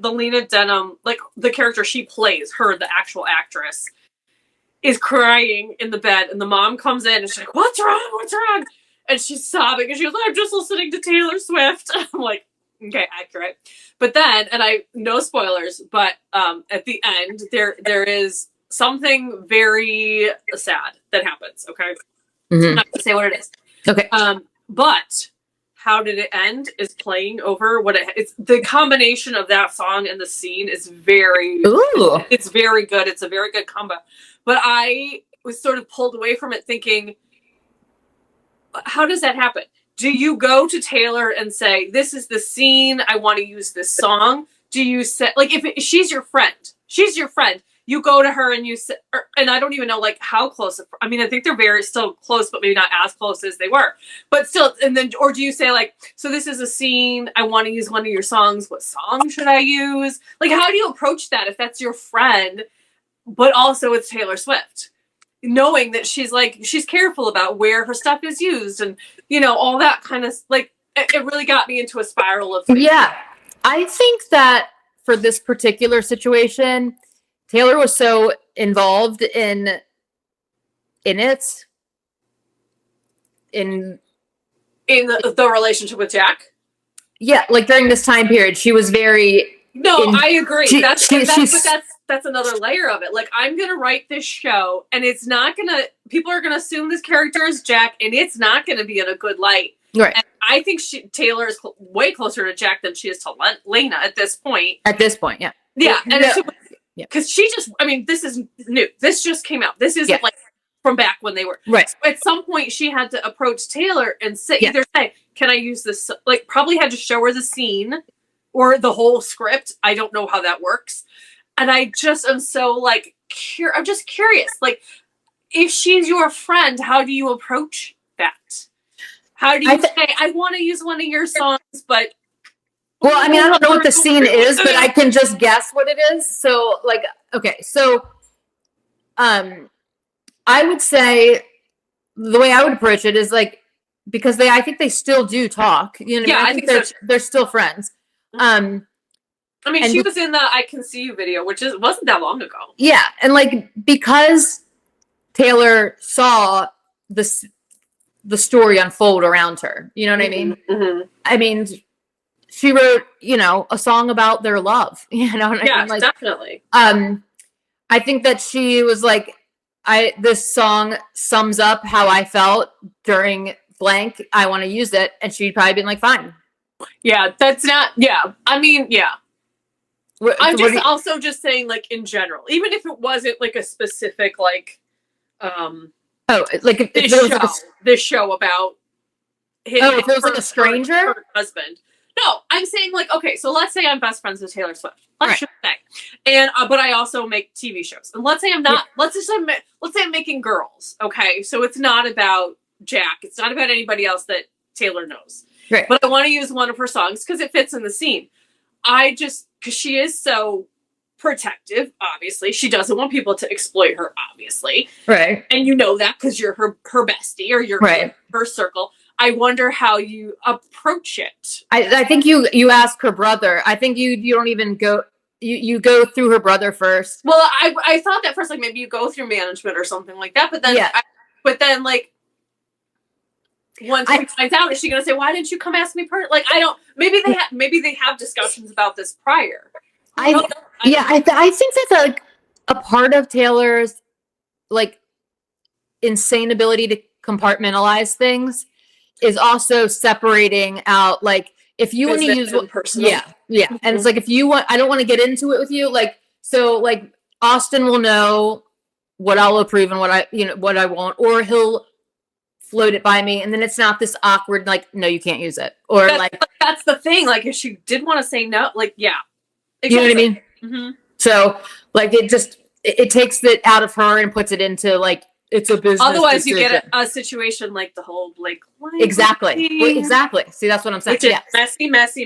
Lena Dunham, like the character she plays, her, the actual actress, is crying in the bed, and the mom comes in and she's like, "What's wrong? And she's sobbing, and she goes, "I'm just listening to Taylor Swift." I'm like, Okay, accurate. But then, and I no spoilers, but at the end there is something very sad that happens. Okay, I'm not gonna say what it is. Okay. But how did it end is playing over what it's the combination of that song and the scene is very it's very good. It's a very good combo. But I was sort of pulled away from it thinking, how does that happen? Do you go to Taylor and say, this is the scene, I want to use this song? Do you say, like, if she's your friend, you go to her and you say, and I don't even know, like, how close, I mean, I think they're very still close, but maybe not as close as they were. But still, and then, or do you say, like, so this is a scene, I want to use one of your songs, what song should I use? Like, how do you approach that if that's your friend, but also it's Taylor Swift? Knowing that she's careful about where her stuff is used and, you know, all that kind of, like, it really got me into a spiral of things. Yeah. I think that for this particular situation, Taylor was so involved in the relationship with Jack. Yeah, like during this time period, she was very. No, I agree. That's another layer of it. Like, I'm gonna write this show, and it's not gonna. People are gonna assume this character is Jack, and it's not gonna be in a good light. Right. And I think Taylor is way closer to Jack than she is to Lena at this point. At this point, yeah. Yeah, and because she just. I mean, this is new. This just came out. This isn't like from back when they were right. So at some point, she had to approach Taylor and either say, "Can I use this?" Like, probably had to show her the scene or the whole script. I don't know how that works. And I just am so, like, I'm just curious. Like, if she's your friend, how do you approach that? How do you say, I want to use one of your songs, but... Well, I mean, I don't know what the scene is, but I can just guess what it is. So, like, okay. So, I would say the way I would approach it is, like, because I think they still do talk. You know, I think they're still friends. I mean, she was in the I Can See You video, which wasn't that long ago. Yeah. And, like, because Taylor saw the story unfold around her, you know what I mean? Mm-hmm. I mean, she wrote, you know, a song about their love, you know what I mean? Like, definitely. I think that she was like, this song sums up how I felt during blank. I want to use it. And she'd probably been like, fine. Yeah, that's not, yeah. I mean, yeah. I'm just also just saying, like, in general, even if it wasn't like a specific, like, like this show about him. Oh, if it was like a stranger? Her husband. No, I'm saying, like, okay, so let's say I'm best friends with Taylor Swift. Let's just say. And, but I also make TV shows. And let's say I'm not, let's say I'm making girls. Okay. So it's not about Jack. It's not about anybody else that Taylor knows. Right. But I want to use one of her songs because it fits in the scene. Because she is so protective, obviously. She doesn't want people to exploit her, obviously. Right. And you know that because you're her bestie or you're her circle. I wonder how you approach it. I think you ask her brother. I think you don't even go. You go through her brother first. Well, I thought that first, like, maybe you go through management or something like that. But then, like, once she finds out, is she going to say, "Why didn't you come ask me?" Like, I don't. Maybe they have discussions about this prior. I think that's like a part of Taylor's, like, insane ability to compartmentalize things is also separating out, like, if you want to use personal. Yeah. Mm-hmm. And it's like, if you want, I don't want to get into it with you. Like, so, like, Austin will know what I'll approve and what I won't, or he'll float it by me. And then it's not this awkward, like, no, you can't use it. Or that's the thing. Like, if she did want to say no, like, yeah. Exactly. You know what I mean? Mm-hmm. So, like, it takes it out of her and puts it into, like, it's a business. Otherwise, decision. You get a situation like the whole Blake. Exactly. See, that's what I'm saying. Which is messy. Yes.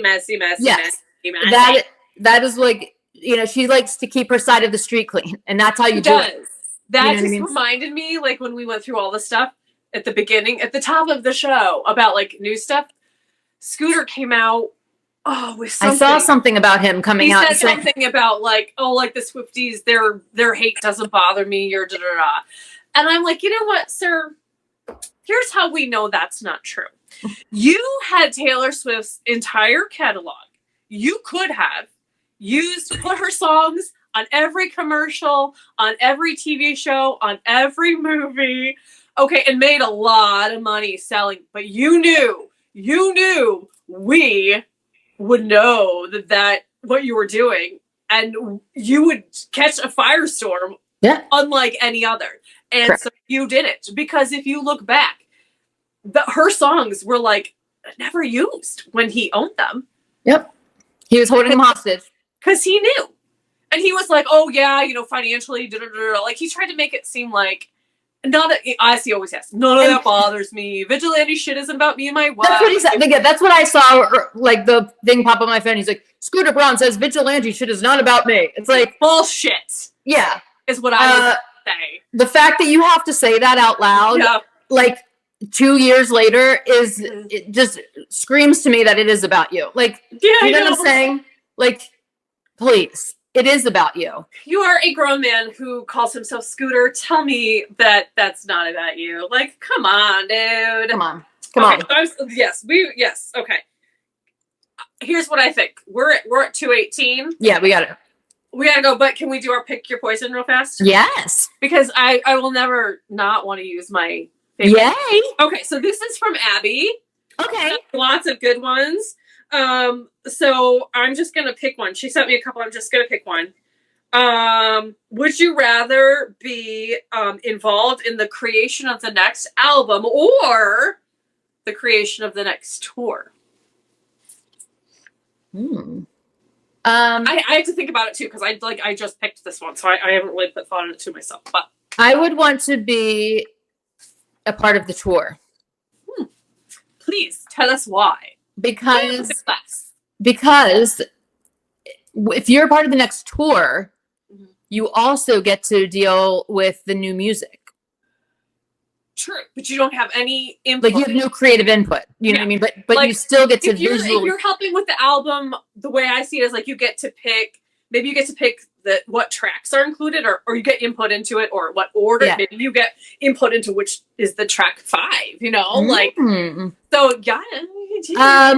Messy. That is, like, you know, she likes to keep her side of the street clean, and that's how you do it. That just reminded me, like, when we went through all the stuff at the beginning, at the top of the show about, like, new stuff. Scooter came out. Oh, with something. I saw something about him coming out. He said something about, like, oh, like, the Swifties, their hate doesn't bother me, or da-da-da. And I'm like, you know what, sir? Here's how we know that's not true. You had Taylor Swift's entire catalog. You could have put her songs on every commercial, on every TV show, on every movie. Okay, and made a lot of money selling, but you knew we would know that what you were doing, and you would catch a firestorm unlike any other. And Correct. So you did it, because if you look back, her songs were like never used when he owned them. Yep. He was holding them hostage. Because he knew. And he was like, oh yeah, financially, like he tried to make it seem like, as he always has, none of that bothers me. Vigilante shit isn't about me and my wife. That's what he said. Yeah, that's what I saw, like the thing pop on my phone. He's like, Scooter Braun says vigilante shit is not about me. It's like bullshit. Yeah. Is what I would say. The fact that you have to say that out loud, like 2 years later, it just screams to me that it is about you. Like, you know what I'm saying? Like, please. It is about you. You are a grown man who calls himself Scooter. Tell me that that's not about you. Like, come on, dude. Come on. Yes. Okay. Here's what I think. We're at 2:18. Yeah, we gotta go. But can we do our pick your poison real fast? Yes. Because I will never not want to use my favorite. Yay. Okay, so this is from Abby. Okay. Lots of good ones. So I'm just gonna pick one. She sent me a couple. I'm just gonna pick one. Would you rather be involved in the creation of the next album or the creation of the next tour? I have to think about it too, because I just picked this one, so I haven't really put thought into it to myself. But I would want to be a part of the tour. Please tell us why. Because if you're a part of the next tour, you also get to deal with the new music. True, but you don't have any input. Like, you have no creative input. You know what I mean? But like, you still get to visually. If you're helping with the album, the way I see it is like you get to pick. Maybe you get to pick what tracks are included, or you get input into it, or what order. Yeah. Maybe you get input into which is the track 5. Like so. Yeah. I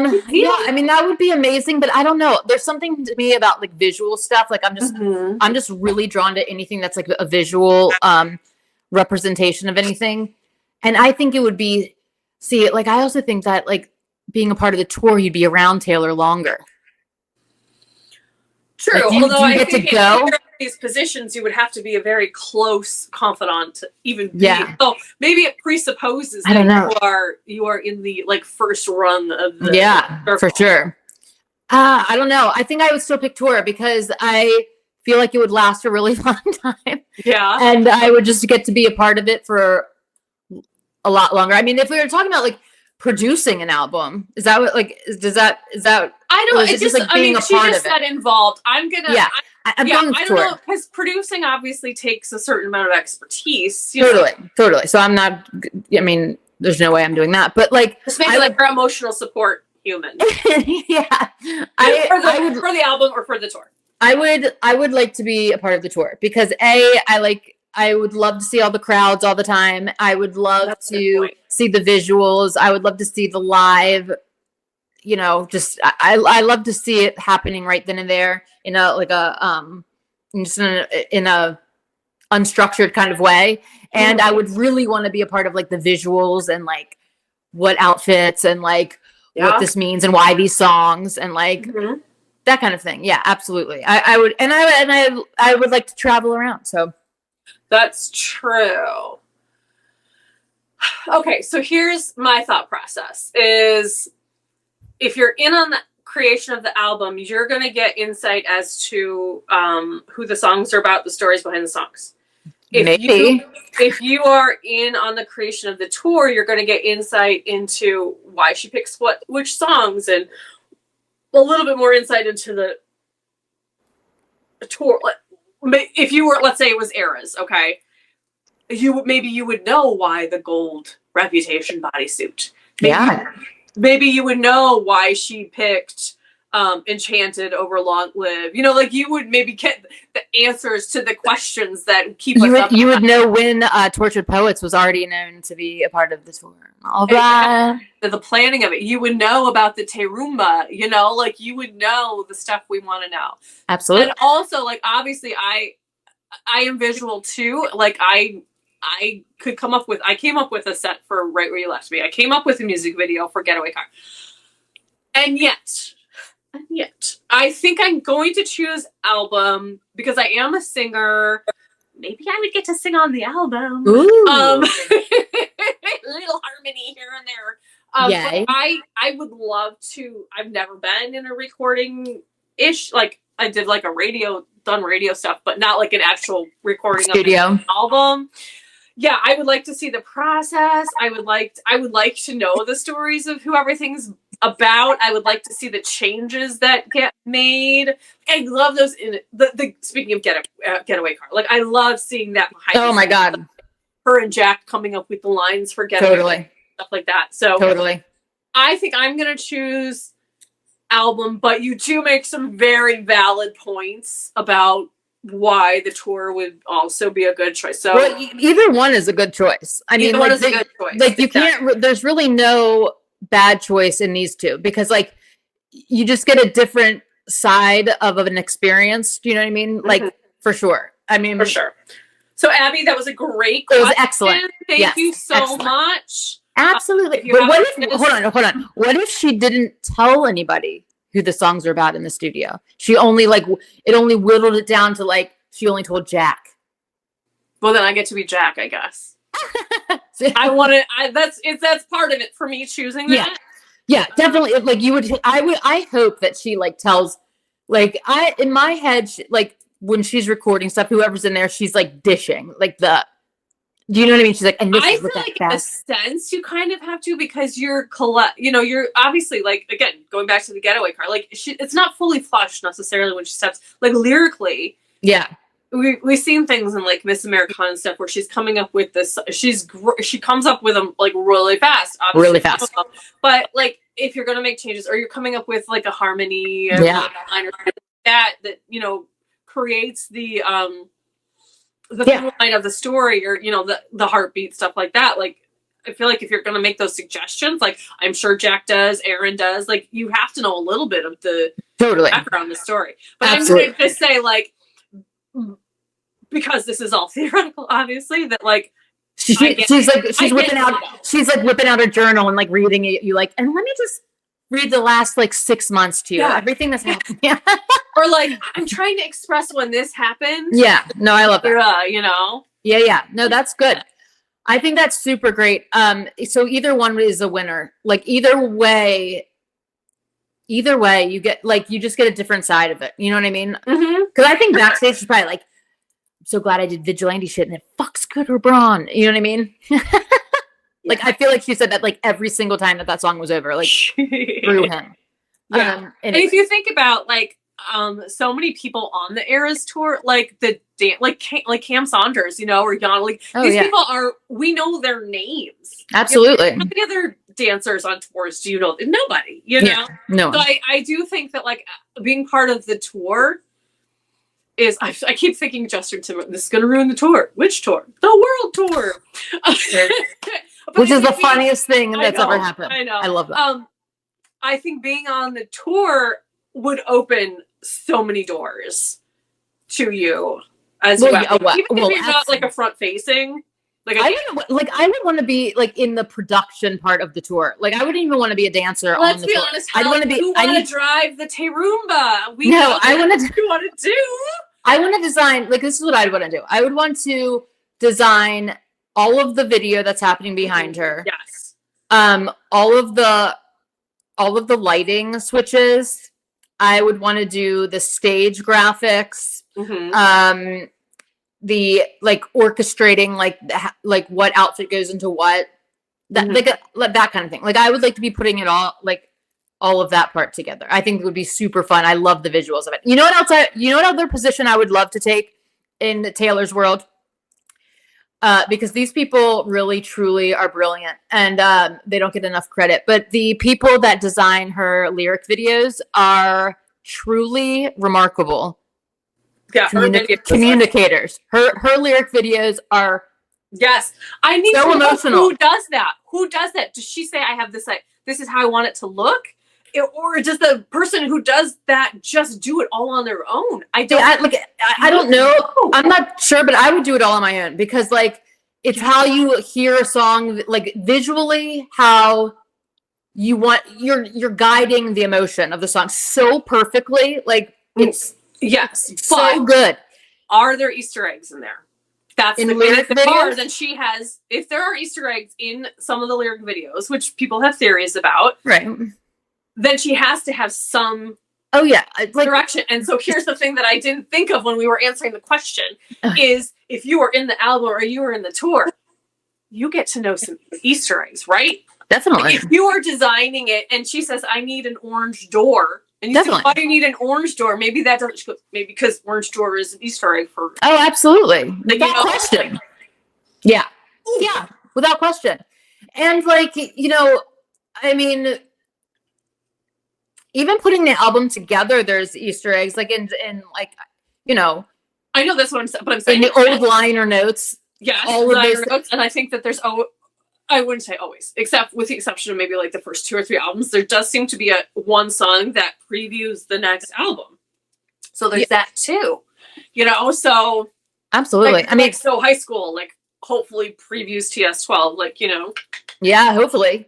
mean, that would be amazing, but I don't know. There's something to me about like visual stuff. Like I'm just really drawn to anything that's like a visual representation of anything. And I think it would be, I also think that like being a part of the tour, you'd be around Taylor longer. True. Like, although I think to go in these positions, you would have to be a very close confidant to even be. So maybe it presupposes that you are in the like first run of the circle. For sure. I don't know. I think I would still pick tour because I feel like it would last a really long time. Yeah. And I would just get to be a part of it for a lot longer. I mean, if we were talking about like producing an album, is that what is that I don't know. It's just like being a part of it. She just said involved. I'm gonna. Yeah. I don't know, because producing obviously takes a certain amount of expertise. Totally. So I'm not. I mean, there's no way I'm doing that. But like, just maybe like for emotional support human. Yeah. For the album or for the tour. I would like to be a part of the tour because I would love to see all the crowds all the time. I would love to see the visuals. I would love to see the live, I love to see it happening right then and there in a unstructured kind of way. And I would really want to be a part of like the visuals and like what outfits and like what this means and why these songs and like that kind of thing. Yeah, absolutely. I would, and I would like to travel around. So. That's true. Okay, so here's my thought process is if you're in on the creation of the album, you're going to get insight as to who the songs are about, the stories behind the songs. If you are in on the creation of the tour, you're going to get insight into why she picks which songs and a little bit more insight into the tour. If you were, let's say it was Eras, okay, you would know why the gold Reputation bodysuit. Maybe you would know why she picked Enchanted over Long Live. You know, like you would maybe get the answers to the questions that keep us up. You would know when Tortured Poets was already known to be a part of the tour. All right. The planning of it. You would know about the Terumba, you know, like you would know the stuff we want to know. Absolutely. And also, like, obviously I am visual too. Like I came up with a set for Right Where You Left Me. I came up with a music video for Getaway Car. And yet, I think I'm going to choose album because I am a singer. Maybe I would get to sing on the album. Ooh. Little harmony here and there. Yay. But I would love to. I've never been in a recording-ish. Like, I did like done radio stuff, but not like an actual recording studio of an album. Yeah, I would like to see the process. I would like to know the stories of who everything's about. I would like to see the changes that get made. I love those in the speaking of Getaway Car. Like, I love seeing that behind. Oh my God. Her and Jack coming up with the lines for Getaway Car, stuff like that. So totally. I think I'm going to choose album, but you do make some very valid points about why the tour would also be a good choice. So well, either one is a good choice. I mean, like, is a good choice. Like you can't, there's really no bad choice in these two because like you just get a different side of an experience. Do you know what I mean? Like for sure. I mean, for sure. So Abby, that was a great question. It was excellent. Thank you so much. Absolutely. But what if, hold on. What if she didn't tell anybody who the songs are about in the studio? She only it only whittled it down to like, she only told Jack. Well, then I get to be Jack, I guess. That's part of it for me choosing that. Yeah, definitely. Like I hope that she like tells, like in my head, like when she's recording stuff, whoever's in there, she's like dishing like do you know what I mean? She's like, and this I is feel like in a sense you kind of have to because you're obviously like, again, going back to the Getaway Car, like it's not fully flushed necessarily when she steps, like lyrically. Yeah. We've seen things in like Miss Americana and stuff where she's coming up with this, she comes up with them like really fast, obviously. Really fast. But like if you're going to make changes or you're coming up with like a harmony or like a line or that, you know, creates the line of the story or, you know, the heartbeat, stuff like that. Like, I feel like if you're going to make those suggestions, like I'm sure Jack does, Aaron does, like you have to know a little bit of the background of the story. But absolutely. I'm going to just say like, because this is all theoretical, obviously, that like, she's whipping out her journal and like reading it. You like, and let me just read the last like 6 months to you. Yeah. Everything that's happened. Or like, I'm trying to express when this happened. Yeah. No, I love that. You know? Yeah. No, that's good. I think that's super great. So either one is a winner. Like either way, you get like, you just get a different side of it. You know what I mean? Because I think backstage is probably like, I'm so glad I did vigilante shit and it fucks Scooter Braun. You know what I mean? Like, I feel like she said that like every single time that song was over, like through him. Yeah. And if you think about like, so many people on the Eras tour, like like Cam Saunders, you know, or Jan, like these people we know their names. Absolutely. You know, how many other dancers on tours do you know? Nobody, you know? Yeah, no. So I do think that like being part of the tour is, I keep thinking Justin Timberlake, this is going to ruin the tour. Which tour? The world tour. Which is the funniest thing that's ever happened. I know. I love that. I think being on the tour would open so many doors to you as well. Even if you're not like a front facing. Like I would want to be like in the production part of the tour. Like I wouldn't even want to be a dancer. Let's be honest. I want to be. You want to drive the Terumba? I want to design. Like this is what I would want to do. I would want to design all of the video that's happening behind her. Yes. All of the lighting switches. I would want to do the stage graphics. The like orchestrating, like what outfit goes into what, that like that kind of thing. Like I would like to be putting it all of that part together. I think it would be super fun. I love the visuals of it. You know what else? You know what other position I would love to take in Taylor's world? because these people really, truly are brilliant, and they don't get enough credit. But the people that design her lyric videos are truly remarkable. Yeah, communicators. Her lyric videos are I need so to know emotional. who does that. Who does that? Does she say I have this like this is how I want it to look? Or does the person who does that just do it all on their own? I don't know. I'm not sure, but I would do it all on my own because like it's how you hear a song, like visually, how you want you're guiding the emotion of the song so perfectly. Like it's so good. Are there Easter eggs in there? That's in the lyric videos. Then she has. If there are Easter eggs in some of the lyric videos, which people have theories about, right? Then she has to have some direction. And so here's the thing that I didn't think of when we were answering the question is if you were in the album or you were in the tour, you get to know some Easter eggs, right? Definitely. If you are designing it and she says, I need an orange door. And you say, why do you need an orange door? Maybe that doesn't, maybe because orange door is an Easter egg for. Oh, absolutely. Without question. Yeah. Ooh. Yeah. Without question. And like, I mean, even putting the album together, there's Easter eggs, like in like, I know that's what I'm saying. In the old liner notes. Yes, all of those notes. And I think that there's, I wouldn't say always, except with the exception of maybe like the first 2 or 3 albums, there does seem to be one song that previews the next album. So there's that too, so. Absolutely. I mean, so high school, like hopefully previews TS12, Yeah, hopefully.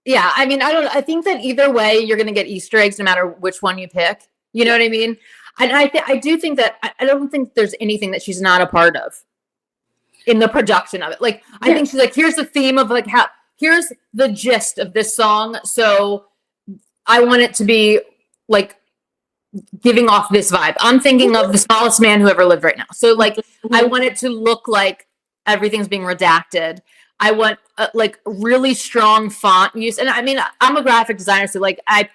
Yeah, I mean, I think that either way, you're going to get Easter eggs no matter which one you pick. You know what I mean? And I do think that I don't think there's anything that she's not a part of in the production of it. Like, I think she's like, here's the theme of like here's the gist of this song. So I want it to be like giving off this vibe. I'm thinking of The Smallest Man Who Ever Lived right now. So like, I want it to look like everything's being redacted. I want like really strong font use. And I mean, I'm a graphic designer, so like I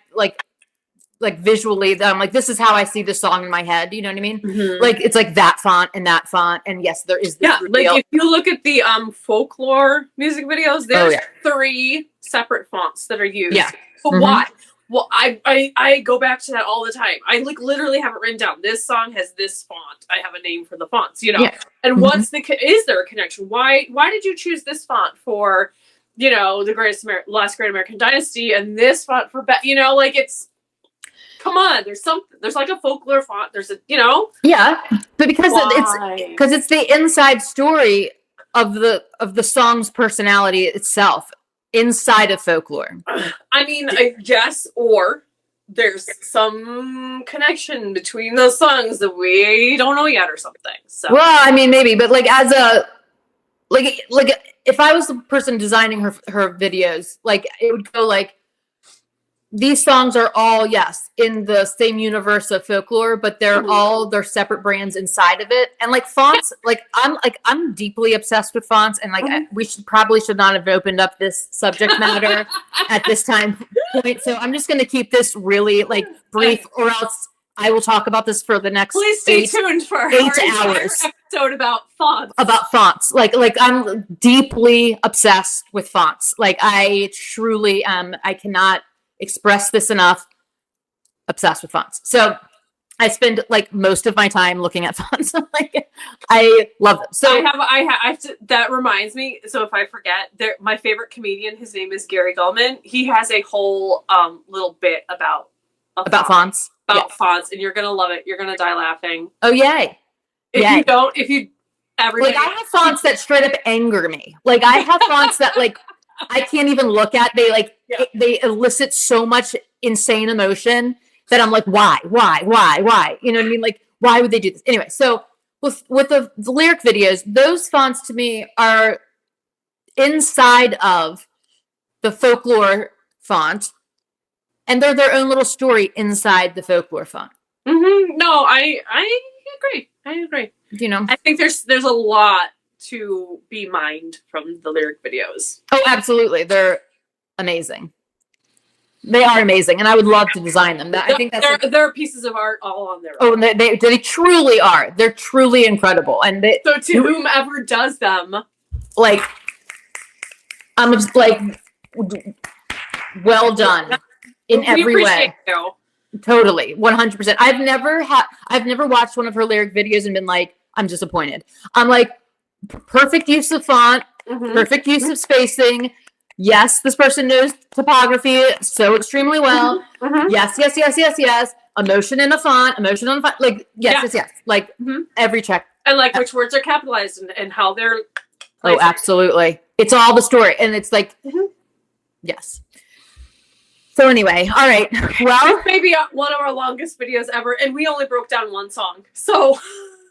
like visually, I'm like, this is how I see the song in my head. You know what I mean? Mm-hmm. Like it's like that font. And yes, there is this reveal. Like if you look at the folklore music videos, there's 3 separate fonts that are used. Yeah. But why? Well, I go back to that all the time. I like literally have it written down. This song has this font. I have a name for the fonts, Yeah. And what's is there a connection? Why did you choose this font for, the last Great American Dynasty and this font for like it's, come on, there's like a folklore font. There's a, Yeah. But because it's the inside story of the song's personality itself. Inside of folklore. I mean, I guess, or there's some connection between those songs that we don't know yet or something. So. Well, I mean, maybe, but like as a, like if I was the person designing her videos, like it would go like, these songs are all, yes, in the same universe of folklore, but they're all their separate brands inside of it. And like fonts, I'm deeply obsessed with fonts, and like we should not have opened up this subject matter at this time point. So I'm just going to keep this really like brief, or else I will talk about this for the next. Please stay tuned for 8 hours episode about fonts. About fonts, like I'm deeply obsessed with fonts. Like I truly am. I cannot express this enough. Obsessed with fonts. So I spend like most of my time looking at fonts. Like I love them. So I have to, that reminds me. So if I forget, my favorite comedian, his name is Gary Gulman. He has a whole little bit about fonts. About fonts, and you're gonna love it. You're gonna die laughing. Oh yay! If you ever like, I have fonts that straight up anger me. Like I have fonts that like I can't even look at. They they elicit so much insane emotion that I'm like, why? You know what I mean? Like, why would they do this? Anyway, so with the lyric videos, those fonts to me are inside of the folklore font, and they're their own little story inside the folklore font. Mm-hmm. No, I agree. I think there's a lot to be mined from the lyric videos. Oh, absolutely. They're amazing. They are amazing, and I would love to design them. I think they're pieces of art all on their own. Oh, they truly are. They're truly incredible. And so to whomever does them, like, I'm just like, well done in every way. You. Totally, 100%. I've never watched one of her lyric videos and been like, I'm disappointed. I'm like, perfect use of font, perfect use of spacing. Yes, this person knows topography so extremely well. Yes. Emotion in a font, like, yes. Like, every check. And like which words are capitalized and how they're placed. Oh, absolutely. It's all the story. And it's like, yes. So anyway, all right. Well, this may be one of our longest videos ever, and we only broke down one song. So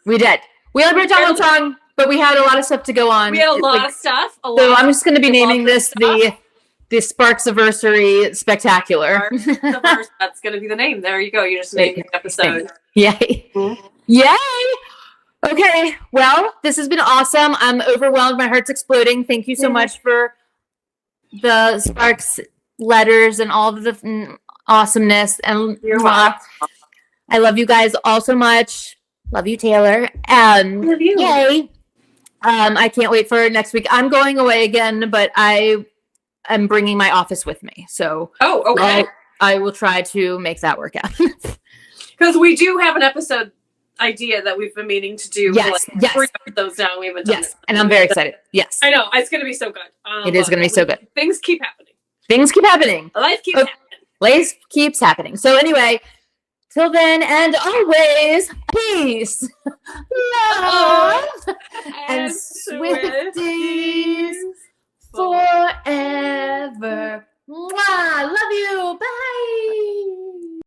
we did. We only broke down one song, but we had a lot of stuff to go on. We had a lot of stuff. So I'm just going to be naming this the Sparksiversary Spectacular. That's going to be the name. There you go. You just named the episode. Yay. Yay. Okay. Well, this has been awesome. I'm overwhelmed. My heart's exploding. Thank you so much for the Sparks letters and all of the awesomeness. And I love you guys all so much. Love you, Taylor. Love you. Yay. I can't wait for next week. I'm going away again, but I am bringing my office with me. So okay. I will try to make that work out. Because we do have an episode idea that we've been meaning to do. Yes. 3 episodes now. We haven't done it. And I'm very excited. Yes. I know. It's going to be so good. It is going to be so good. Things keep happening. Things keep happening. Life keeps happening. Life keeps happening. So anyway, till then and always, peace, love, and Swifties forever. Mwah! Love you. Bye.